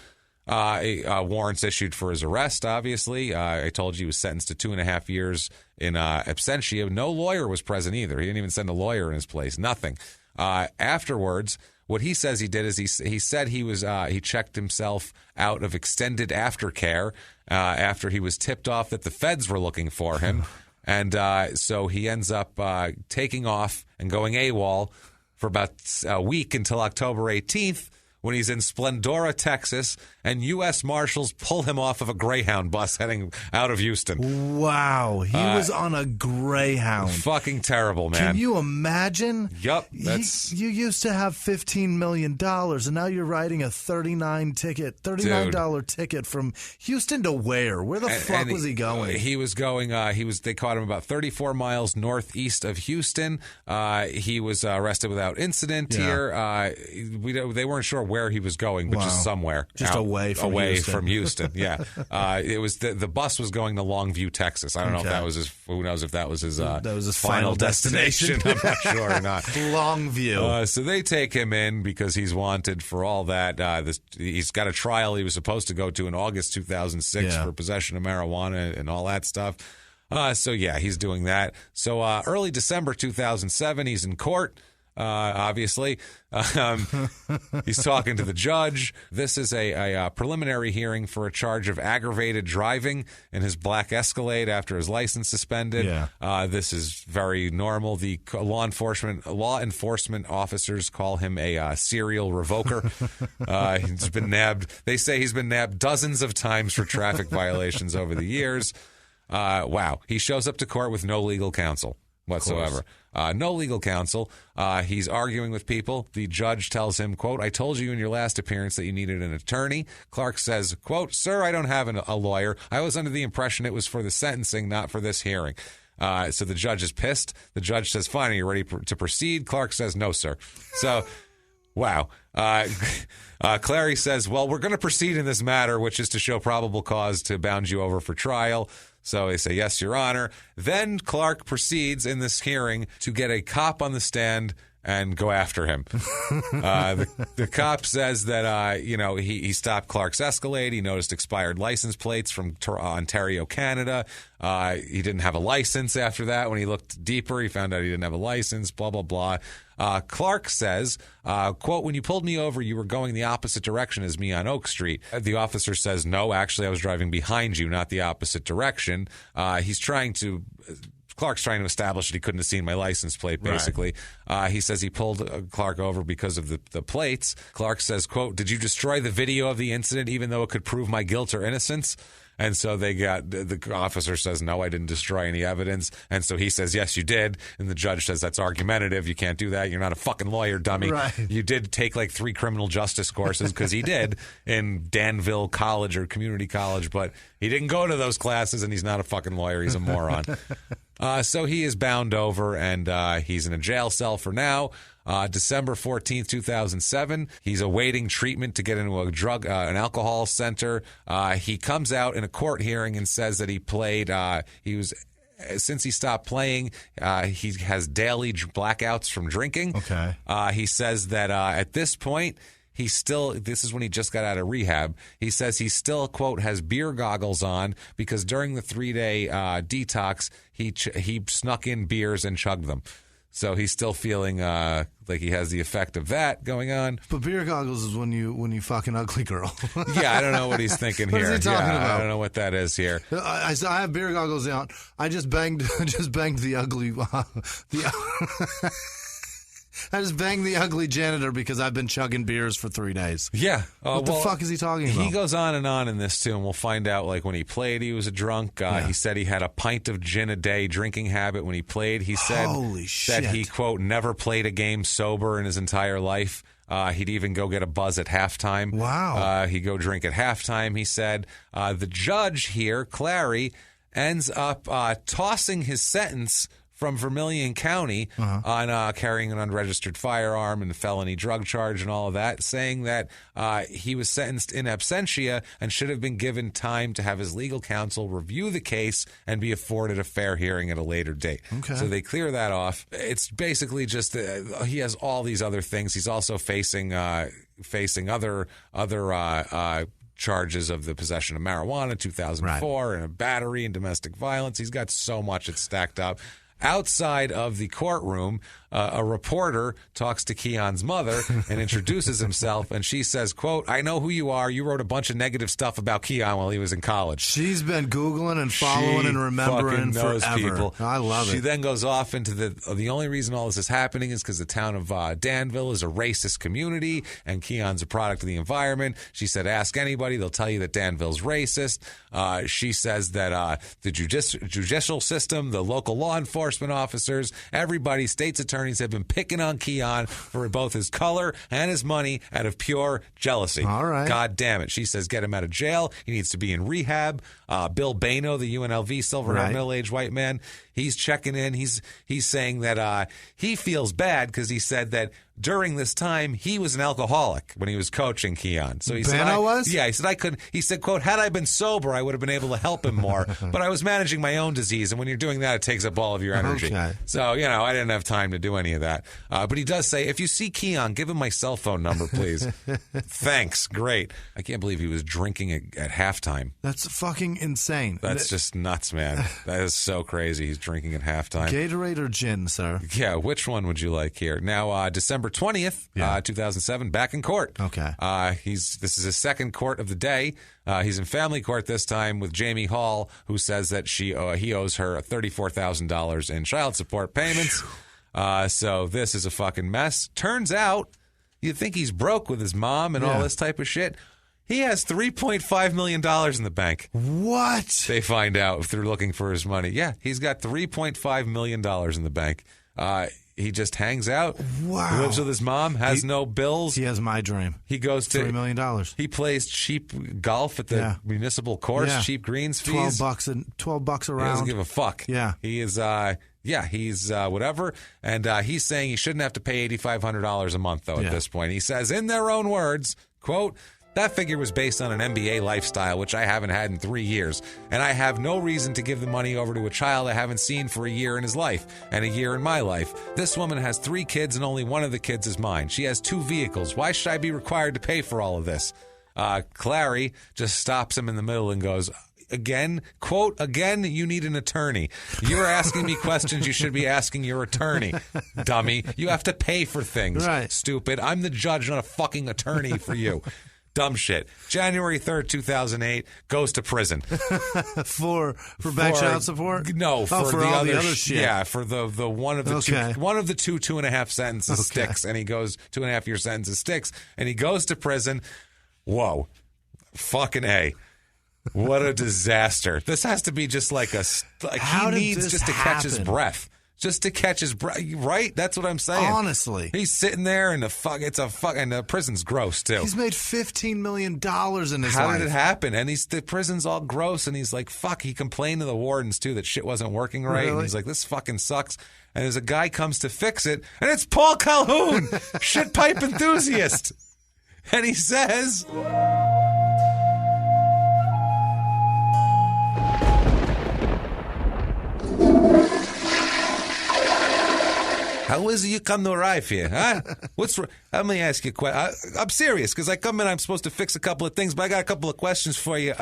warrants issued for his arrest, obviously. I told you he was sentenced to 2.5 years in absentia. No lawyer was present either. He didn't even send a lawyer in his place. Nothing. Afterwards, what he says he did is he said he checked himself out of extended aftercare after he was tipped off that the feds were looking for him. And so he ends up taking off and going AWOL for about a week until October 18th, when he's in Splendora, Texas, and U.S. Marshals pull him off of a Greyhound bus heading out of Houston. Wow. He was on a Greyhound. Fucking terrible, man. Can you imagine? Yup. You used to have $15 million, and now you're riding a $39 ticket from Houston to where? Where the fuck was he going? He was going, they caught him about 34 miles northeast of Houston. He was arrested without incident here. They weren't sure where he was going, but just somewhere. Just away from Houston. Yeah. It was the bus was going to Longview, Texas. I don't know if that was his, who knows if that was his final destination. I'm not sure or not. Longview. So they take him in because he's wanted for all that. He's got a trial he was supposed to go to in August 2006 for possession of marijuana and all that stuff. So yeah, he's doing that. So early December 2007, he's in court. Obviously, he's talking to the judge. This is a preliminary hearing for a charge of aggravated driving in his black Escalade after his license suspended. This is very normal. The law enforcement officers call him a serial revoker. He's been nabbed. They say he's been nabbed dozens of times for traffic violations over the years. Wow. He shows up to court with no legal counsel whatsoever. No legal counsel. He's arguing with people. The judge tells him, quote, "I told you in your last appearance that you needed an attorney." Clark says, quote, "Sir, I don't have a lawyer. I was under the impression it was for the sentencing, not for this hearing." So the judge is pissed. The judge says, "Fine, are you ready to proceed?" Clark says, "No, sir." So, wow. Clary says, "Well, we're going to proceed in this matter, which is to show probable cause to bound you over for trial." So they say, "Yes, Your Honor." Then Clark proceeds in this hearing to get a cop on the stand and go after him. The cop says that, he stopped Clark's Escalade. He noticed expired license plates from Ontario, Canada. He didn't have a license after that. When he looked deeper, he found out he didn't have a license, blah, blah, blah. Clark says, quote, when you pulled me over, you were going the opposite direction as me on Oak Street. The officer says, no, actually, I was driving behind you, not the opposite direction. Clark's trying to establish that he couldn't have seen my license plate, basically. Right. He says he pulled Clark over because of the plates. Clark says, quote, did you destroy the video of the incident even though it could prove my guilt or innocence? And so the officer says, no, I didn't destroy any evidence. And so he says, yes, you did. And the judge says, that's argumentative. You can't do that. You're not a fucking lawyer, dummy. Right. You did take like 3 criminal justice courses, because he did, in Danville College or community college, but he didn't go to those classes, and he's not a fucking lawyer. He's a moron. So he is bound over, and he's in a jail cell for now. December 14th, 2007. He's awaiting treatment to get into an alcohol center. He comes out in a court hearing and says that he played, since he stopped playing, he has daily blackouts from drinking. Okay. He says that at this point, this is when he just got out of rehab. He says he still, quote, has beer goggles on because during the 3-day detox, he snuck in beers and chugged them. So he's still feeling like he has the effect of that going on. But beer goggles is when you fuck an ugly girl. Yeah, I don't know what he's thinking here. What is he talking about? I don't know what that is here. I have beer goggles on. I just banged the ugly. I just banged the ugly janitor because I've been chugging beers for 3 days. Yeah. What the fuck is he talking about? He goes on and on in this, too, and we'll find out, like, when he played, he was a drunk. He said he had a pint of gin a day drinking habit when he played. He said Holy shit. that he, quote, never played a game sober in his entire life. He'd even go get a buzz at halftime. Wow. He'd go drink at halftime, he said. The judge here, Clary, ends up tossing his sentence from Vermilion County on carrying an unregistered firearm and a felony drug charge and all of that, saying that he was sentenced in absentia and should have been given time to have his legal counsel review the case and be afforded a fair hearing at a later date. Okay. So they clear that off. It's basically just he has all these other things. He's also facing other charges of the possession of marijuana, 2004, and a battery and domestic violence. He's got so much it's stacked up. Outside of the courtroom, a reporter talks to Keon's mother and introduces himself, and she says, quote, I know who you are. You wrote a bunch of negative stuff about Keon while he was in college. She's been Googling and following and remembering knows forever. People. I love it. She then goes off into the only reason all this is happening is because the town of Danville is a racist community, and Keon's a product of the environment. She said, ask anybody. They'll tell you that Danville's racist. She says that the judicial system, the local law enforcement officers, everybody, state's attorneys have been picking on Keon for both his color and his money out of pure jealousy. All right. God damn it. She says, get him out of jail. He needs to be in rehab. Bill Bano, the UNLV silver-haired middle-aged white man, he's checking in. He's saying that he feels bad because he said that during this time, he was an alcoholic when he was coaching Keon. So he Bano was? Yeah, he said, I couldn't. He said, quote, had I been sober, I would have been able to help him more. But I was managing my own disease, and when you're doing that, it takes up all of your energy. Okay. So, I didn't have time to do any of that. But he does say, if you see Keon, give him my cell phone number, please. Thanks. Great. I can't believe he was drinking at halftime. That's fucking insane. That's just nuts, man. That is so crazy. He's drinking at halftime. Gatorade or gin, sir? Yeah, which one would you like here? Now, December 20th, 2007, back in court. Okay. This is his second court of the day. He's in family court this time with Jamie Hall, who says that he owes her $34,000 in child support payments. So this is a fucking mess. Turns out, you'd think he's broke with his mom and all this type of shit. He has $3.5 million in the bank. What? They find out if they're looking for his money. Yeah, he's got $3.5 million in the bank. He just hangs out. Wow. Lives with his mom, has no bills. He has my dream. He goes to $3 million. He plays cheap golf at the municipal course, cheap greens fees. $12 around. He doesn't give a fuck. Yeah. He is he's whatever. And he's saying he shouldn't have to pay $8,500 a month, though, at this point. He says, in their own words, quote, That figure was based on an MBA lifestyle, which I haven't had in 3 years. And I have no reason to give the money over to a child I haven't seen for a year in his life and a year in my life. This woman has 3 kids and only one of the kids is mine. She has 2 vehicles. Why should I be required to pay for all of this? Clary just stops him in the middle and goes, again, quote, again, you need an attorney. You're asking me questions you should be asking your attorney, dummy. You have to pay for things, right. Stupid. I'm the judge, not a fucking attorney for you. Dumb shit. January 3rd, 2008, goes to prison. for back child support? No, for the other shit. Yeah, for the one of the two 2.5 sentences sticks, and he goes 2.5-year sentences sticks, and he goes to prison. Whoa. Fucking A. What a disaster. This has to be just like he needs just to catch his breath. Just to catch his breath, right? That's what I'm saying. Honestly. He's sitting there and the prison's gross too. He's made $15 million in his life. How did it happen? And the prison's all gross and he's like, fuck. He complained to the wardens too that shit wasn't working right. Really? And he's like, this fucking sucks. And there's a guy comes to fix it and it's Paul Calhoun, shit pipe enthusiast. And he says... How is it you come to arrive here, huh? Let me ask you a question. I'm serious, because I come in, I'm supposed to fix a couple of things, but I got a couple of questions for you.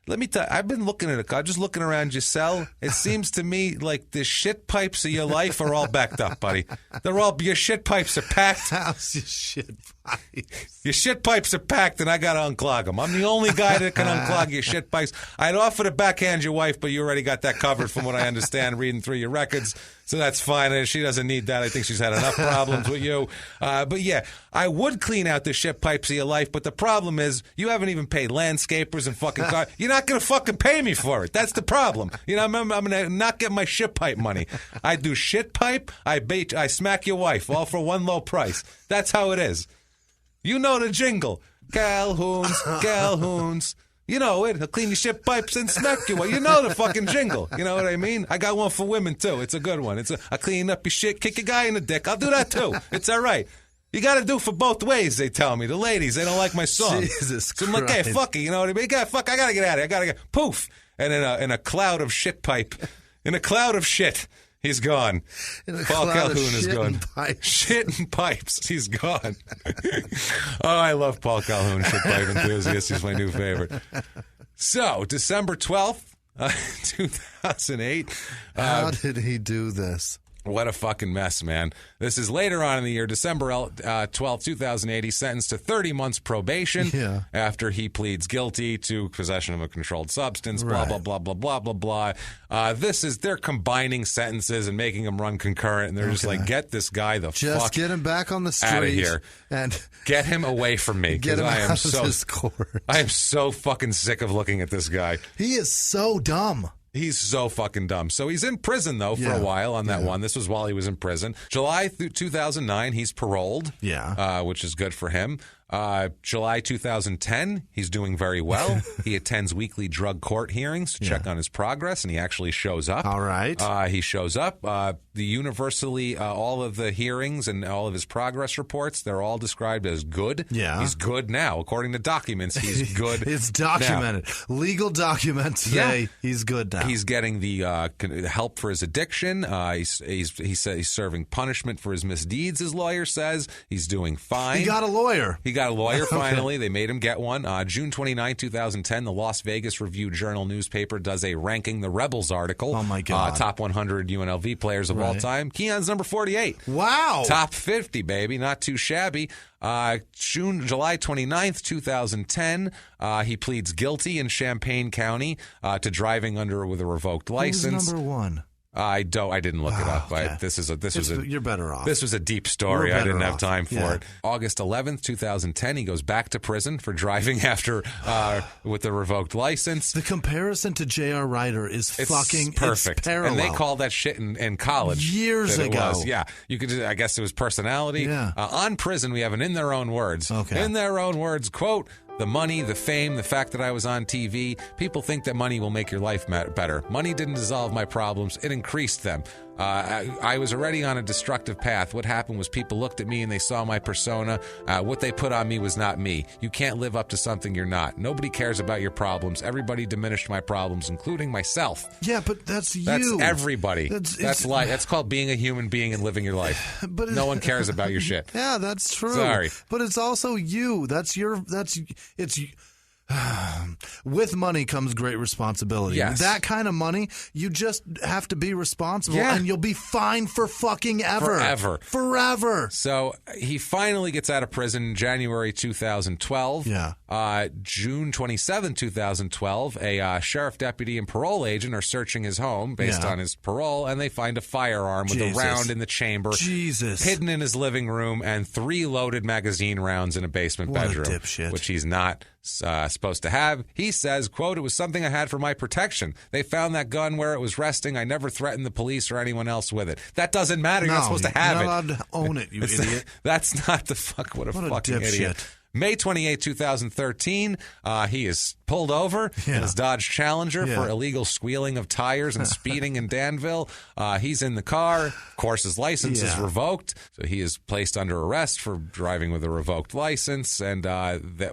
Let me tell you, I've been looking at a car, just looking around your cell. It seems to me like the shit pipes of your life are all backed up, buddy. Your shit pipes are packed. How's your shit pipes? Your shit pipes are packed, and I got to unclog them. I'm the only guy that can unclog your shit pipes. I'd offer to backhand your wife, but you already got that covered from what I understand reading through your records. So that's fine. And she doesn't need that. I think she's had enough problems with you. But yeah, I would clean out the shit pipes of your life. But the problem is you haven't even paid landscapers and fucking cars. You're not going to fucking pay me for it. That's the problem. You know, I'm going to not get my shit pipe money. I do shit pipe. I smack your wife all for one low price. That's how it is. You know the jingle. Calhoun's. You know it. He'll clean your shit pipes and smack you. You know the fucking jingle. You know what I mean? I got one for women, too. It's a good one. I clean up your shit, kick a guy in the dick. I'll do that, too. It's all right. You got to do for both ways, they tell me. The ladies, they don't like my song. Jesus Christ. So I'm like, hey, fuck it. You know what I mean? Fuck, I got to get out of here. I got to get... Poof. And in a cloud of shit pipe, in a cloud of shit... He's gone. Paul Calhoun is gone. Shit and pipes. He's gone. Oh, I love Paul Calhoun, shit pipe enthusiast. He's my new favorite. So, December 12th, 2008. How did he do this? What a fucking mess, man. This is later on in the year, December 12th, 2008. He's sentenced to 30 months probation after he pleads guilty to possession of a controlled substance, blah, blah, blah, blah, blah, blah, blah. They're combining sentences and making them run concurrent, and they're just like, get this guy the fuck get him back on the street out of here. And get him away from me. Get him out of his court. I am so fucking sick of looking at this guy. He is so dumb. He's so fucking dumb. So he's in prison, though, for a while on that one. This was while he was in prison. July 2009, he's paroled, which is good for him. July 2010, he's doing very well. He attends weekly drug court hearings to check on his progress, and he actually shows up. All right. He shows up. Universally, all of the hearings and all of his progress reports, they're all described as good. Yeah. He's good now. According to documents, he's good. It's documented. Now. Legal documents say he's good now. He's getting the help for his addiction. He said he's serving punishment for his misdeeds, his lawyer says. He's doing fine. He got a lawyer. He got a lawyer finally. They made him get one. June 29, 2010, the Las Vegas Review-Journal newspaper does a Ranking the Rebels article. Oh, my God. Top 100 UNLV players of all time. Keon's number 48. Wow. Top 50, baby. Not too shabby. July 29th, 2010, he pleads guilty in Champaign County to driving with a revoked license. Who's number one? I didn't look it up. Okay. You're better off. This was a deep story. I didn't have time for it. August 11th, 2010, he goes back to prison for driving with the revoked license. The comparison to J.R. Ryder is fucking perfect. It's parallel. And they called that shit in college years ago. Yeah, you could. I guess it was personality. Yeah. On prison, we have an in their own words. Okay. In their own words, quote. The money, the fame, the fact that I was on TV, people think that money will make your life better. Money didn't dissolve my problems. It increased them. I was already on a destructive path. What happened was people looked at me and they saw my persona. What they put on me was not me. You can't live up to something you're not. Nobody cares about your problems. Everybody diminished my problems, including myself. Yeah, but that's you. That's everybody. That's life. That's called being a human being and living your life. But no one cares about your shit. Yeah, that's true. Sorry. But it's also you. With money comes great responsibility. Yes. That kind of money, you just have to be responsible, and you'll be fine for fucking ever. Forever. So he finally gets out of prison in January 2012. Yeah. June 27, 2012, a sheriff deputy and parole agent are searching his home based on his parole, and they find a firearm with a round in the chamber. Hidden in his living room, and 3 loaded magazine rounds in a basement bedroom. What a dipshit. Which he's not supposed to have. He says, quote, "It was something I had for my protection. They found that gun where it was resting. I never threatened the police or anyone else with it." That doesn't matter. You're not supposed to have you're it. not allowed to own it, you idiot. That's not the fuck. What a fucking idiot. May 28, 2013, he is pulled over in his Dodge Challenger for illegal squealing of tires and speeding in Danville. He's in the car. Of course, his license is revoked, so he is placed under arrest for driving with a revoked license. And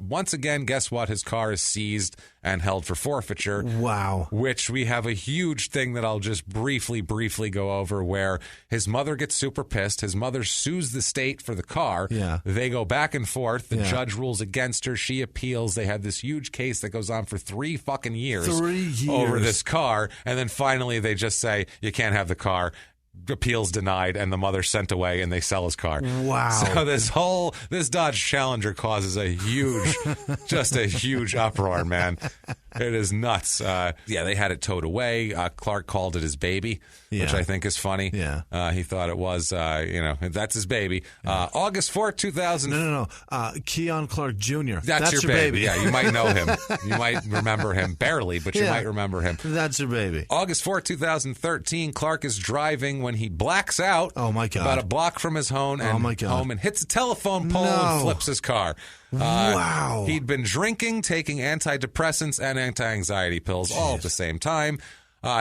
once again, guess what? His car is seized and held for forfeiture. Wow. Which we have a huge thing that I'll just briefly go over, where his mother gets super pissed. His mother sues the state for the car. Yeah. They go back and forth. The judge rules against her. She appeals. They have this huge case that goes on for 3 fucking years. 3 years. Over this car. And then finally they just say, you can't have the car. Appeals denied, and the mother sent away, and they sell his car. Wow. So this Dodge Challenger causes a huge, just a huge uproar, man. It is nuts. They had it towed away. Clark called it his baby, which I think is funny. Yeah. He thought it was, that's his baby. August 4th, 2000. No. Keon Clark Jr. That's your baby. Yeah, you might know him. You might remember him barely, but you might remember him. That's your baby. August 4th, 2013, Clark is driving when he blacks out. Oh, my God. About a block from his home and hits a telephone pole and flips his car. Wow. He'd been drinking, taking antidepressants and anti-anxiety pills all at the same time.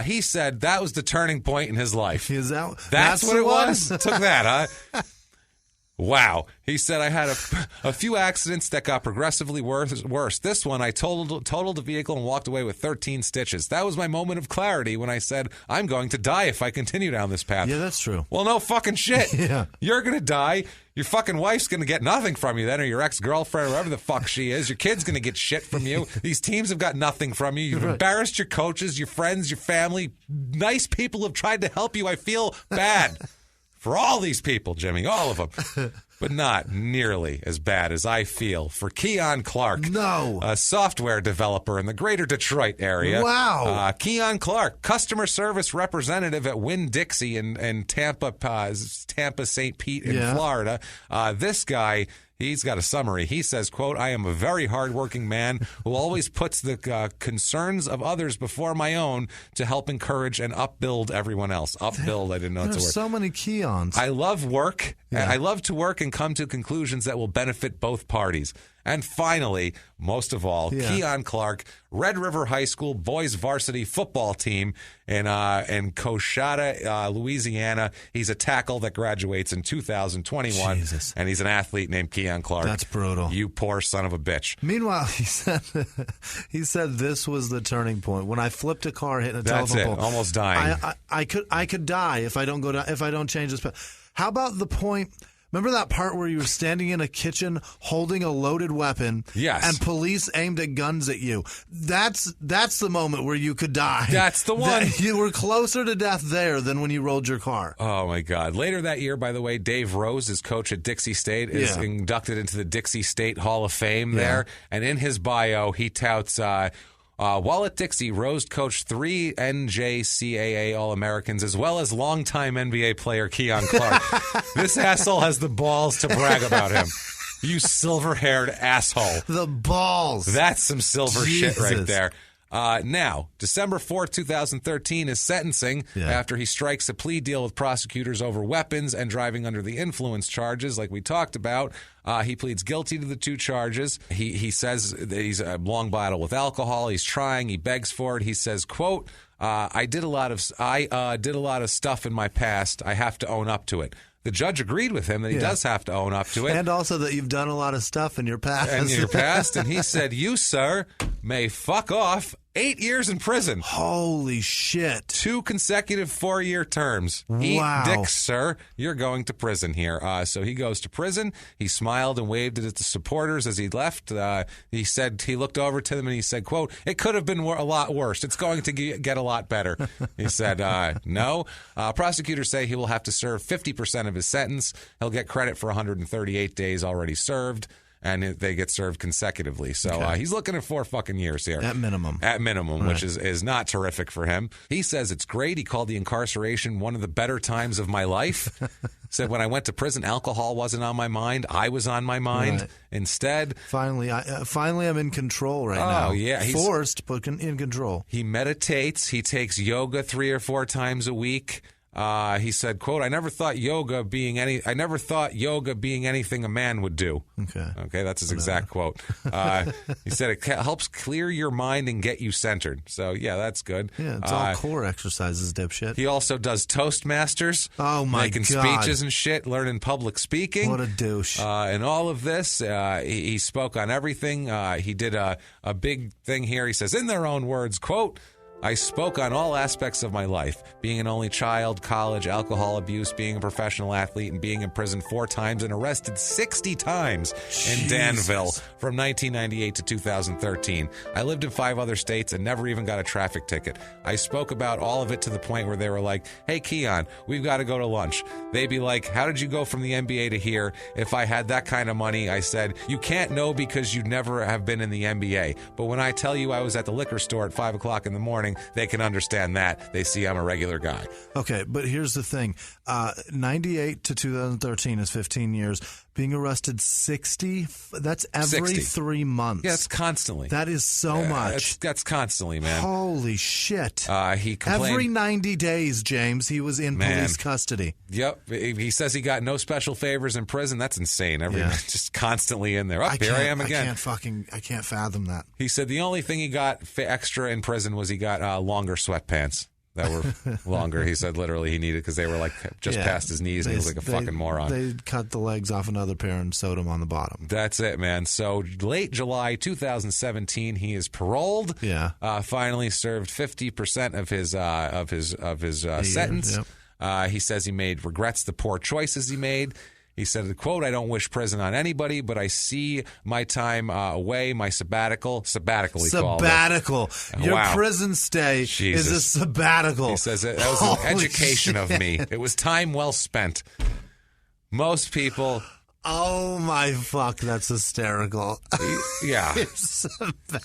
He said that was the turning point in his life. That's what it was? Took that, huh? Wow. He said, I had a few accidents that got progressively worse. This one, I totaled the vehicle and walked away with 13 stitches. That was my moment of clarity when I said, I'm going to die if I continue down this path. Yeah, that's true. Well, no fucking shit. Yeah. You're going to die. Your fucking wife's going to get nothing from you then, or your ex-girlfriend, or whoever the fuck she is. Your kid's going to get shit from you. These teams have got nothing from you. You've embarrassed your coaches, your friends, your family. Nice people have tried to help you. I feel bad for all these people, Jimmy, all of them. But not nearly as bad as I feel for Keon Clark. No. A software developer in the greater Detroit area. Wow. Keon Clark, customer service representative at Winn-Dixie in Tampa, St. Pete in Florida. This guy, he's got a summary. He says, quote, I am a very hardworking man who always puts the concerns of others before my own to help encourage and upbuild everyone else. Upbuild, I didn't know it's a word. There's so many Keons. I love work. I love to work and come to conclusions that will benefit both parties. And finally, most of all, Keon Clark, Red River High School boys varsity football team in Coshada, Louisiana. He's a tackle that graduates in 2021. Jesus. And he's an athlete named Keon Clark. That's brutal. You poor son of a bitch. Meanwhile, he said this was the turning point. When I flipped a car hitting a telephone pole. Almost dying. I could die if I don't go down, if I don't change this. How about the point? Remember that part where you were standing in a kitchen holding a loaded weapon? Yes. And police aimed at guns at you. That's the moment where you could die. That's the one. You were closer to death there than when you rolled your car. Oh, my God. Later that year, by the way, Dave Rose, his coach at Dixie State, is inducted into the Dixie State Hall of Fame there. And in his bio, he touts... while at Dixie, Rose coached 3 NJCAA All-Americans as well as longtime NBA player Keon Clark. This asshole has the balls to brag about him. You silver-haired asshole. The balls. That's some silver shit right there. Now, December 4th, 2013 is sentencing after he strikes a plea deal with prosecutors over weapons and driving under the influence charges like we talked about. He pleads guilty to the 2 charges. He says that he's a long battle with alcohol. He's trying. He begs for it. He says, quote, I did a lot of stuff in my past. I have to own up to it. The judge agreed with him that he does have to own up to it. And also that you've done a lot of stuff in your past. And he said, you, sir, may fuck off 8 years in prison. Holy shit. 2 consecutive 4-year terms. Wow. Eat dick, sir. You're going to prison here. So he goes to prison. He smiled and waved at the supporters as he left. He said, he looked over to them and he said, quote, it could have been a lot worse. It's going to get a lot better. He said, no. Prosecutors say he will have to serve 50% of his sentence. He'll get credit for 138 days already served. And they get served consecutively. So he's looking at 4 fucking years here. At minimum. Right. Which is not terrific for him. He says it's great. He called the incarceration one of the better times of my life. Said when I went to prison, alcohol wasn't on my mind. I was on my mind instead. Finally, I'm in control now. Oh, yeah. He's forced, but in control. He meditates. He takes yoga 3 or 4 times a week. He said, quote, I never thought yoga being anything a man would do. Okay, that's his exact quote. He said it helps clear your mind and get you centered. So, yeah, that's good. Yeah, it's all core exercises, dipshit. He also does Toastmasters. Oh, my making God. Making speeches and shit, learning public speaking. What a douche. And all of this, he spoke on everything. He did a big thing here. He says, in their own words, quote, I spoke on all aspects of my life, being an only child, college, alcohol abuse, being a professional athlete, and being in prison 4 times and arrested 60 times in Danville from 1998 to 2013. I lived in 5 other states and never even got a traffic ticket. I spoke about all of it to the point where they were like, hey, Keon, we've got to go to lunch. They'd be like, how did you go from the NBA to here? If I had that kind of money, I said, you can't know because you never have been in the NBA. But when I tell you I was at the liquor store at 5 o'clock in the morning, they can understand that. They see I'm a regular guy. Okay, but here's the thing. 98 to 2013 is 15 years. Being arrested 60, that's every 3 months. Yeah, it's constantly. That is so much. That's constantly, man. Holy shit. He complained. Every 90 days, James, he was in police custody. Yep. He says he got no special favors in prison. That's insane. Just constantly in there. Here I am again. I can't fathom that. He said the only thing he got extra in prison was he got longer sweatpants. That were longer. He said literally he needed because they were like just past his knees and he was like a fucking moron. They cut the legs off another pair and sewed them on the bottom. That's it, man. So late July 2017, he is paroled. Yeah. Finally served 50% of his sentence. Yep. He says he regrets the poor choices he made. He said, quote, I don't wish prison on anybody, but I see my time away, my sabbatical. Sabbatical, he called it. Your prison stay is a sabbatical. He says that was an education of me. It was time well spent. Most people... Oh, my fuck, that's hysterical. Yeah. It's so bad.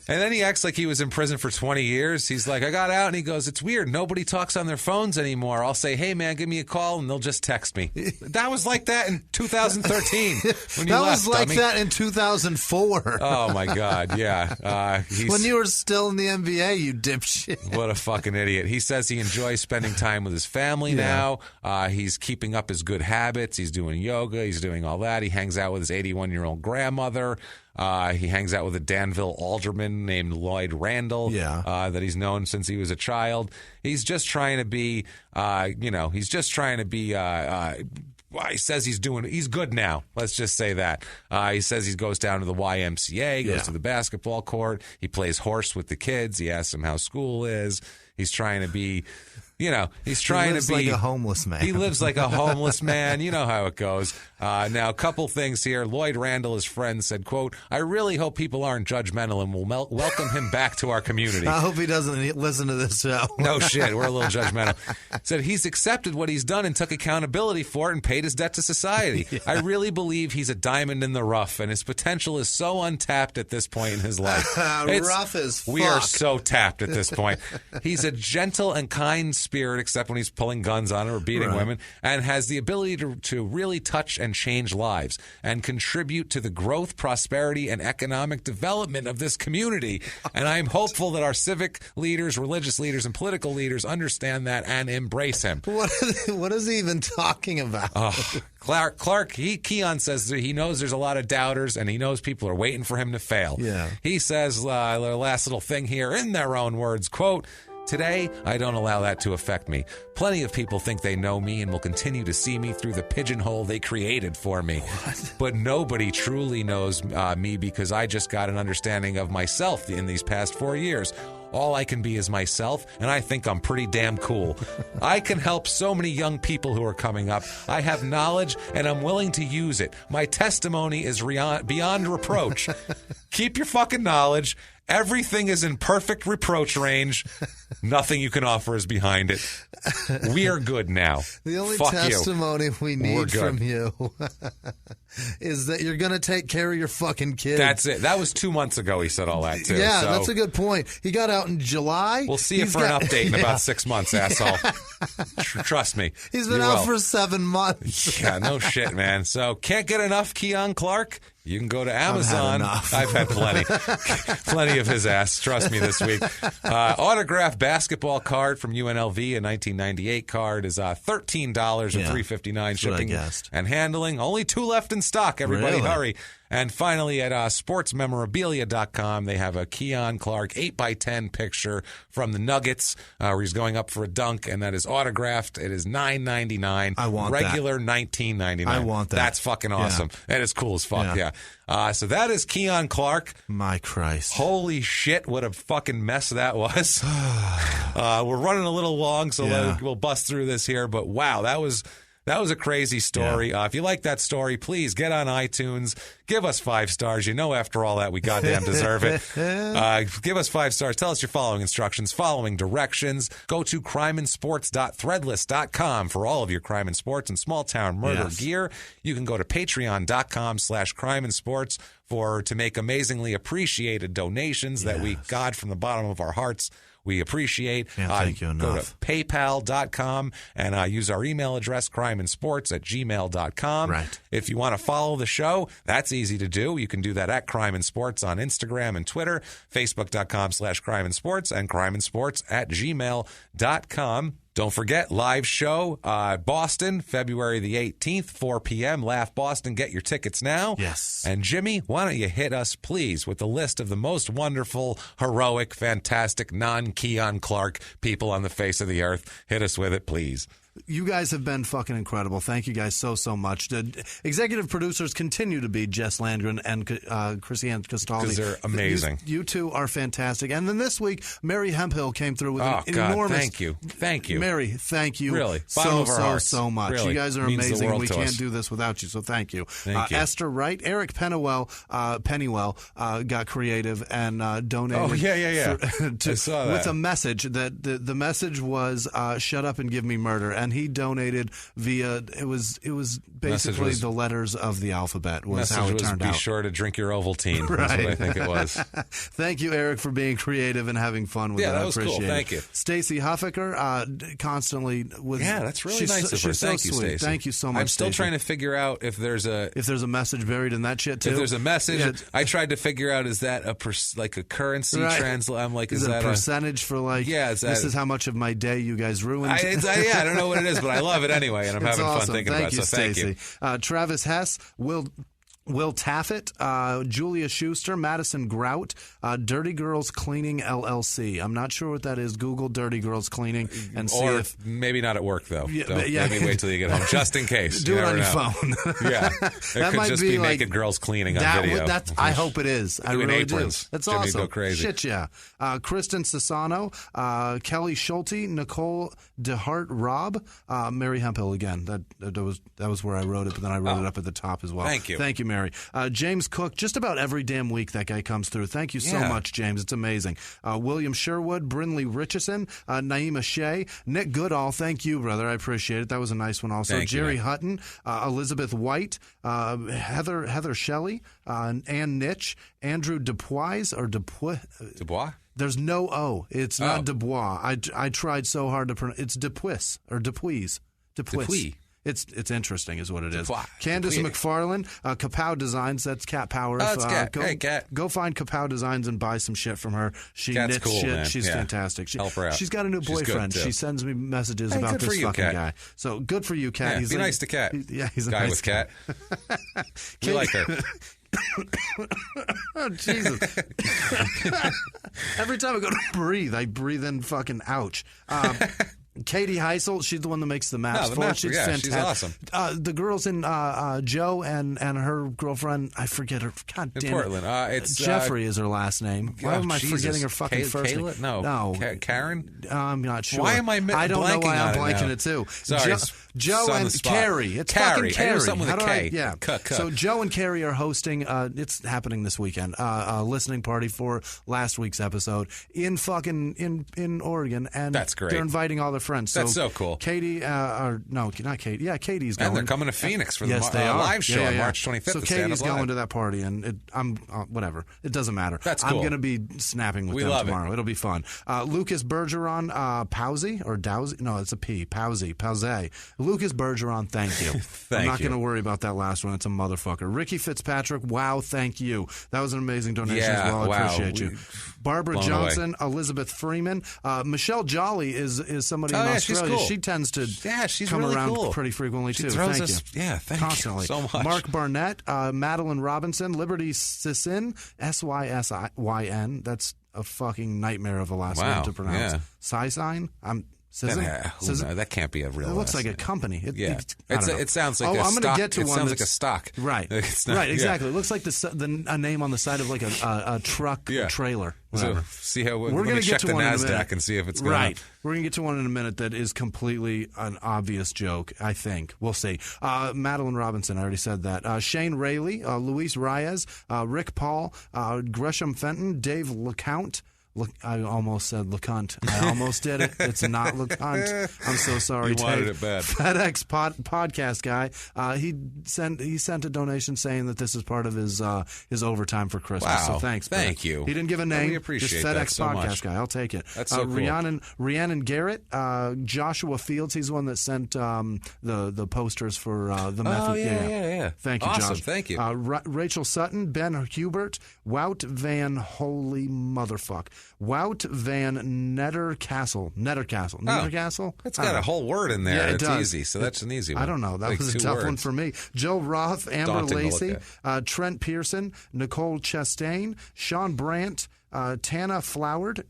And then he acts like he was in prison for 20 years. He's like, I got out, and he goes, it's weird. Nobody talks on their phones anymore. I'll say, hey, man, give me a call, and they'll just text me. That was like that in 2013 when you that left, was like dummy. that in 2004. Oh, my God, yeah. When you were still in the NBA, you dipshit. What a fucking idiot. He says he enjoys spending time with his family now. He's keeping up his good habits. He's doing yoga. He's doing all that. He hangs out with his 81-year-old grandmother. He hangs out with a Danville alderman named Lloyd Randall that he's known since he was a child. He's just trying to be, he says he's good now. Let's just say that. He says he goes down to the YMCA, goes to the basketball court. He plays horse with the kids. He asks them how school is. He's trying to be... he's trying to be like a homeless man. He lives like a homeless man. You know how it goes. Now, a couple things here. Lloyd Randall, his friend, said, quote, I really hope people aren't judgmental and will welcome him back to our community. I hope he doesn't listen to this show. No shit. We're a little judgmental. Said he's accepted what he's done and took accountability for it and paid his debt to society. Yeah. I really believe he's a diamond in the rough, and his potential is so untapped at this point in his life. Rough as fuck. We are so tapped at this point. He's a gentle and kind spirit, except when he's pulling guns on her or beating women, and has the ability to really touch and change lives and contribute to the growth, prosperity, and economic development of this community. And I'm hopeful that our civic leaders, religious leaders, and political leaders understand that and embrace him. What is he even talking about? Clark, Keon says that he knows there's a lot of doubters, and he knows people are waiting for him to fail. Yeah. He says, the last little thing here, in their own words, quote, Today, I don't allow that to affect me. Plenty of people think they know me and will continue to see me through the pigeonhole they created for me. What? But nobody truly knows me because I just got an understanding of myself in these past 4 years. All I can be is myself, and I think I'm pretty damn cool. I can help so many young people who are coming up. I have knowledge, and I'm willing to use it. My testimony is beyond reproach. Keep your fucking knowledge. Everything is in perfect reproach range. Nothing you can offer is behind it. We are good now. The only Fuck testimony we need from you is that you're going to take care of your fucking kids. That's it. That was 2 months ago he said all that, too. Yeah, so that's a good point. He got out in July. We'll see you for an update in about 6 months, asshole. Trust me. He's been out for 7 months. Yeah, no shit, man. So can't get enough Keon Clark? You can go to Amazon. I've had plenty. Plenty of his ass. Trust me this week. Autographed basketball card from UNLV, a 1998 card, is $13 or $3.59 shipping and handling. Only 2 left in stock. Everybody hurry. And finally, at sportsmemorabilia.com, they have a Keon Clark 8x10 picture from the Nuggets where he's going up for a dunk, and that is autographed. It is $9.99. I want regular that. $19.99. I want that. That's fucking awesome. That is cool as fuck, so that is Keon Clark. My Christ. Holy shit, what a fucking mess that was. We're running a little long, so we'll bust through this here, but wow, that was a crazy story. If you like that story, please get on iTunes. Give us 5 stars. You know, after all that, we goddamn deserve it. Give us 5 stars. Tell us your following instructions, following directions. Go to crimeandsports.threadless.com for all of your crime and sports and small town murder gear. You can go to patreon.com/crimeandsports to make amazingly appreciated donations that we, God, from the bottom of our hearts, we appreciate. Thank you enough. Go to paypal.com and use our email address, crimeandsports@gmail.com. Right. If you want to follow the show, that's easy to do. You can do that at Crime and Sports on Instagram and Twitter, facebook.com/crimeandsports, and crimeandsports@gmail.com. Don't forget, live show, Boston, February the 18th, 4 p.m. Laugh Boston. Get your tickets now. Yes. And Jimmy, why don't you hit us, please, with the list of the most wonderful, heroic, fantastic, non-Keon Clark people on the face of the earth. Hit us with it, please. You guys have been fucking incredible. Thank you guys so much. The executive producers continue to be Jess Landgren and Chrissy-Ann Castaldi. Because they're amazing. You two are fantastic. And then this week, Mary Hemphill came through with an enormous... Thank you. Thank you. Mary, thank you really, so much. Really. You guys are Means amazing. We can't us. do this without you, so thank you. Thank you. Esther Wright, Eric Pennywell got creative and donated. Oh, yeah. I saw that. With a message that the message was shut up and give me murder. And he donated via it was basically the letters of the alphabet was how it turned out. Be sure to drink your Ovaltine. Right. That's what I think it was. Thank you, Eric, for being creative and having fun with it. That was appreciate cool. Thank you. Stacey Huffaker, constantly with that's really nice of her. Thank you, Stacey. Thank you so much. I'm still Stacey. trying to figure out if there's a message buried in that shit too. If there's a message, I tried to figure out is that a currency translate? I'm like, is that a percentage for like? Yeah, this is how much of my day you guys ruined. I don't know what it is, but I love it anyway, and I'm having fun thinking about it. So thank you, Travis Hess, Will Taffet, Julia Schuster, Madison Grout, Dirty Girls Cleaning LLC. I'm not sure what that is. Google Dirty Girls Cleaning and see if... maybe not at work, though. Maybe wait till you get home, just in case. Do it on your phone. Yeah. It could just be naked girls cleaning on video. I hope it is. I really aprons. do. That's Jimmy, awesome. Go crazy. Shit, yeah. Kristen Sassano, Kelly Schulte, Nicole DeHart, Rob, Mary Hemphill again. That was where I wrote it, but then I wrote it up at the top as well. Thank you. Thank you, Mary. James Cook, just about every damn week that guy comes through. Thank you so much, James. It's amazing. William Sherwood, Brinley Richardson, Naima Shea, Nick Goodall. Thank you, brother. I appreciate it. That was a nice one also. Jerry Hutton, Elizabeth White, Heather Shelley, Ann Nitch, Andrew Dubois or Dubois. There's no O. It's not Dubois. I tried so hard to pronounce. It's Dupuis or Dupuis. Dupuis. It's interesting, is what it is. Candace McFarlane, Kapow Designs. That's Cat Power. That's Cat. Hey, Cat. Go find Kapow Designs and buy some shit from her. She knits cool, shit. Man. She's fantastic. Help her out. She's got a new boyfriend. She sends me messages about this fucking guy. So good for you, Cat. Be nice to Cat. He's a guy nice with Cat. We like her. Oh, Jesus. Every time I go to breathe, I breathe in fucking ouch. Katie Heisel, she's the one that makes the maps for it. She's fantastic. She's awesome. The girls in Joe and her girlfriend, I forget her. God damn it. Portland. It's Jeffrey is her last name. Why am I forgetting her fucking first name? No. Karen? I'm not sure. Why am I I don't know why I'm blanking it too. Sorry. Joe and Carrie. It's fucking Carrie. I know something with a K. Yeah. So Joe and Carrie are hosting, it's happening this weekend, a listening party for last week's episode in fucking in Oregon. And that's great. They're inviting all their friends. That's so cool. Katie, not Katie. Yeah, Katie's going. And they're coming to Phoenix for the live show on March 25th. So Katie's going to that party, and I'm whatever. It doesn't matter. That's cool. I'm going to be snapping with them tomorrow. It'll be fun. Lucas Bergeron, Powsey or Dowsey? No, it's a P. Powsey. Lucas Bergeron, thank you. I'm not going to worry about that last one. It's a motherfucker. Ricky Fitzpatrick, wow, thank you. That was an amazing donation as well. I appreciate you. Barbara Johnson, Elizabeth Freeman, Michelle Jolly is somebody in Australia. She's cool. She tends to come really around pretty frequently too. Thank you. Yeah, thank Constantly. you so much. Mark Barnett, Madeline Robinson, Liberty Sissin, Sysyn. That's a fucking nightmare of a last name to pronounce. Yeah. Sysyn. That can't be a real. It looks like a company. It sounds like a stock. I'm going to get to it one. Sounds like a stock. Right. Right. Exactly. It looks like a name on the side of like a truck trailer. So see how we're going to check get to the one NASDAQ and see if it's going right. We're going to get to one in a minute that is completely an obvious joke. I think we'll see. Madeline Robinson, I already said that. Shane Rayleigh, Luis Reyes, Rick Paul, Gresham Fenton, Dave LeCount. Look, I almost said LeCount. I almost did it. It's not LeCount. I'm so sorry. You wanted it bad. FedEx podcast guy. He sent a donation saying that this is part of his overtime for Christmas. Wow. So thanks. Thank you. He didn't give a name. We appreciate just FedEx that so podcast much. guy. I'll take it. That's so cool. Rhiannon Garrett, Joshua Fields. He's the one that sent the posters for the method. Yeah. Thank you, awesome. Josh. Thank you. Rachel Sutton, Ben Hubert, Wout Van Holy Motherfuck. Wout Van Nettercastle. It's got a whole word in there. Yeah, it's easy, so that's an easy one. I don't know. That was a tough one for me. Joe Roth, Amber Lacey, Trent Pearson, Nicole Chastain, Sean Brandt, Tana Floward.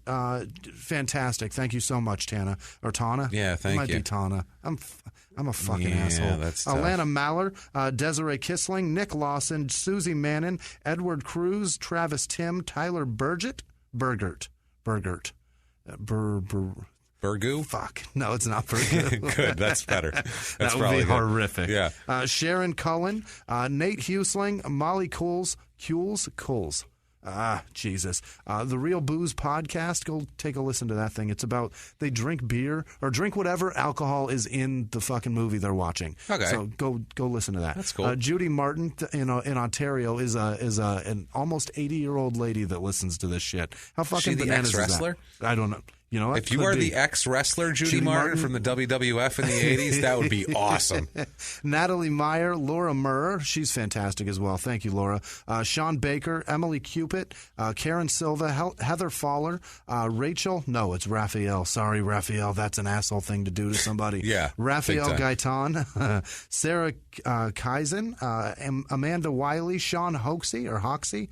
Fantastic. Thank you so much, Tana. Or Tana? Yeah, thank you. It might be Tana. I'm a fucking asshole. That's tough. Alana Maller, Desiree Kissling, Nick Lawson, Susie Mannon, Edward Cruz, Travis Tim, Tyler Burgert. Burgoo? Fuck. No, it's not Burgoo. Good. That's better. That would be horrific. Yeah. Sharon Cullen, Nate Husling, Molly Coles. Jesus. The Real Booze Podcast. Go take a listen to that thing. It's about they drink beer or drink whatever alcohol is in the fucking movie they're watching. Okay. So go listen to that. That's cool. Judy Martin in Ontario is an almost 80-year-old lady that listens to this shit. How fucking bananas is that? Ex-wrestler? I don't know. You know what? If you are the ex-wrestler Judy Martin from the WWF in the 80s, that would be awesome. Natalie Meyer, Laura Murr, she's fantastic as well. Thank you, Laura. Sean Baker, Emily Cupid, Karen Silva, Heather Faller, Rachel. No, it's Raphael. Sorry, Raphael. That's an asshole thing to do to somebody. Yeah. Raphael Gaitan, Sarah Kaizen, Amanda Wiley, Sean Hoxie or Hokey.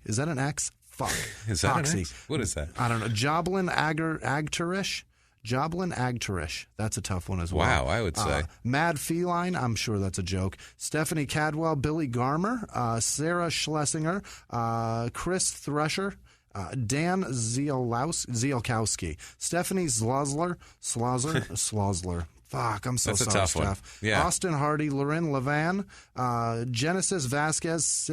Is that an X? Fuck. Is that Hoxie. an X? What is that? I don't know. Joblin Agterish. That's a tough one as well. Wow, I would say. Mad Feline. I'm sure that's a joke. Stephanie Cadwell, Billy Garmer, Sarah Schlesinger, Chris Thresher, Dan Zielkowski, Stephanie Slosler. Fuck, I'm so That's sorry, a tough one. Yeah. Austin Hardy, Loren Levan, Genesis Vasquez.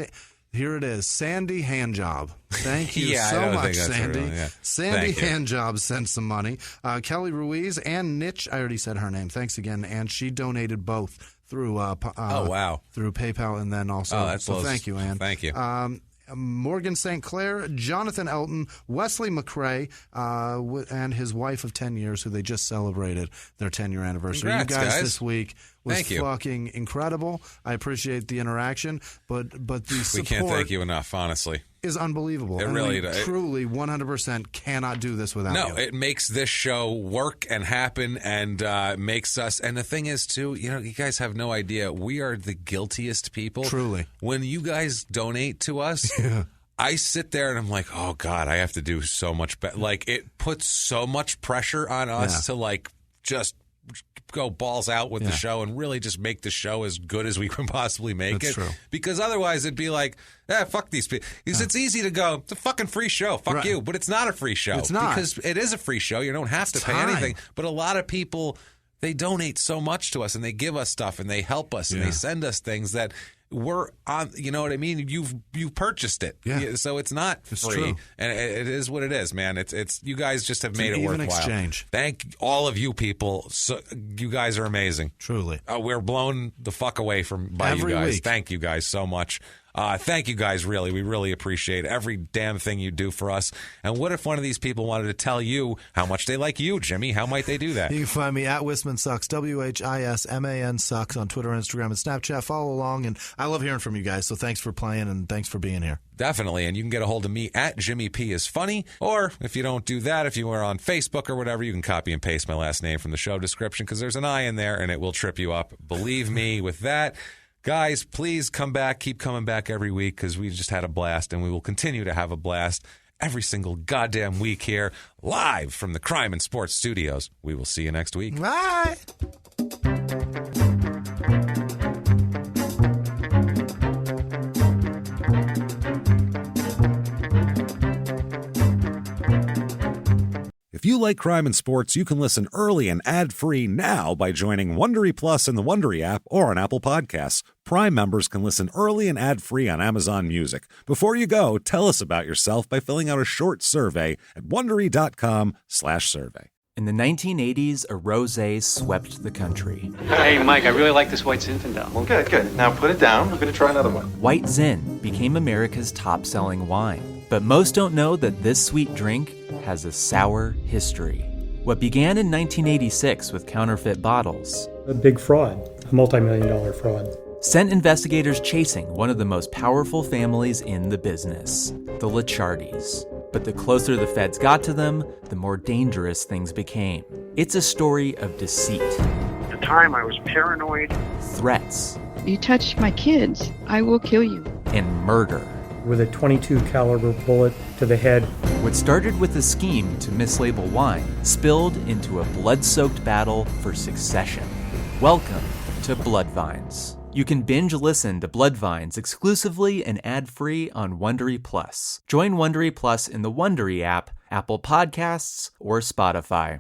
Here it is. Sandy Handjob. Thank you so much, Sandy. Sandy Handjob sent some money. Kelly Ruiz and Nitch. I already said her name. Thanks again. And she donated both through through PayPal and then also. So thank you, Ann. Thank you. Morgan St. Clair, Jonathan Elton, Wesley McRae, and his wife of 10 years, who they just celebrated their 10-year anniversary. Congrats, you guys this week was fucking incredible. I appreciate the interaction, but the support we can't thank you enough, honestly. Is unbelievable. It really does. Truly, 100% cannot do this without you. No, it makes this show work and happen and makes us. And the thing is, too, you guys have no idea. We are the guiltiest people. Truly. When you guys donate to us, I sit there and I'm like, oh God, I have to do so much better. Like, it puts so much pressure on us to like just go balls out with the show and really just make the show as good as we can possibly make That's it. true. Because otherwise it'd be like, fuck these people. Because it's easy to go, it's a fucking free show. Fuck you. But it's not a free show. It's not. Because it is a free show. You don't have to pay anything. But a lot of people, they donate so much to us and they give us stuff and they help us and they send us things that we're on, you know what I mean? You've purchased it. Yeah. So it's not free. True. And it is what it is, man. It's you guys just have made it worthwhile. Exchange. Thank all of you people. So, you guys are amazing. Truly. We're blown the fuck away by Every you guys. week. Thank you guys so much. Thank you guys, really. We really appreciate every damn thing you do for us. And what if one of these people wanted to tell you how much they like you, Jimmy? How might they do that? You can find me at Wisman Sucks, WHISMAN Sucks on Twitter, Instagram, and Snapchat. Follow along. And I love hearing from you guys, so thanks for playing and thanks for being here. Definitely. And you can get a hold of me at Jimmy P is Funny. Or if you don't do that, if you are on Facebook or whatever, you can copy and paste my last name from the show description because there's an I in there and it will trip you up. Believe me with that. Guys, please come back. Keep coming back every week because we just had a blast and we will continue to have a blast every single goddamn week here live from the Crime and Sports Studios. We will see you next week. Bye. If you like crime and sports, you can listen early and ad-free now by joining Wondery Plus in the Wondery app or on Apple Podcasts. Prime members can listen early and ad-free on Amazon Music. Before you go, tell us about yourself by filling out a short survey at Wondery.com/survey. In the 1980s, a rosé swept the country. Hey, Mike, I really like this White Zinfandel. Well, good. Now put it down. We're going to try another one. White Zin became America's top-selling wine. But most don't know that this sweet drink has a sour history. What began in 1986 with counterfeit bottles, A big fraud, a multi-million-dollar fraud, sent investigators chasing one of the most powerful families in the business, the Licciardis. But the closer the feds got to them, the more dangerous things became. It's a story of deceit. At the time, I was paranoid. Threats. You touch my kids, I will kill you. And murder. with a .22 caliber bullet to the head. What started with a scheme to mislabel wine spilled into a blood-soaked battle for succession. Welcome to Bloodvines. You can binge listen to Bloodvines exclusively and ad-free on Wondery Plus. Join Wondery Plus in the Wondery app, Apple Podcasts, or Spotify.